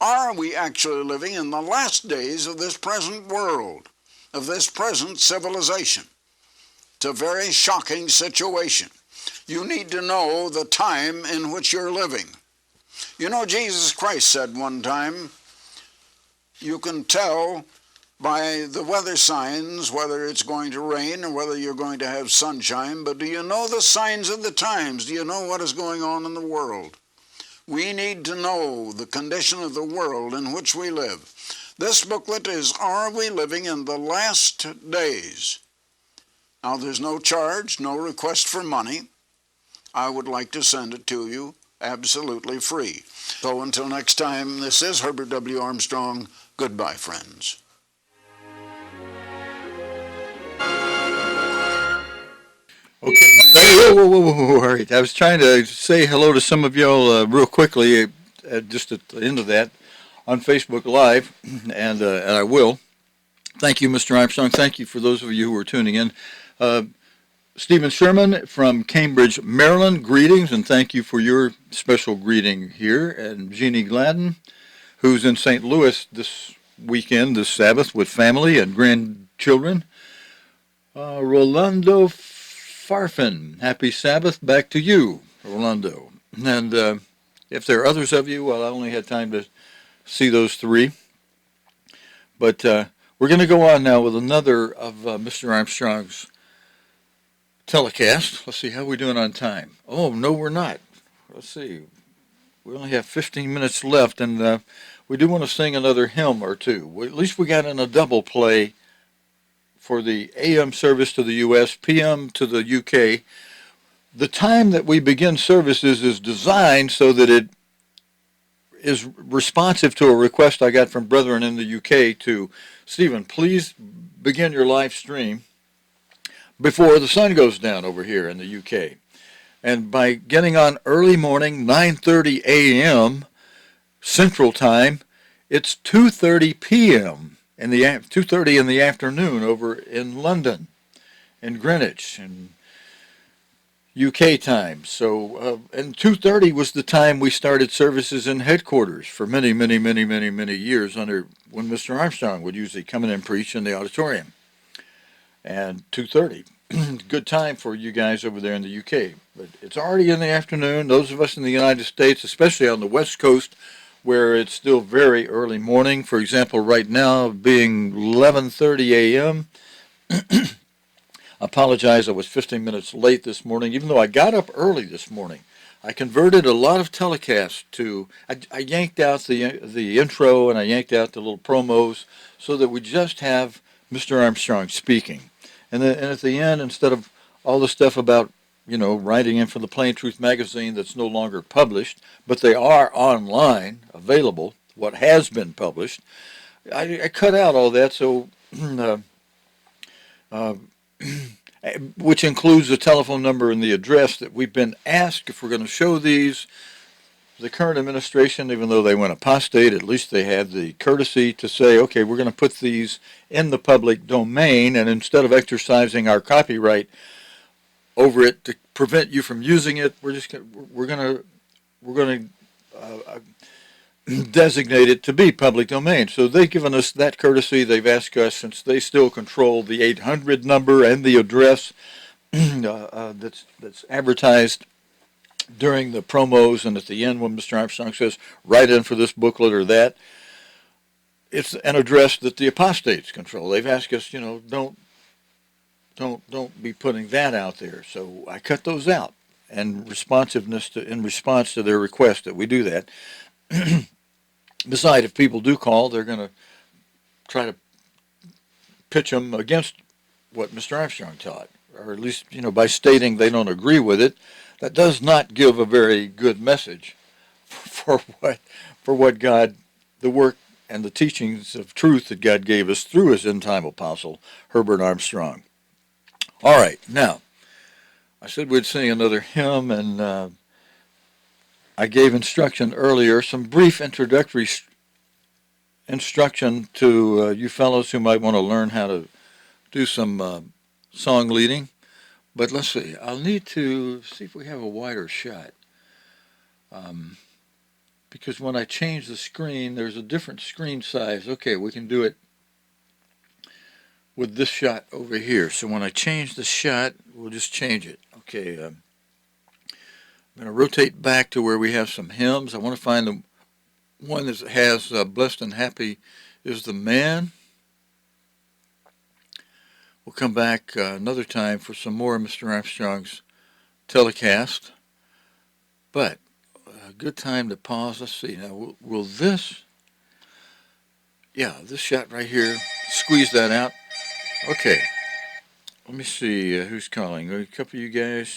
Are we actually living in the last days of this present world, of this present civilization? It's a very shocking situation. You need to know the time in which you're living. You know, Jesus Christ said one time, you can tell by the weather signs whether it's going to rain or whether you're going to have sunshine, but do you know the signs of the times? Do you know what is going on in the world? We need to know the condition of the world in which we live. This booklet is Are We Living in the Last Days? Now, there's no charge, no request for money. I would like to send it to you absolutely free. So until next time, this is Herbert W. Armstrong. Goodbye, friends. Okay. Whoa. All right. I was trying to say hello to some of y'all real quickly, just at the end of that, on Facebook Live, and I will. Thank you, Mr. Armstrong. Thank you for those of you who are tuning in. Stephen Sherman from Cambridge, Maryland, greetings, and thank you for your special greeting here. And Jeannie Gladden, who's in St. Louis this weekend, this Sabbath, with family and grandchildren. Rolando Farfin, happy Sabbath back to you, Rolando. And if there are others of you, well, I only had time to see those three. But we're going to go on now with another of Mr. Armstrong's telecast. Let's see, how are we doing on time? Oh, no, we're not. Let's see. We only have 15 minutes left, and we do want to sing another hymn or two. At least we got in a double play for the AM service to the U.S., PM to the UK. The time that we begin services is designed so that is responsive to a request I got from brethren in the UK to, Stephen, please begin your live stream before the sun goes down over here in the UK. And by getting on early morning, 9:30 a.m. Central Time, it's 2:30 p.m. in the 2:30 in the afternoon over in London, in Greenwich, and UK time. So, and 2:30 was the time we started services in headquarters for many years under when Mr. Armstrong would usually come in and preach in the auditorium. And 2:30, good time for you guys over there in the UK. But it's already in the afternoon. Those of us in the United States, especially on the West Coast, where it's still very early morning. For example, right now being 11:30 a.m. Apologize, I was 15 minutes late this morning, even though I got up early this morning. I converted a lot of telecasts to, I yanked out the intro and I yanked out the little promos so that we just have Mr. Armstrong speaking. And at the end, instead of all the stuff about, writing in for the Plain Truth magazine that's no longer published, but they are online, available, what has been published, I cut out all that, so which includes the telephone number and the address that we've been asked if we're going to show these. The current administration, even though they went apostate, at least they had the courtesy to say, okay, we're going to put these in the public domain, and instead of exercising our copyright over it to prevent you from using it, we're going to designate it to be public domain. So they've given us that courtesy. They've asked us, since they still control the 800 number and the address that's advertised during the promos and at the end when Mr. Armstrong says, write in for this booklet or that, it's an address that the apostates control. They've asked us, don't be putting that out there. So I cut those out, and in response to their request that we do that. Besides, if people do call, they're going to try to pitch them against what Mr. Armstrong taught, or at least, by stating they don't agree with it. That does not give a very good message for what God, the work and the teachings of truth that God gave us through his end-time apostle, Herbert Armstrong. All right, now, I said we'd sing another hymn, and I gave instruction earlier, some brief introductory instruction to you fellows who might want to learn how to do some song leading. But let's see, I'll need to see if we have a wider shot. Because when I change the screen, there's a different screen size. Okay, we can do it with this shot over here. So when I change the shot, we'll just change it. Okay, I'm going to rotate back to where we have some hymns. I want to find the one that has Blessed and Happy is the Man. We'll come back another time for some more of Mr. Armstrong's telecast. But a good time to pause. Let's see. Now, will this... Yeah, this shot right here, squeeze that out. Okay. Let me see who's calling. A couple of you guys...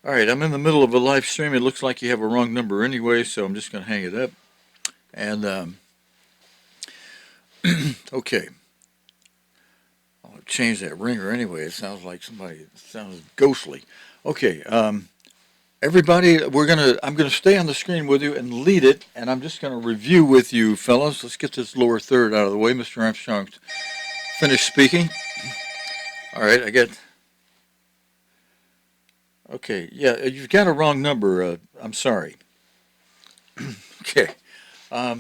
All right, I'm in the middle of a live stream. It looks like you have a wrong number anyway, so I'm just going to hang it up. And, okay. I'll change that ringer anyway. It sounds like it sounds ghostly. Okay, everybody, I'm going to stay on the screen with you and lead it, and I'm just going to review with you, fellas. Let's get this lower third out of the way. Mr. Armstrong's finished speaking. All right, I got... Okay, yeah, you've got a wrong number. I'm sorry. Okay. All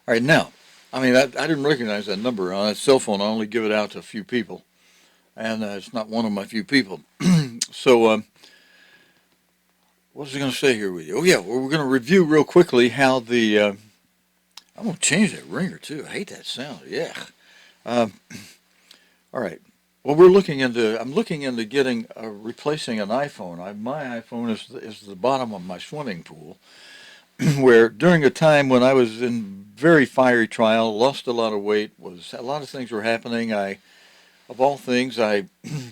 right, now, I didn't recognize that number on that cell phone. I only give it out to a few people, and it's not one of my few people. So, what was I going to say here with you? Oh, yeah, well, we're going to review real quickly how the... I'm going to change that ringer, too. I hate that sound. Yeah. All right. Well, I'm looking into getting, replacing an iPhone. My iPhone is the bottom of my swimming pool, where during a time when I was in very fiery trial, lost a lot of weight, a lot of things were happening. Of all things, I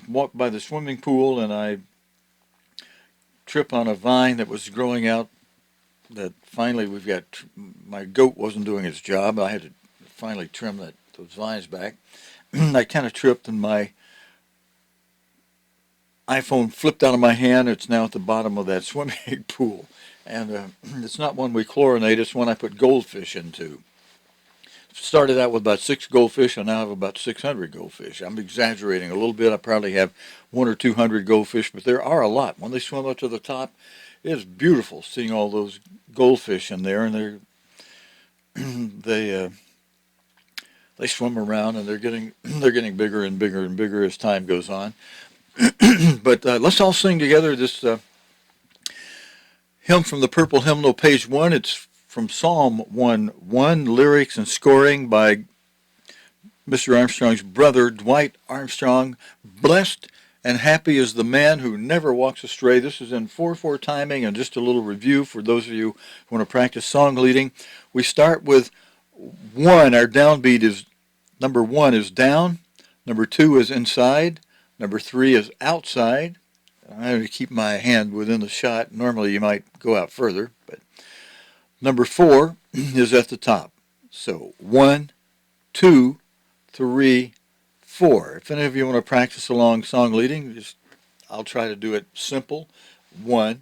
walked by the swimming pool and I tripped on a vine that was growing out that finally we've got, my goat wasn't doing its job. I had to finally trim those vines back. I kind of tripped and my iPhone flipped out of my hand. It's now at the bottom of that swimming pool. And it's not one we chlorinate, it's one I put goldfish into. Started out with about 6 goldfish, and now I have about 600 goldfish. I'm exaggerating a little bit. I probably have 100 or 200 goldfish, but there are a lot. When they swim up to the top, it is beautiful seeing all those goldfish in there, and they swim around, and they're getting bigger and bigger and bigger as time goes on. But let's all sing together this hymn from the Purple Hymnal, page 1. It's from Psalm 1:1, lyrics and scoring by Mr. Armstrong's brother, Dwight Armstrong. Blessed and happy is the man who never walks astray. This is in 4/4 timing, and just a little review for those of you who want to practice song leading. We start with 1. Our downbeat is, number 1 is down, number 2 is inside, number 3 is outside. I'm going to keep my hand within the shot. Normally you might go out further, but number 4 is at the top. So 1, 2, 3, 4. If any of you want to practice along song leading, I'll try to do it simple. 1,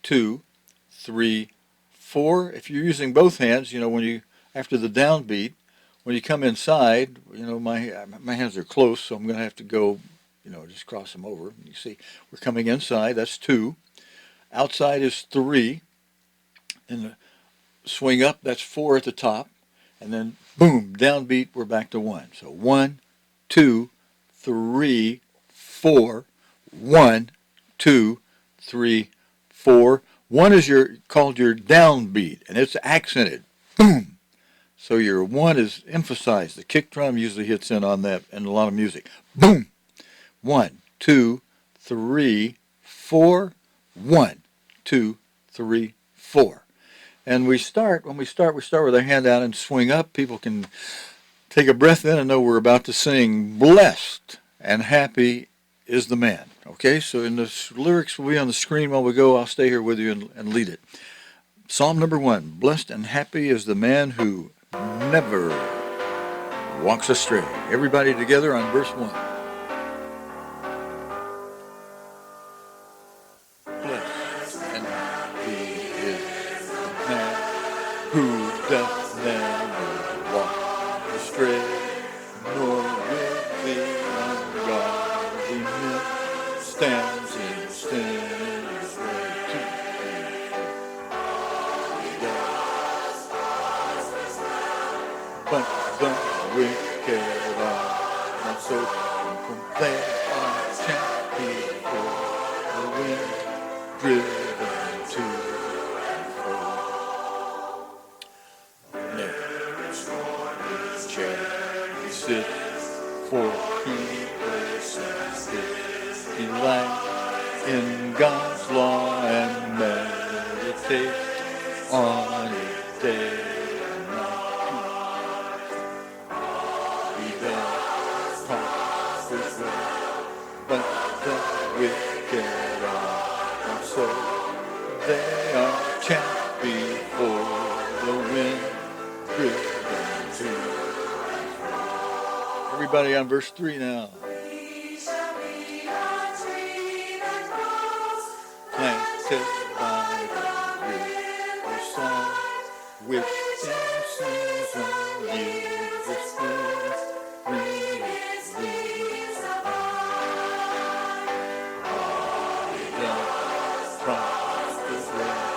2, 3, 4. If you're using both hands, after the downbeat, when you come inside, my hands are close, so I'm going to have to go, just cross them over. You see, we're coming inside. That's 2. Outside is 3. And swing up, that's 4 at the top, and then boom, downbeat, we're back to 1. So 1, 2, 3, 4. 1, 2, 3, 4. 1 is called your downbeat, and it's accented. Boom. So your 1 is emphasized. The kick drum usually hits in on that in a lot of music. Boom. 1, 2, 3, 4. 1, 2, 3, 4. And when we start with our hand out and swing up. People can take a breath in and know we're about to sing, blessed and happy is the man. Okay, so in the lyrics will be on the screen while we go. I'll stay here with you and lead it. Psalm number 1, blessed and happy is the man who never walks astray. Everybody together on verse 1. Who doth never walk astray, nor will the ungodly man stands in sinners' way to but the wicked are not so, for they are champions for the wind driven to. Sit for he listens, he delights in God's law and meditates on it day and night. He does prosper well, but the wicked are not so. They are chaff before the wind driven to. Everybody on verse 3 now. We shall be a tree that grows, planted by the river song, which in season yields its fruit, bring its leaves abide. He does prosper well,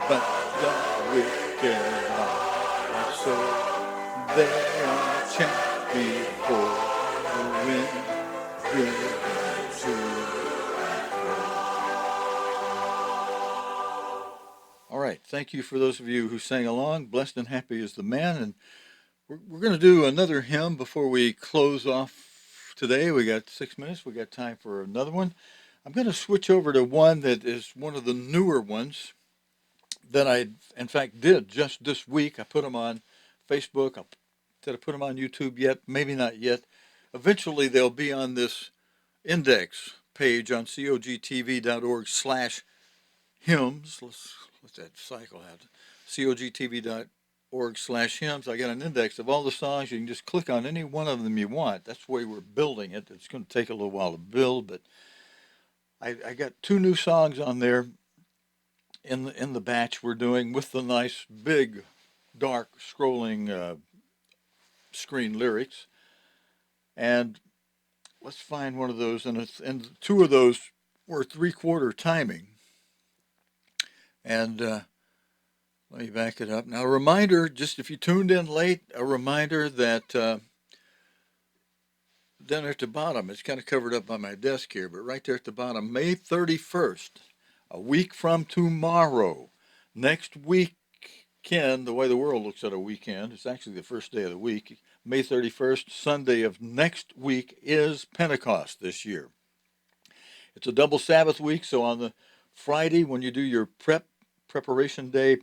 but the wicked are not so. They are chaff before the wind driven to. All right, thank you for those of you who sang along. Blessed and happy is the man, and we're going to do another hymn before we close off today. We got 6 minutes. We got time for another one. I'm going to switch over to one that is one of the newer ones that I, in fact, did just this week. I put them on Facebook. Did I put them on YouTube yet? Maybe not yet. Eventually, they'll be on this index page on cogtv.org/hymns. what's that cycle have? COGTV.org/hymns. I got an index of all the songs. You can just click on any one of them you want. That's the way we're building it. It's going to take a little while to build, but I got 2 new songs on there in the batch we're doing with the nice big dark scrolling screen lyrics. And let's find one of those, and 2 of those were 3/4 timing. And let me back it up. Now, a reminder, just if you tuned in late, a reminder that down there at the bottom, it's kind of covered up by my desk here, but right there at the bottom, May 31st, a week from tomorrow, next weekend, the way the world looks at a weekend, it's actually the first day of the week. May 31st, Sunday of next week, is Pentecost this year. It's a double Sabbath week, so on the Friday when you do your preparation day,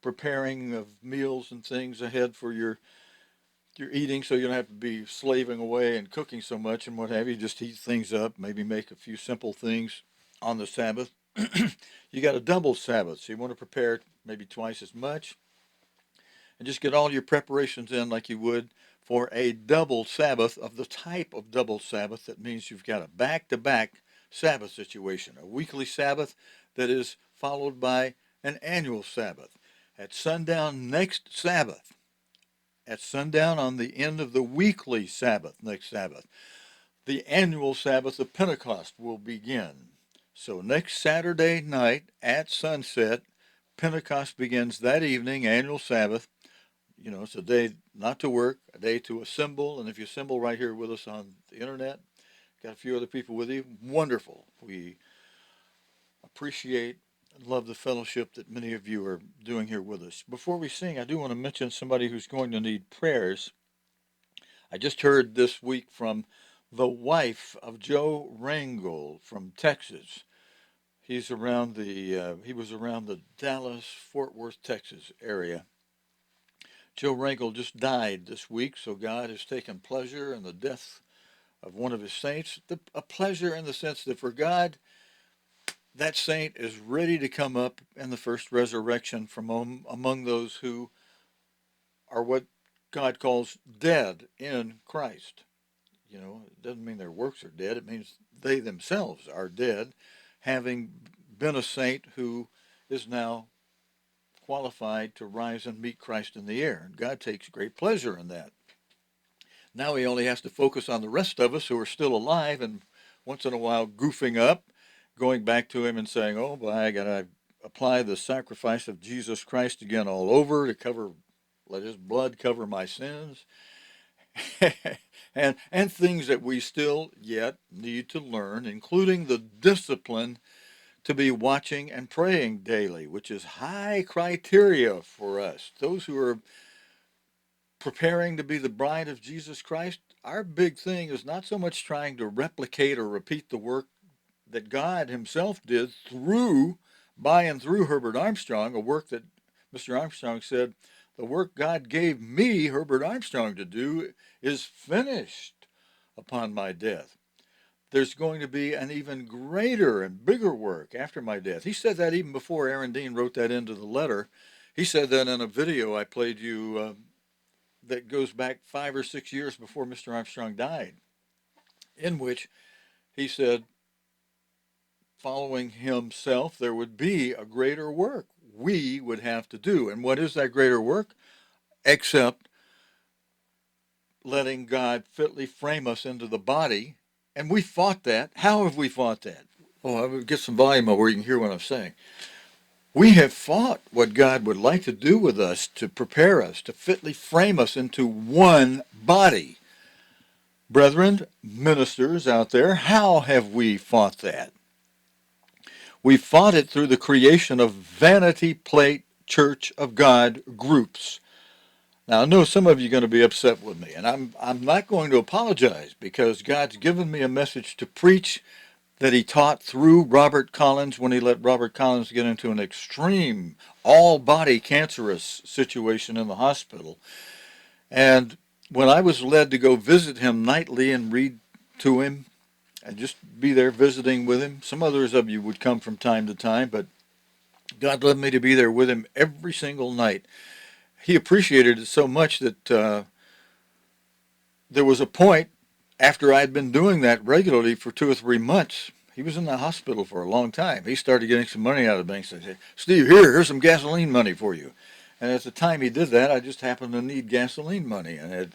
preparing of meals and things ahead for your eating, so you don't have to be slaving away and cooking so much and what have you, just heat things up, maybe make a few simple things on the Sabbath. You got a double Sabbath, so you want to prepare maybe twice as much. And just get all your preparations in like you would for a double Sabbath of the type of double Sabbath that means you've got a back-to-back Sabbath situation, a weekly Sabbath that is followed by an annual Sabbath. At sundown next Sabbath, at sundown on the end of the weekly Sabbath next Sabbath, the annual Sabbath of Pentecost will begin. So next Saturday night at sunset, Pentecost begins that evening, annual Sabbath. You know, it's a day not to work, a day to assemble. And if you assemble right here with us on the internet, got a few other people with you, wonderful. We appreciate and love the fellowship that many of you are doing here with us. Before we sing, I do want to mention somebody who's going to need prayers. I just heard this week from the wife of Joe Rangel from Texas. He was around the Dallas-Fort Worth, Texas area. Joe Rangel just died this week, so God has taken pleasure in the death of one of his saints. A pleasure in the sense that for God, that saint is ready to come up in the first resurrection from among those who are what God calls dead in Christ. You know, it doesn't mean their works are dead. It means they themselves are dead, having been a saint who is now qualified to rise and meet Christ in the air. And God takes great pleasure in that. Now he only has to focus on the rest of us who are still alive and once in a while goofing up, going back to him and saying, oh, boy, I got to apply the sacrifice of Jesus Christ again all over to let his blood cover my sins. and things that we still yet need to learn, including the discipline to be watching and praying daily, which is high criteria for us. Those who are preparing to be the bride of Jesus Christ, our big thing is not so much trying to replicate or repeat the work that God himself did by and through Herbert Armstrong, a work that Mr. Armstrong said, the work God gave me, Herbert Armstrong, to do is finished upon my death. There's going to be an even greater and bigger work after my death. He said that even before Aaron Dean wrote that into the letter. He said that in a video I played you that goes back 5 or 6 years before Mr. Armstrong died, in which he said, following himself, there would be a greater work we would have to do. And what is that greater work? Except letting God fitly frame us into the body. And we fought that. How have we fought that? Oh, I would get some volume up where you can hear what I'm saying. We have fought what God would like to do with us to prepare us, to fitly frame us into one body. Brethren, ministers out there, how have we fought that? We fought it through the creation of vanity plate Church of God groups. Now, I know some of you are going to be upset with me, and I'm not going to apologize because God's given me a message to preach that he taught through Robert Collins when he let Robert Collins get into an extreme all-body cancerous situation in the hospital. And when I was led to go visit him nightly and read to him and just be there visiting with him, some others of you would come from time to time, but God led me to be there with him every single night. He appreciated it so much that there was a point after I'd been doing that regularly for 2 or 3 months. He was in the hospital for a long time. He started getting some money out of the bank. So he said, Steve, here's some gasoline money for you. And at the time he did that, I just happened to need gasoline money. And it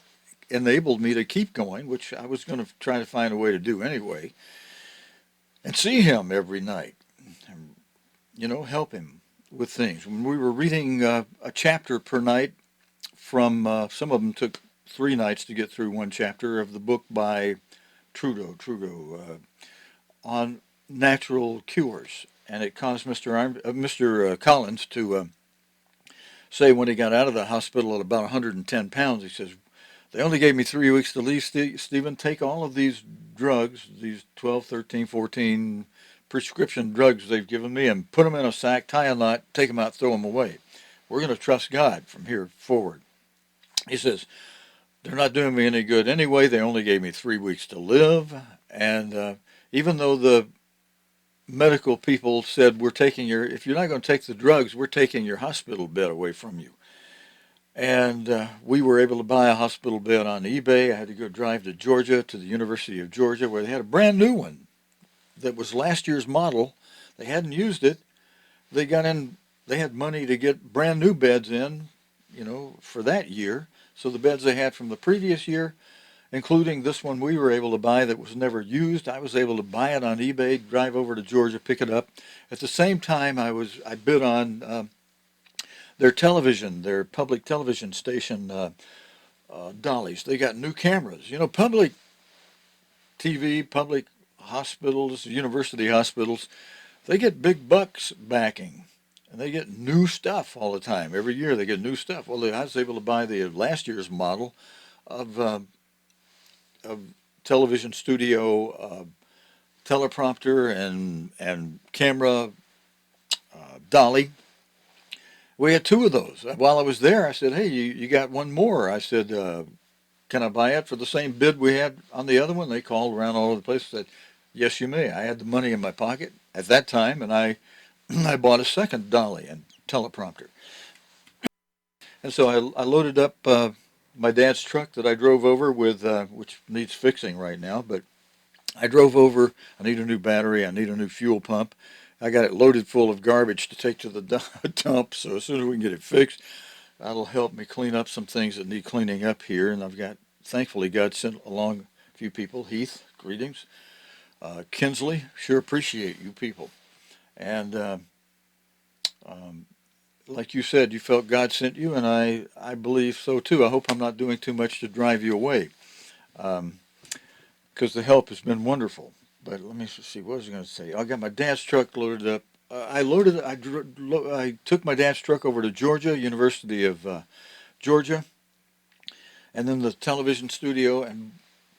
enabled me to keep going, which I was going to try to find a way to do anyway, and see him every night. And, help him with things. When we were reading a chapter per night from, some of them took 3 nights to get through one chapter of the book by Trudeau, on natural cures. And it caused Mr. Collins to say when he got out of the hospital at about 110 pounds, he says, they only gave me 3 weeks to leave, Stephen. Take all of these drugs, these 12, 13, 14 prescription drugs they've given me, and put them in a sack, tie a knot, take them out, throw them away. We're going to trust God from here forward. He says, they're not doing me any good anyway. They only gave me 3 weeks to live. And even though the medical people said, if you're not going to take the drugs, we're taking your hospital bed away from you. And we were able to buy a hospital bed on eBay. I had to go drive to Georgia, to the University of Georgia, where they had a brand new one that was last year's model. They hadn't used it. They had money to get brand new beds in, for that year. So the beds they had from the previous year, including this one we were able to buy that was never used, I was able to buy it on eBay, drive over to Georgia, pick it up. At the same time, I bid on their television, their public television station, dollies. They got new cameras. Public TV, public hospitals, university hospitals, they get big bucks backing. And they get new stuff all the time. Every year they get new stuff. Well, I was able to buy the last year's model of television studio, teleprompter, and camera dolly. We had 2 of those. While I was there, I said, hey, you got one more. I said, can I buy it for the same bid we had on the other one? They called around all over the place and said, yes, you may. I had the money in my pocket at that time, and I bought a second dolly and teleprompter. And so I loaded up my dad's truck that I drove over with, which needs fixing right now, but I drove over. I need a new battery. I need a new fuel pump. I got it loaded full of garbage to take to the dump, so as soon as we can get it fixed, that'll help me clean up some things that need cleaning up here. And thankfully, God sent along a few people. Heath, greetings. Kinsley, sure appreciate you people. And like you said, you felt God sent you, and I believe so too. I hope I'm not doing too much to drive you away, because the help has been wonderful. But let me see, what was I going to say? I got my dad's truck loaded up. I took my dad's truck over to Georgia, University of Georgia, and then the television studio, and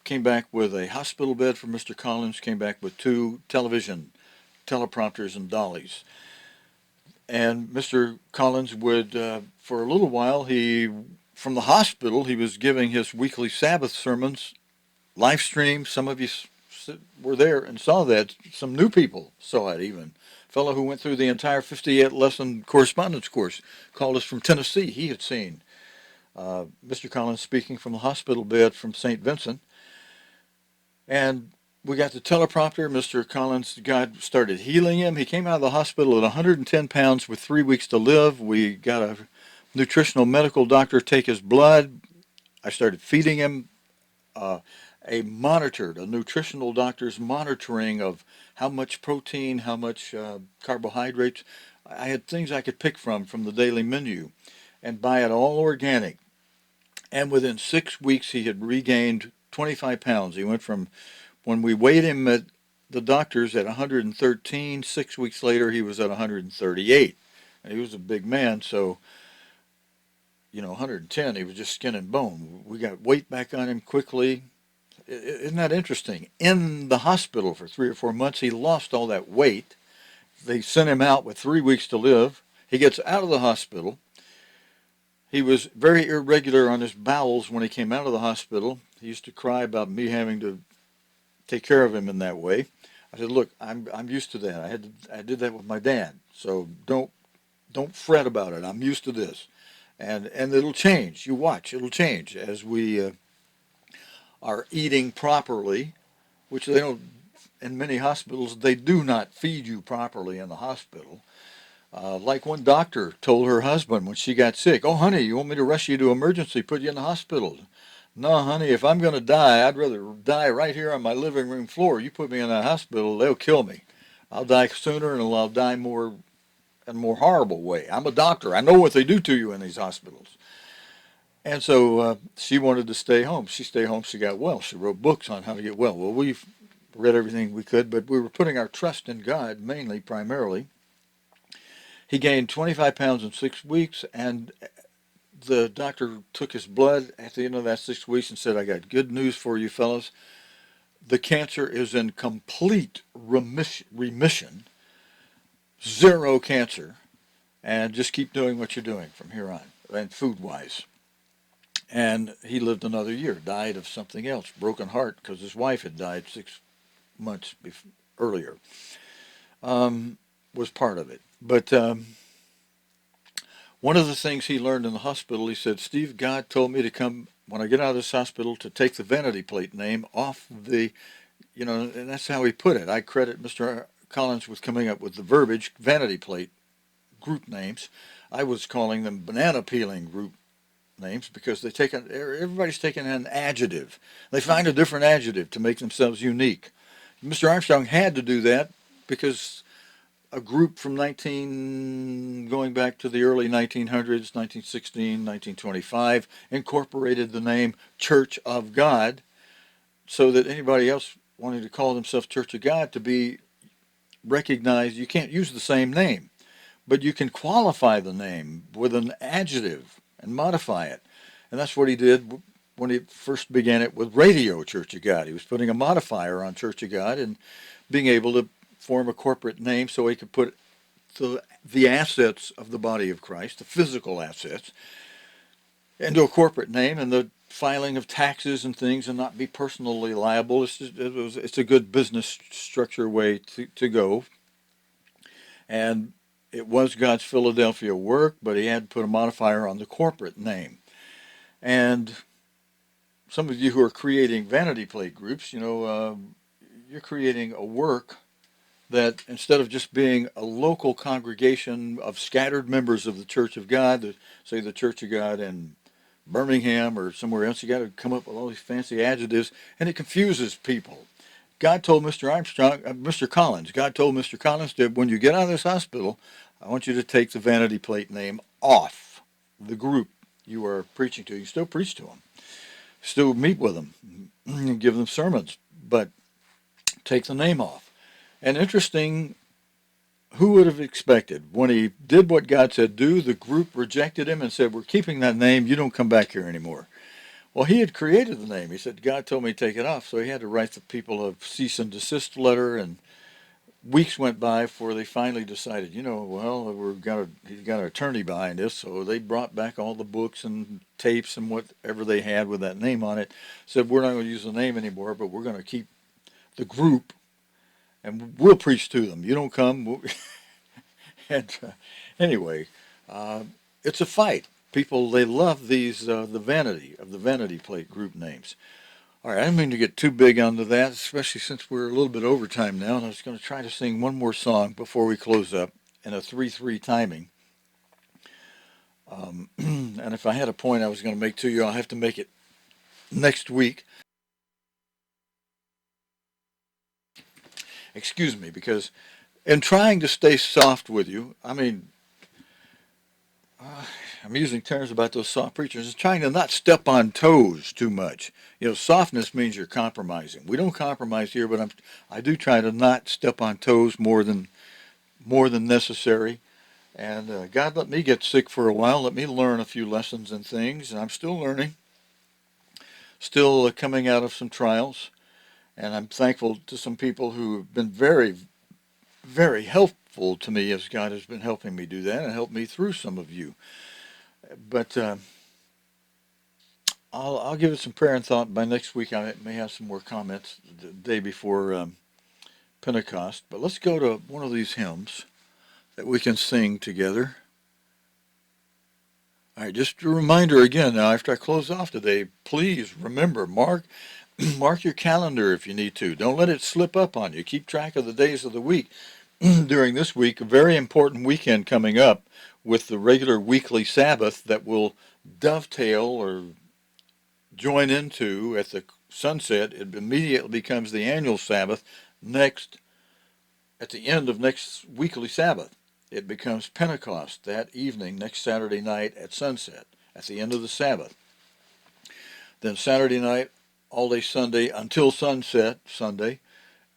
came back with a hospital bed for Mr. Collins, came back with 2 television teleprompters and dollies. And Mr. Collins would, for a little while, from the hospital, he was giving his weekly Sabbath sermons, live stream. Some of you were there and saw that. Some new people saw it even. A fellow who went through the entire 58-lesson correspondence course called us from Tennessee. He had seen Mr. Collins speaking from the hospital bed from St. Vincent. And we got the teleprompter. Mr. Collins, God started healing him. He came out of the hospital at 110 pounds with 3 weeks to live. We got a nutritional medical doctor take his blood. I started feeding him a nutritional doctor's monitoring of how much protein, how much carbohydrates. I had things I could pick from the daily menu and buy it all organic. And within 6 weeks, he had regained 25 pounds. He went from, when we weighed him at the doctor's at 113, 6 weeks later, he was at 138. And he was a big man, so, 110, he was just skin and bone. We got weight back on him quickly. Isn't that interesting? In the hospital for 3 or 4 months, he lost all that weight. They sent him out with 3 weeks to live. He gets out of the hospital. He was very irregular on his bowels when he came out of the hospital. He used to cry about me having to take care of him in that way. I said, look, I'm used to that. I did that with my dad, so don't Don't fret about it. I'm used to this. And it'll change. You watch. It'll change as we are eating properly, which they don't, in many hospitals, they do not feed you properly in the hospital. Like one doctor told her husband when she got sick, "Oh, honey, you want me to rush you to emergency, put you in the hospital?" "No, honey, if I'm going to die, I'd rather die right here on my living room floor. You put me in that hospital, they'll kill me. I'll die sooner and I'll die more in a more horrible way. I'm a doctor. I know what they do to you in these hospitals." And so she wanted to stay home. She stayed home. She got well. She wrote books on how to get well. Well, we've read everything we could, but we were putting our trust in God mainly, primarily. He gained 25 pounds in 6 weeks, and the doctor took his blood at the end of that 6 weeks and said, "I got good news for you fellas. The cancer is in complete remission, zero cancer, and just keep doing what you're doing from here on, and food-wise." And he lived another year, died of something else, broken heart, because his wife had died 6 months earlier, was part of it. But one of the things he learned in the hospital, he said, "Steve, God told me to come, when I get out of this hospital, to take the vanity plate name off the," and that's how he put it. I credit Mr. Collins with coming up with the verbiage, vanity plate group names. I was calling them banana peeling group names because everybody's taking an adjective. They find a different adjective to make themselves unique. Mr. Armstrong had to do that because a group from going back to the early 1900s, 1916, 1925, incorporated the name Church of God so that anybody else wanting to call themselves Church of God to be recognized. You can't use the same name, but you can qualify the name with an adjective and modify it. And that's what he did when he first began it with Radio Church of God. He was putting a modifier on Church of God and being able to form a corporate name so he could put the assets of the body of Christ, the physical assets, into a corporate name, and the filing of taxes and things, and not be personally liable. It's a good business structure way to go. And it was God's Philadelphia work, but he had to put a modifier on the corporate name. And some of you who are creating vanity plate groups, you're creating a work that instead of just being a local congregation of scattered members of the Church of God, say the Church of God in Birmingham or somewhere else, you got to come up with all these fancy adjectives, and it confuses people. God told Mr. Collins, God told Mr. Collins that when you get out of this hospital, I want you to take the vanity plate name off the group you are preaching to. You still preach to them, still meet with them, and give them sermons, but take the name off. And interesting, who would have expected when he did what God said do, the group rejected him and said, "We're keeping that name, you don't come back here anymore." Well, he had created the name. He said, "God told me to take it off." So he had to write the people a cease and desist letter, and weeks went by before they finally decided, well, he's got an attorney behind this, so they brought back all the books and tapes and whatever they had with that name on it, said, "We're not going to use the name anymore, but we're going to keep the group, and we'll preach to them. You don't come." And anyway, it's a fight. People, they love these, the vanity plate group names. All right, I didn't mean to get too big onto that, especially since we're a little bit over time now, and I was going to try to sing one more song before we close up in a 3/3 timing. And if I had a point I was going to make to you, I'll have to make it next week. Excuse me, because in trying to stay soft with you, I'm using terms about those soft preachers, is trying to not step on toes too much. Softness means you're compromising. We don't compromise here, but I do try to not step on toes more than necessary. And God let me get sick for a while, let me learn a few lessons and things, and I'm still learning, still coming out of some trials. And I'm thankful to some people who have been very, very helpful to me as God has been helping me do that and helped me through some of you. But I'll give it some prayer and thought. By next week, I may have some more comments the day before Pentecost. But let's go to one of these hymns that we can sing together. All right, just a reminder again now after I close off today, please remember, mark your calendar if you need to. Don't let it slip up on you. Keep track of the days of the week. During this week, a very important weekend coming up with the regular weekly Sabbath that will dovetail or join into at the sunset. It immediately becomes the annual Sabbath at the end of next weekly Sabbath. It becomes Pentecost that evening, next Saturday night at sunset, at the end of the Sabbath. Then Saturday night, all day Sunday, until sunset, Sunday,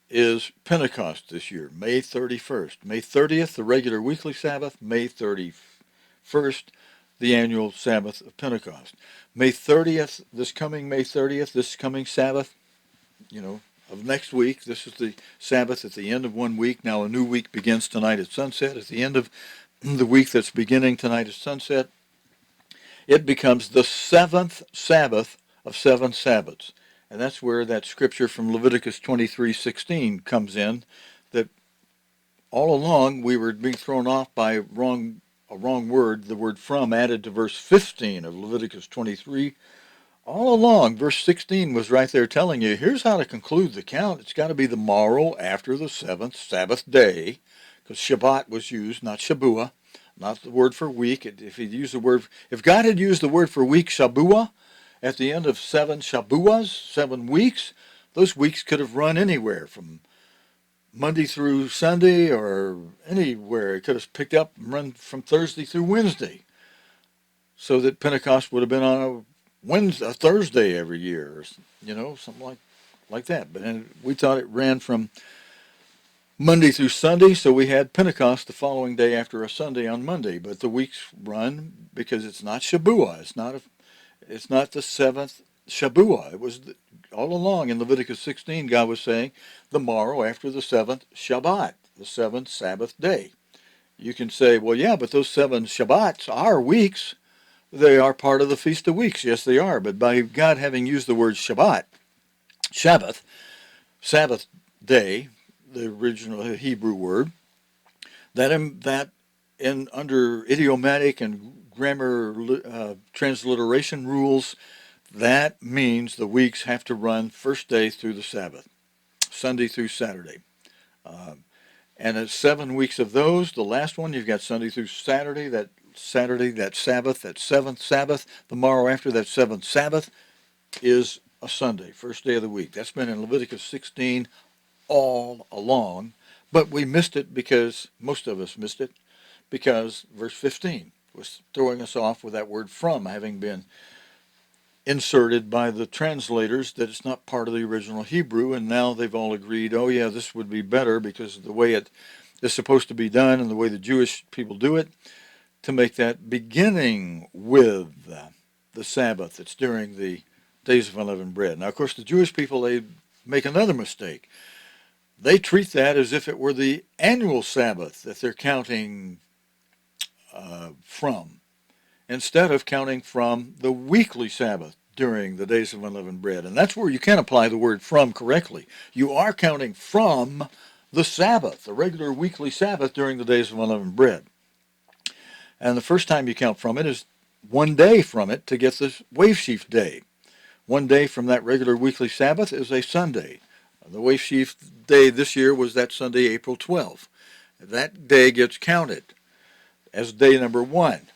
is Pentecost this year, May 31st. May 30th, the regular weekly Sabbath. May 31st, the annual Sabbath of Pentecost. May 30th, this coming Sabbath, of next week. This is the Sabbath at the end of one week. Now a new week begins tonight at sunset. At the end of the week that's beginning tonight at sunset, it becomes the seventh Sabbath of 7 Sabbaths. And that's where that scripture from Leviticus 23:16 comes in, that all along we were being thrown off by a wrong word, the word from added to verse 15 of Leviticus 23. All along, verse 16 was right there telling you, here's how to conclude the count. It's got to be the morrow after the 7th Sabbath day, because Shabbat was used, not Shabua, not the word for week. If God had used the word for week, Shabua, at the end of 7 Shabuas, 7 weeks, those weeks could have run anywhere from Monday through Sunday or anywhere. It could have picked up and run from Thursday through Wednesday, so that Pentecost would have been on a Thursday every year, or something like that. But we thought it ran from Monday through Sunday, so we had Pentecost the following day after a Sunday on Monday. But the weeks run because it's not Shabua. It's not the 7th Shabua. It was all along in Leviticus 16. God was saying the morrow after the 7th Shabbat, the 7th Sabbath day. You can say, well, yeah, but those 7 Shabbats are weeks. They are part of the Feast of Weeks. Yes, they are. But by God having used the word Shabbat, Sabbath day, the original Hebrew word, that under idiomatic and grammar transliteration rules, that means the weeks have to run first day through the Sabbath, Sunday through Saturday. And it's 7 weeks of those. The last one, you've got Sunday through Saturday, that Sabbath, that 7th Sabbath. The morrow after that 7th Sabbath is a Sunday, first day of the week. That's been in Leviticus 16 all along, but we missed it most of us missed it, because verse 15 was throwing us off with that word from having been inserted by the translators, that it's not part of the original Hebrew, and now they've all agreed, oh yeah, this would be better because of the way it is supposed to be done and the way the Jewish people do it, to make that beginning with the Sabbath that's during the days of unleavened bread. Now, of course, the Jewish people, they make another mistake. They treat that as if it were the annual Sabbath that they're counting from, instead of counting from the weekly Sabbath during the days of unleavened bread. And that's where you can apply the word from correctly. You are counting from the Sabbath, the regular weekly Sabbath during the days of unleavened bread. And the first time you count from it is 1 day from it to get the wave sheaf day. 1 day from that regular weekly Sabbath is a Sunday. The wave sheaf day this year was that Sunday, April 12th. That day gets counted as day number 1.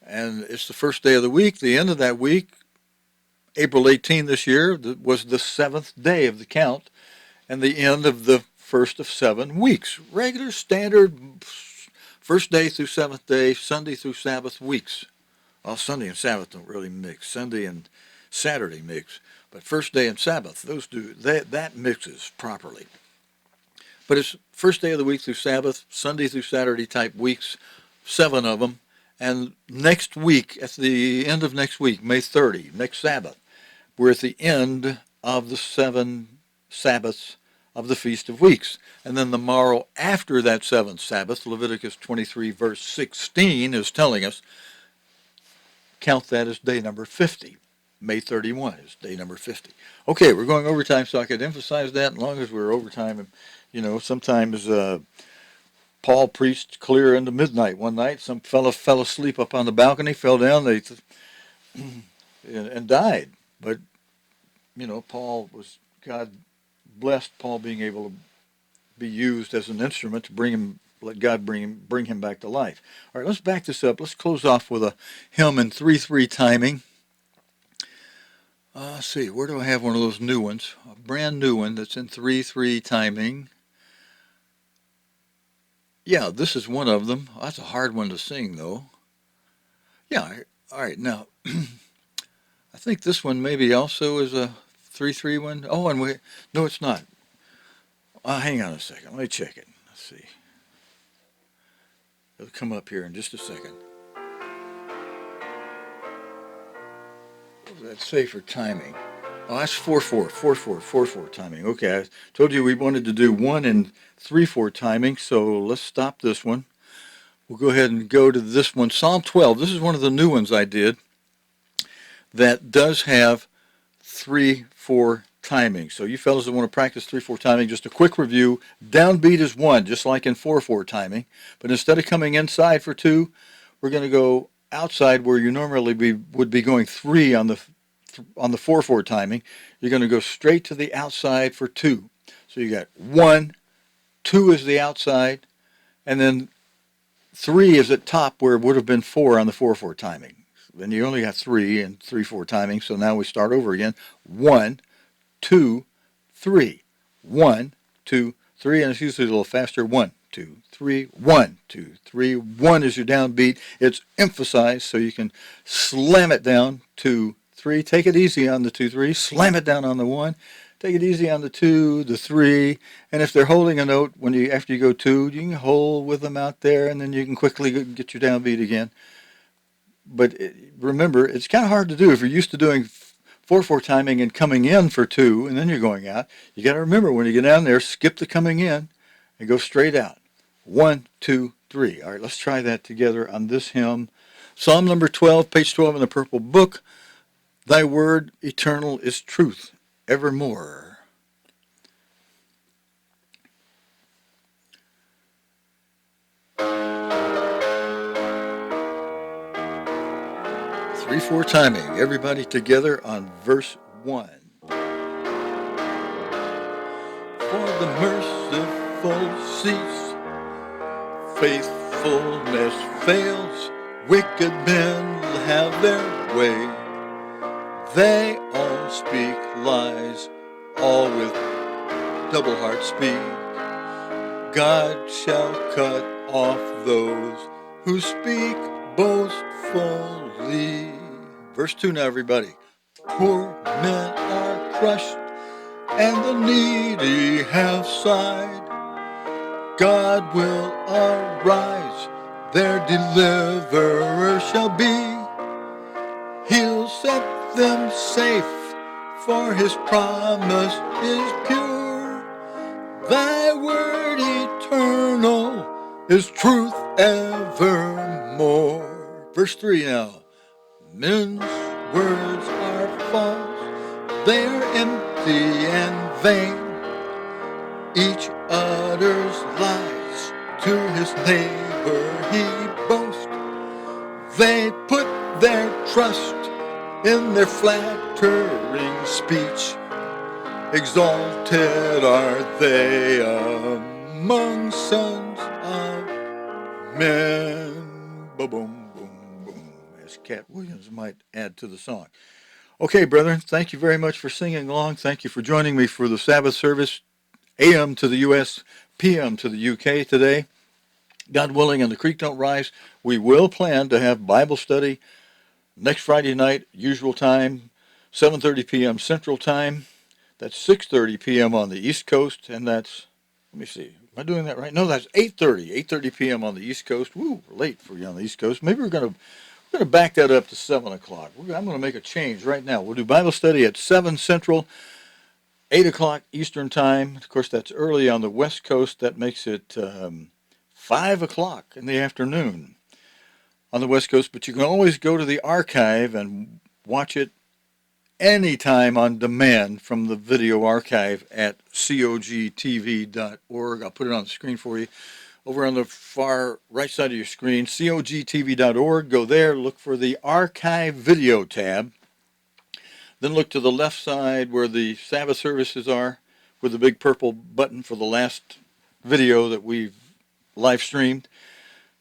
And it's the first day of the week. The end of that week, April 18 this year, was the 7th day of the count, and the end of the first of 7 weeks. Regular, standard, first day through 7th day, Sunday through Sabbath weeks. Well, Sunday and Sabbath don't really mix. Sunday and Saturday mix. But first day and Sabbath, that mixes properly. But it's first day of the week through Sabbath, Sunday through Saturday type weeks, 7 of them. And next week, at the end of next week, May 30, next Sabbath, we're at the end of the 7 Sabbaths of the Feast of Weeks. And then the morrow after that 7th Sabbath, Leviticus 23, verse 16, is telling us, count that as day number 50. May 31 is day number 50. Okay, we're going overtime, so I could emphasize that. As long as we're overtime, sometimes Paul preached clear into midnight one night. Some fellow fell asleep up on the balcony, fell down, and died. But, God blessed Paul being able to be used as an instrument to let God bring him back to life. All right, let's back this up. Let's close off with a hymn in 3/3 timing. Let's see, where do I have one of those new ones? A brand new one that's in 3/3 timing. Yeah, this is one of them. That's a hard one to sing, though. Yeah, all right, now, I think this one maybe also is a 3/3 one. Oh, no, it's not. Hang on a second. Let me check it. Let's see. It'll come up here in just a second. What does that say for timing? Oh, that's 4/4 timing. Okay, I told you we wanted to do 1 and 3/4 timing, so let's stop this one. We'll go ahead and go to this one, Psalm 12. This is one of the new ones I did that does have 3/4 timing. So you fellas that want to practice 3/4 timing, just a quick review. Downbeat is 1, just like in 4/4 timing. But instead of coming inside for 2, we're going to go outside where you normally would be going 3 on the 4/4 timing. You're going to go straight to the outside for 2. So you got 1, 2 is the outside, and then 3 is at top where it would have been 4 on the 4/4 timing. Then you only got 3 and 3/4 timing. So now we start over again. 1, 2, 3. 1, 2, 3, and it's usually a little faster. 1, 2, 3, 1, 2, 3. 1 is your downbeat. It's emphasized so you can slam it down. 2, 3. Take it easy on the 2, 3. Slam it down on the 1. Take it easy on the 2, the 3. And if they're holding a note after you go 2, you can hold with them out there, and then you can quickly get your downbeat again. But remember, it's kind of hard to do if you're used to doing 4/4 timing and coming in for 2, and then you're going out. You got to remember when you get down there, skip the coming in and go straight out. 1, 2, 3. All right, let's try that together on this hymn. Psalm number 12, page 12 in the purple book. Thy word eternal is truth evermore. Three, 4 timing. Everybody together on verse 1. For the merciful cease, faithfulness fails, wicked men have their way. They all speak lies, all with double heart speak. God shall cut off those who speak boastfully. Verse 2 now, everybody. Poor men are crushed, and the needy have sighed. God will arise, their deliverer shall be. He'll set them safe, for his promise is pure. Thy word eternal is truth evermore. Verse 3 now. Men's words are false, they are empty and vain. Each utters lies, to his neighbor he boasts. They put their trust in their flattering speech. Exalted are they among sons of men. Boom. Cat Williams might add to the song. Okay, brethren, thank you very much for singing along. Thank you for joining me for the Sabbath service, AM to the U.S., PM to the U.K. today. God willing, and the creek don't rise, we will plan to have Bible study next Friday night, usual time, 7:30 p.m. Central Time. That's 6:30 p.m. on the East Coast, and that's, let me see, am I doing that right? No, that's 8:30 p.m. on the East Coast. Woo, late for you on the East Coast. Maybe we're going to back that up to 7 o'clock. I'm going to make a change right now. We'll do Bible study at 7 Central, 8 o'clock Eastern Time. Of course, that's early on the West Coast. That makes it 5 o'clock in the afternoon on the West Coast. But you can always go to the archive and watch it anytime on demand from the video archive at HWATV.org. I'll put it on the screen for you. over on the far right side of your screen, cogtv.org. Go there, look for the Archive Video tab. Then look to the left side where the Sabbath services are, with the big purple button for the last video that we've live streamed.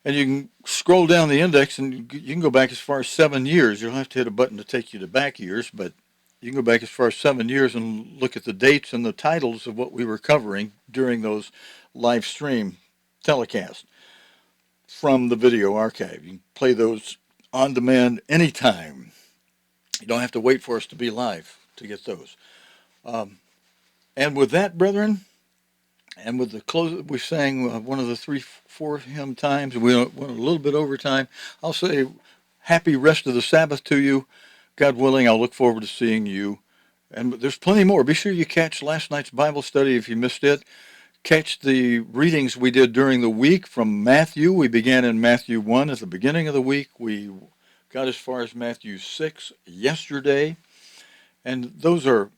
And you can scroll down the index and you can go back as far as 7 years. You'll have to hit a button to take you to back years, but you can go back as far as 7 years and look at the dates and the titles of what we were covering during those live stream telecasts from the video archive. You can play those on demand anytime. You don't have to wait for us to be live to get those. And with that, brethren, and with the close, we sang one of the 3-4 hymn times. We went a little bit over time. I'll say happy rest of the Sabbath to you. God willing, I'll look forward to seeing you. And there's plenty more. Be sure you catch last night's Bible study if you missed it. Catch the readings we did during the week from Matthew. We began in Matthew 1 at the beginning of the week. We got as far as Matthew 6 yesterday. And those are,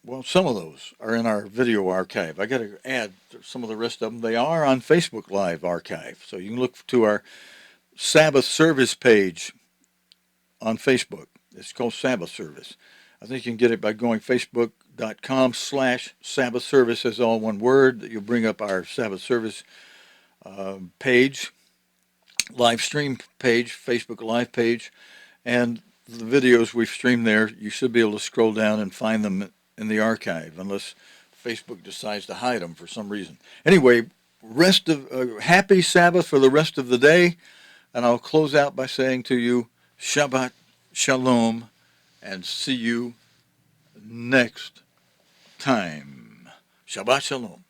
well, some of those are in our video archive. I got to add some of the rest of them. They are on Facebook Live archive. So you can look to our Sabbath Service page on Facebook. It's called Sabbath Service. I think you can get it by going facebook.com/Sabbath Service as all one word. You'll bring up our Sabbath Service page, live stream page, Facebook Live page, and the videos we've streamed there, you should be able to scroll down and find them in the archive, unless Facebook decides to hide them for some reason. Anyway, happy Sabbath for the rest of the day, and I'll close out by saying to you, Shabbat Shalom, and see you next time. Shabbat Shalom.